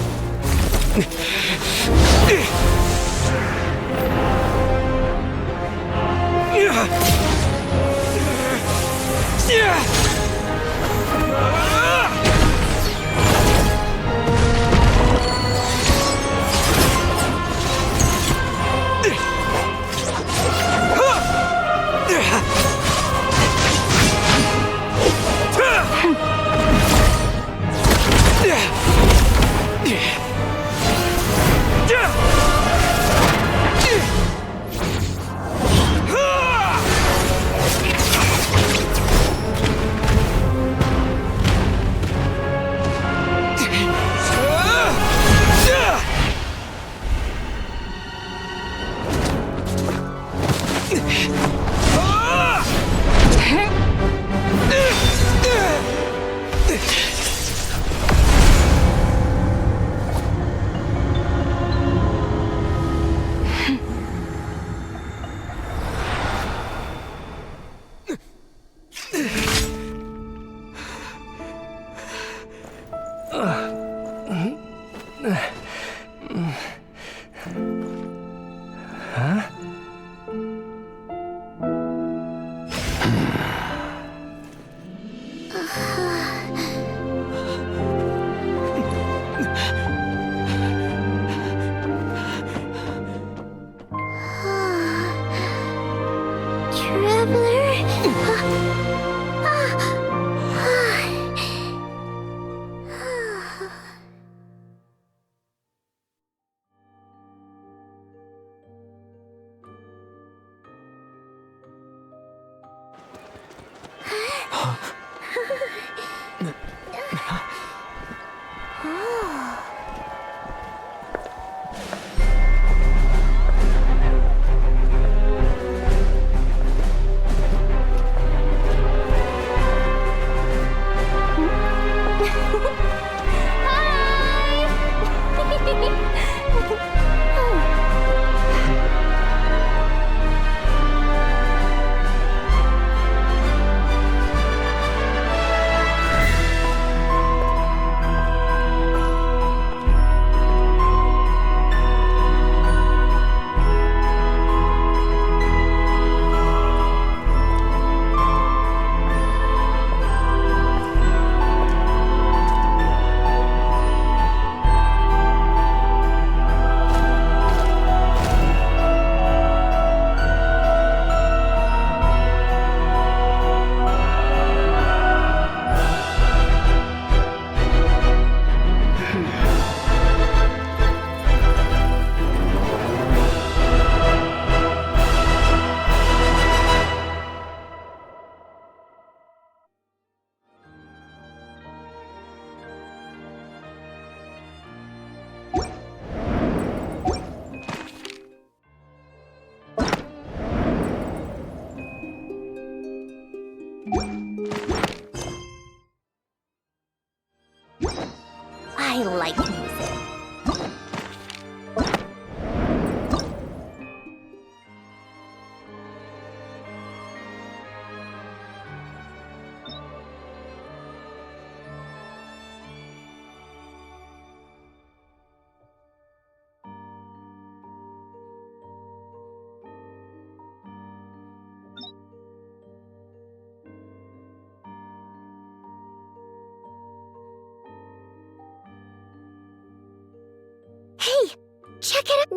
S6: I like music.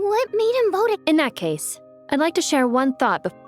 S6: What made him vote against?
S20: In that case, I'd like to share one thought before.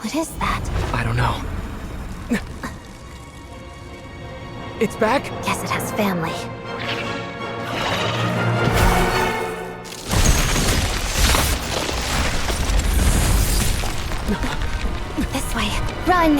S4: What is that?
S19: I don't know. It's back?
S4: Guess it has family. This way. Run!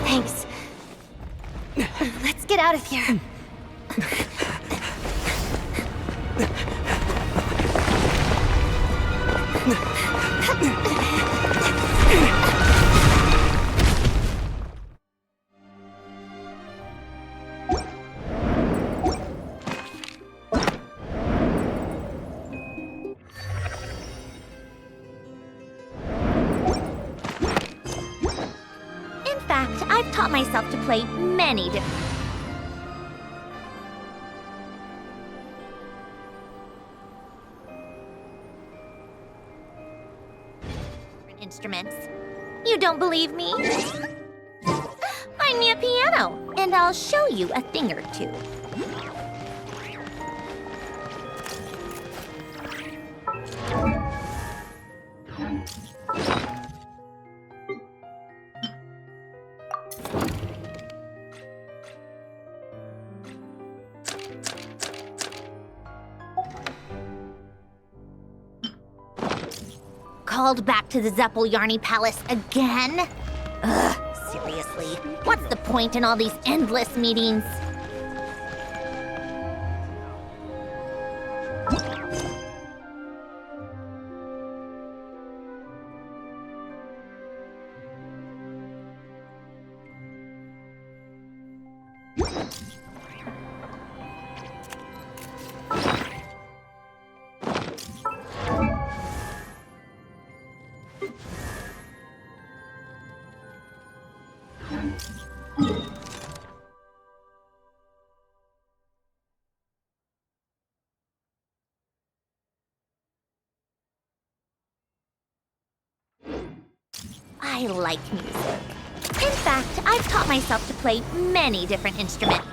S4: Thanks. Let's get out of here.
S6: In fact, I've taught myself to play many different instruments. You don't believe me? Find me a piano, and I'll show you a thing or two. Called back to the Zeppel-Yarny Palace again? Ugh, seriously. What's the point in all these endless meetings? I like music. In fact, I've taught myself to play many different instruments.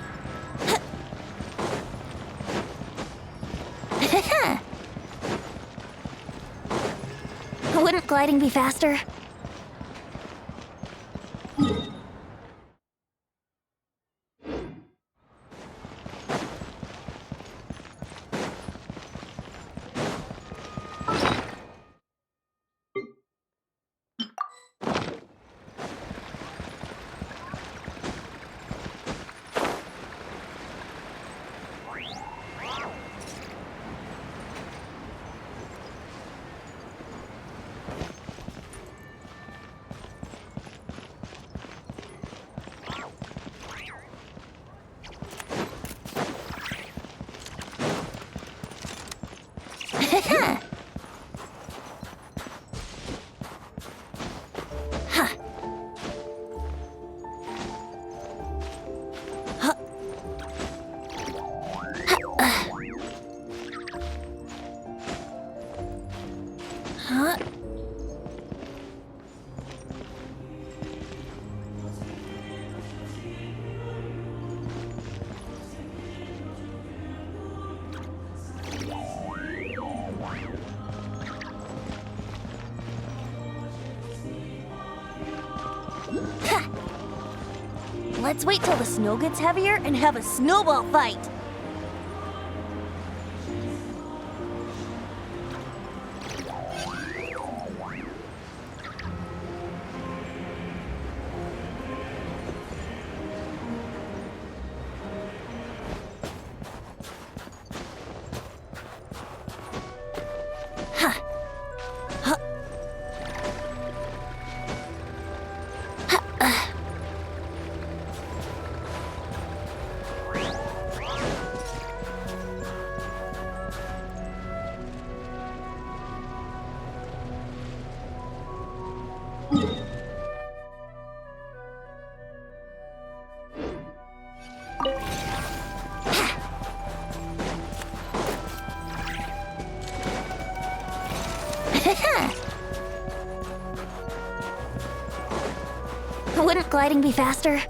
S4: Wouldn't gliding be faster?
S9: Let's wait till the snow gets heavier and have a snowball fight! Wouldn't gliding be faster?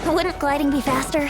S9: Wouldn't gliding be faster?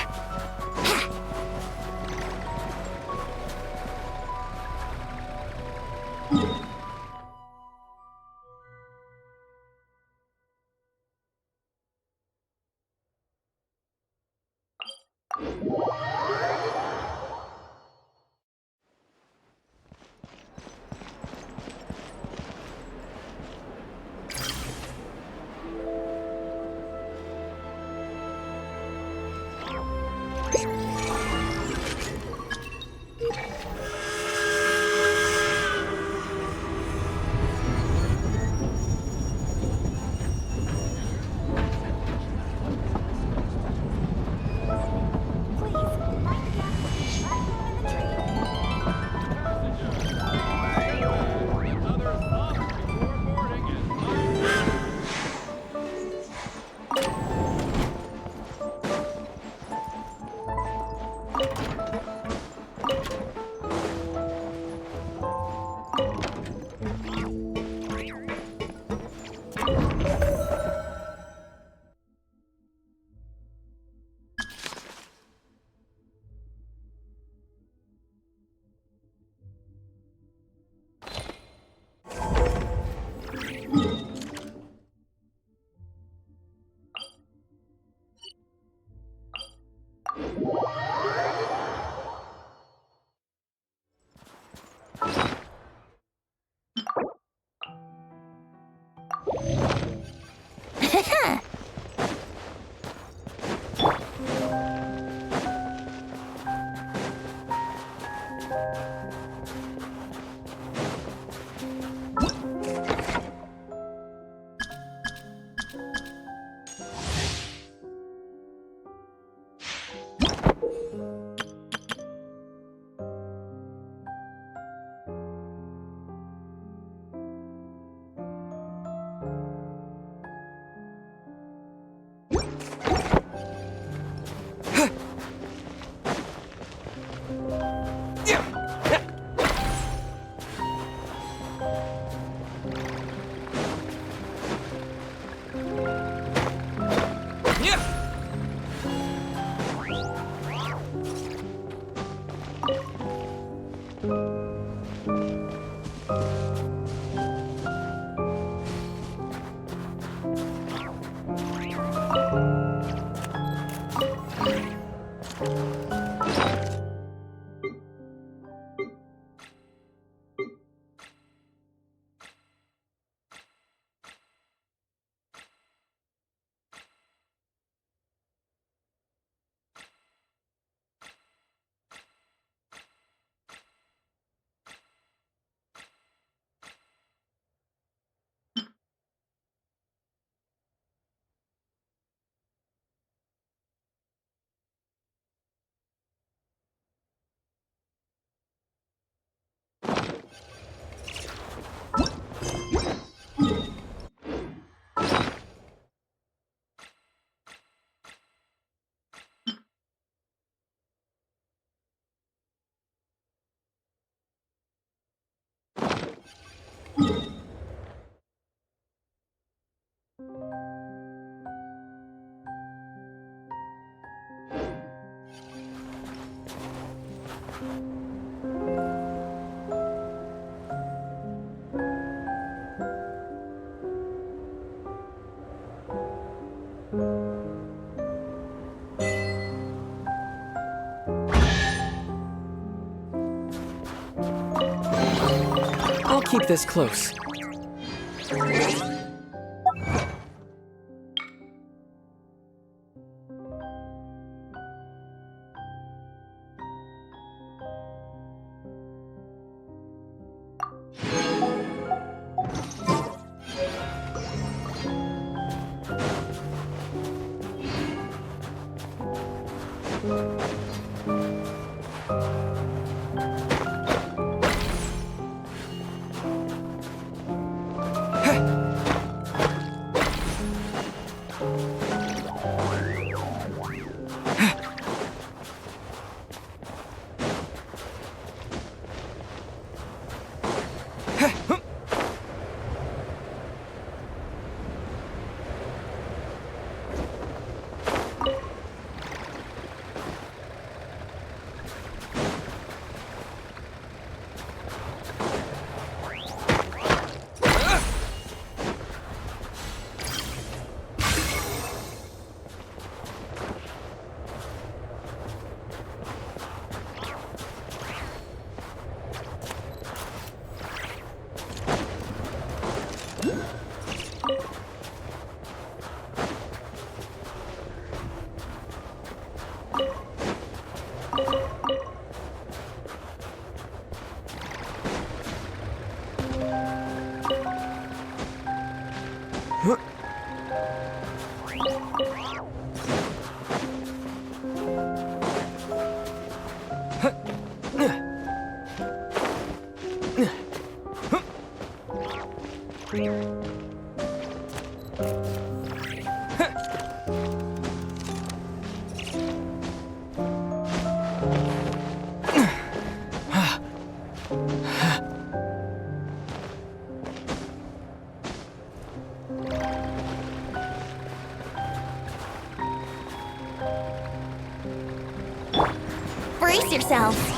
S3: keep this close.
S9: Brace yourselves!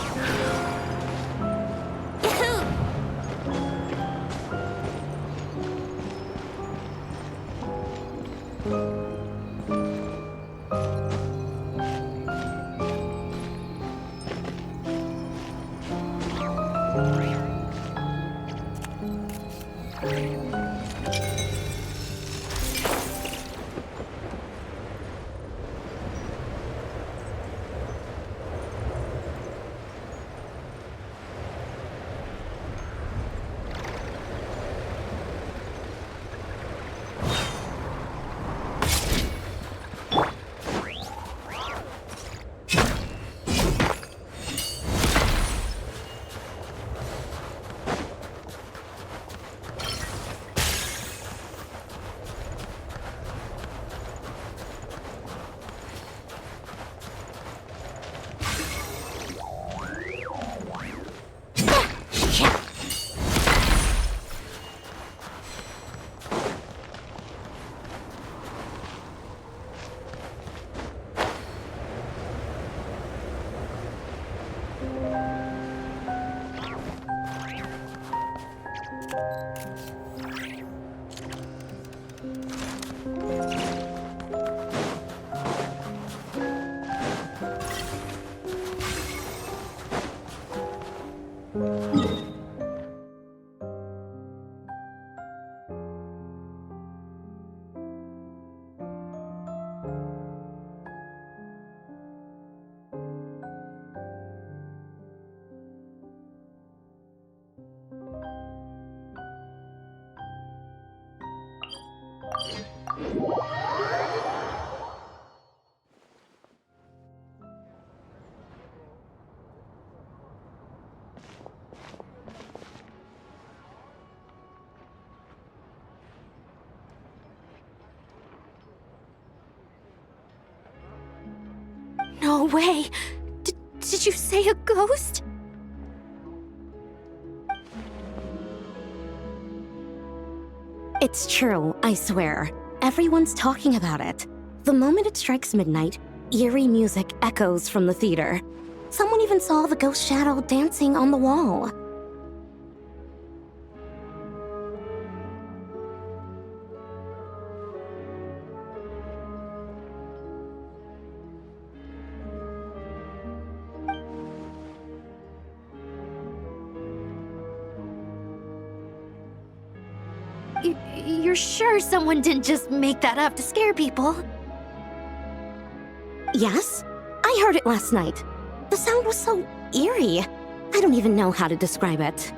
S20: No way! Did you say a ghost?
S5: It's true, I swear. Everyone's talking about it. The moment it strikes midnight, eerie music echoes from the theater. Someone even saw the ghost shadow dancing on the wall.
S20: You're sure someone didn't just make that up to scare people?
S5: Yes, I heard it last night. The sound was so eerie. I don't even know how to describe it.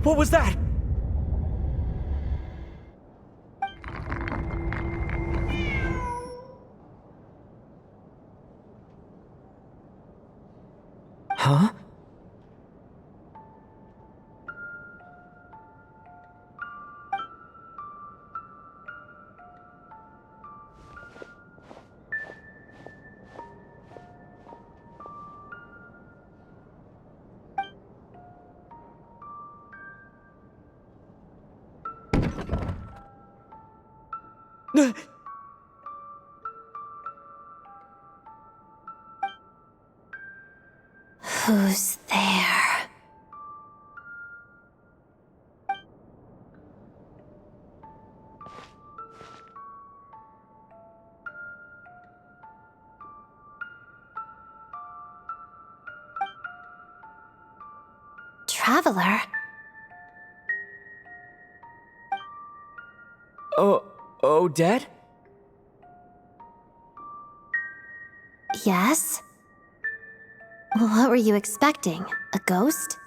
S19: What was that? Huh?
S4: Who's there? Traveler?
S19: Oh, Dad?
S4: Yes? What were you expecting? A ghost?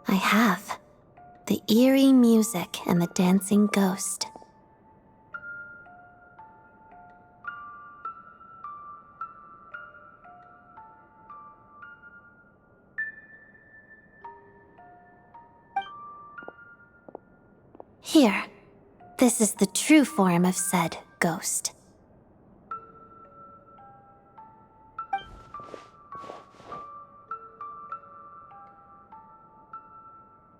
S4: I have. The eerie music and the dancing ghost. Here. This is the true form of said ghost.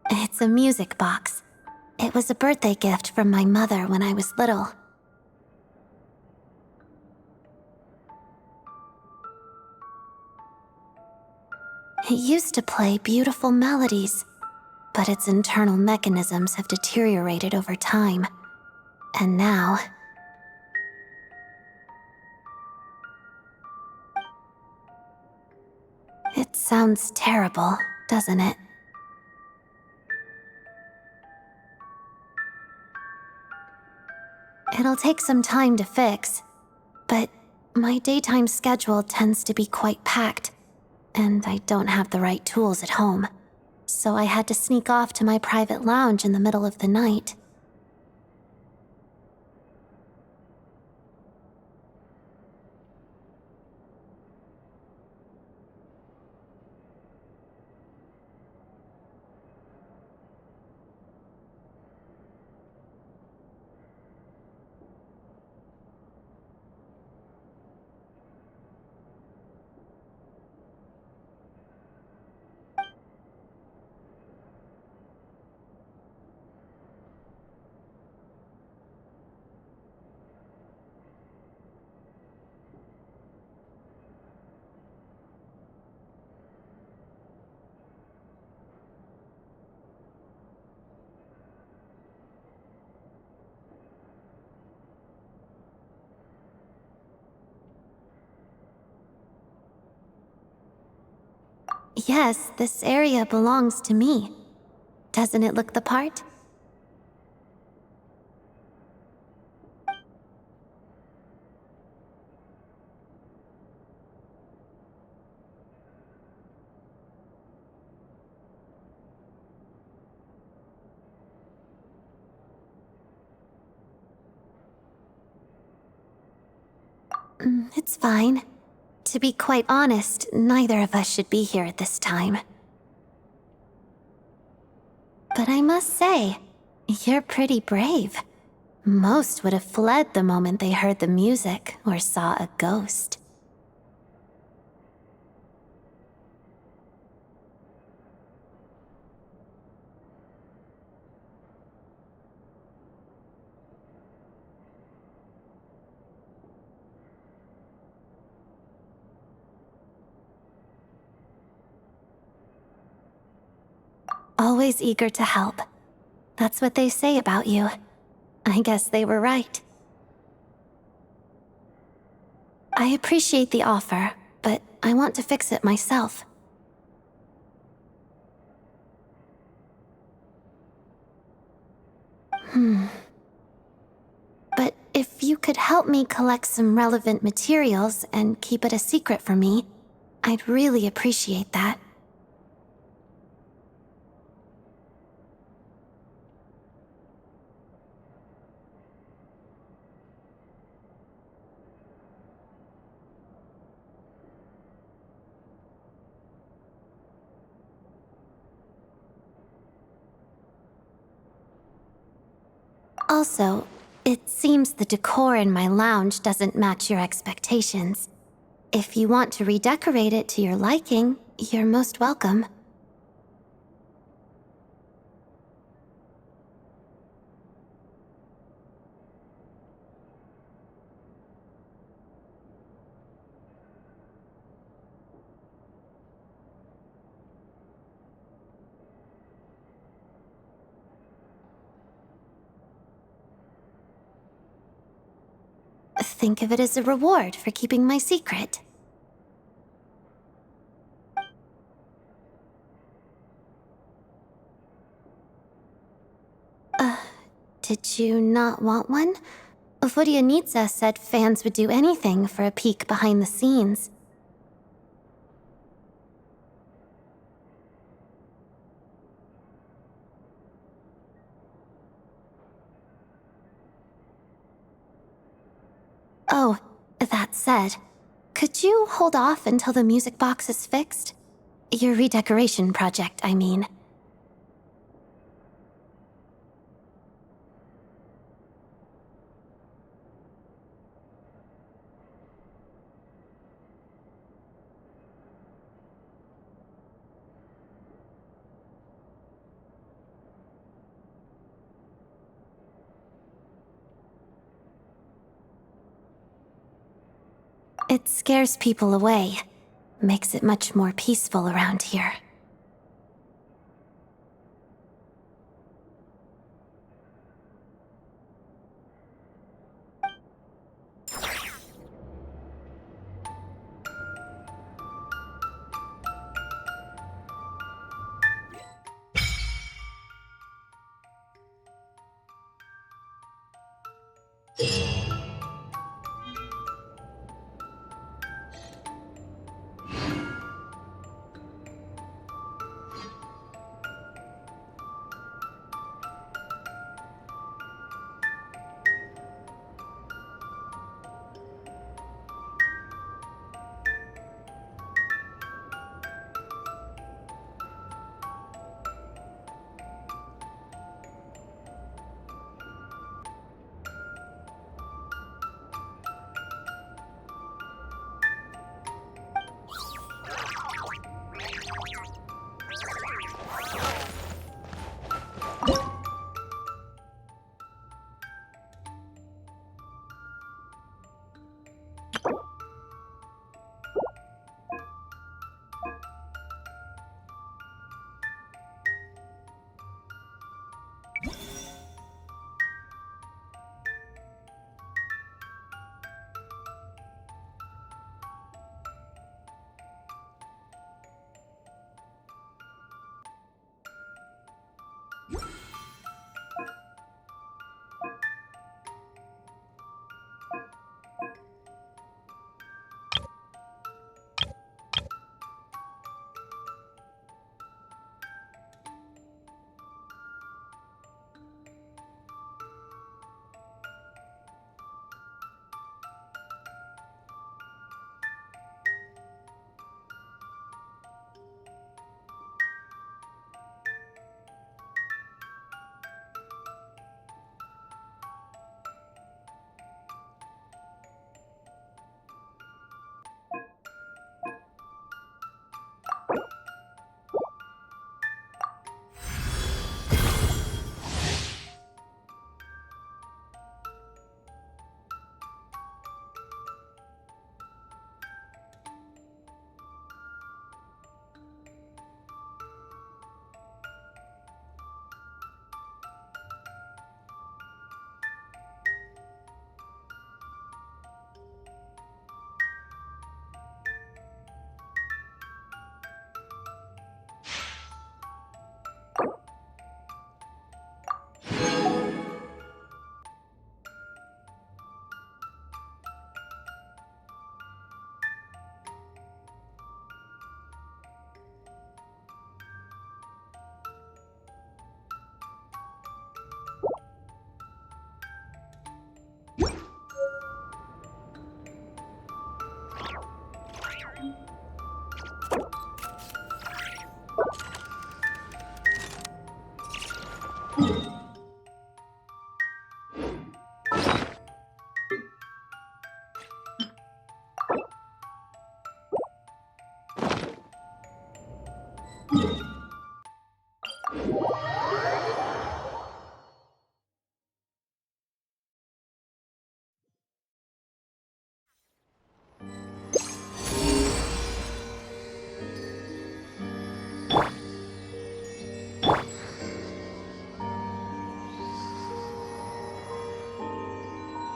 S4: It's a music box. It was a birthday gift from my mother when I was little. It used to play beautiful melodies, but its internal mechanisms have deteriorated over time. And now... It sounds terrible, doesn't it? It'll take some time to fix, but my daytime schedule tends to be quite packed, and I don't have the right tools at home. So I had to sneak off to my private lounge in the middle of the night. Yes, this area belongs to me. Doesn't it look the part? It's fine. To be quite honest, neither of us should be here at this time. But I must say, you're pretty brave. Most would have fled the moment they heard the music or saw a ghost. Always eager to help. That's what they say about you. I guess they were right. I appreciate the offer, but I want to fix it myself. But if you could help me collect some relevant materials and keep it a secret from me, I'd really appreciate that. Also, it seems the decor in my lounge doesn't match your expectations. If you want to redecorate it to your liking, you're most welcome. Think of it as a reward for keeping my secret. Did you not want one? Vodyanitsa said fans would do anything for a peek behind the scenes. Oh, that said, could you hold off until the music box is fixed? Your redecoration project, I mean. It scares people away, makes it much more peaceful around here.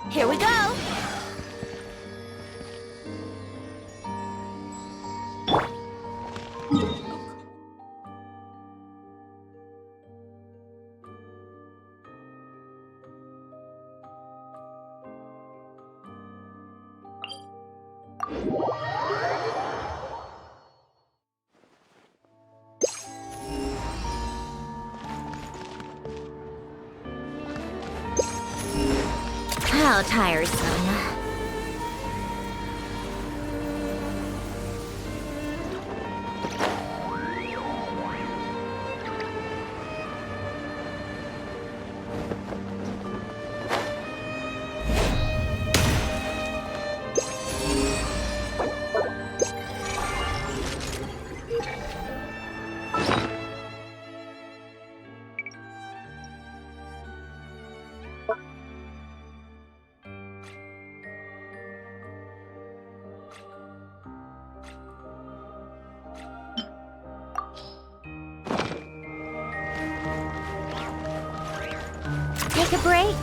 S9: Here we go!
S6: How tiresome. Take a break.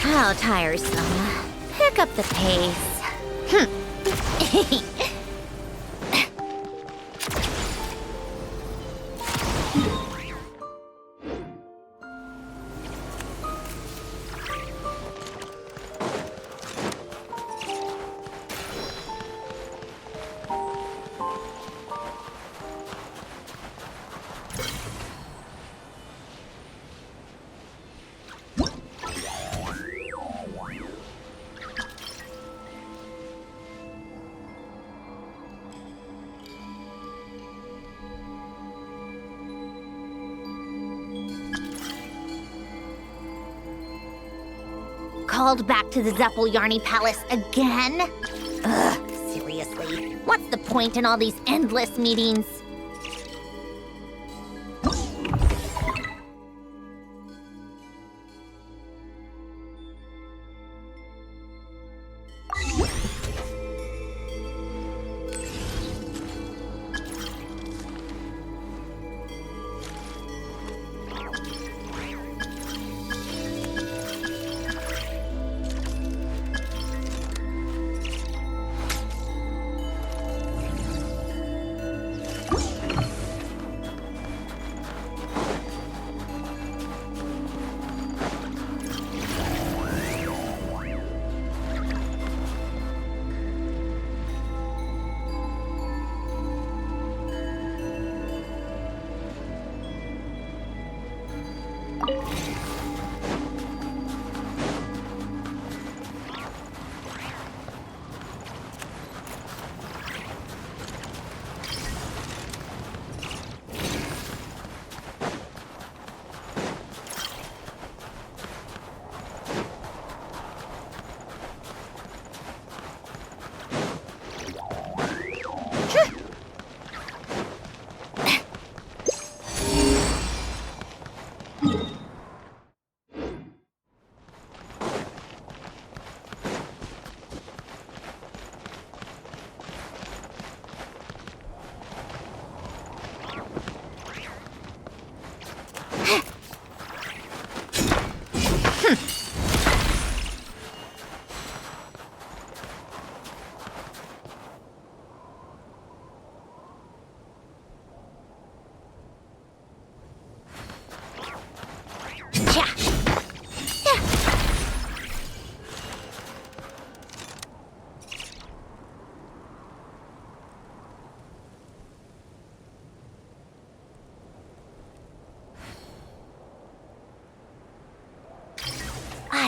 S6: How tiresome. Pick up the pace. Called back to the Zeppeljärni Palace again? Ugh, seriously. What's the point in all these endless meetings?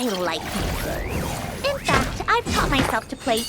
S6: I like music. In fact, I've taught myself to play.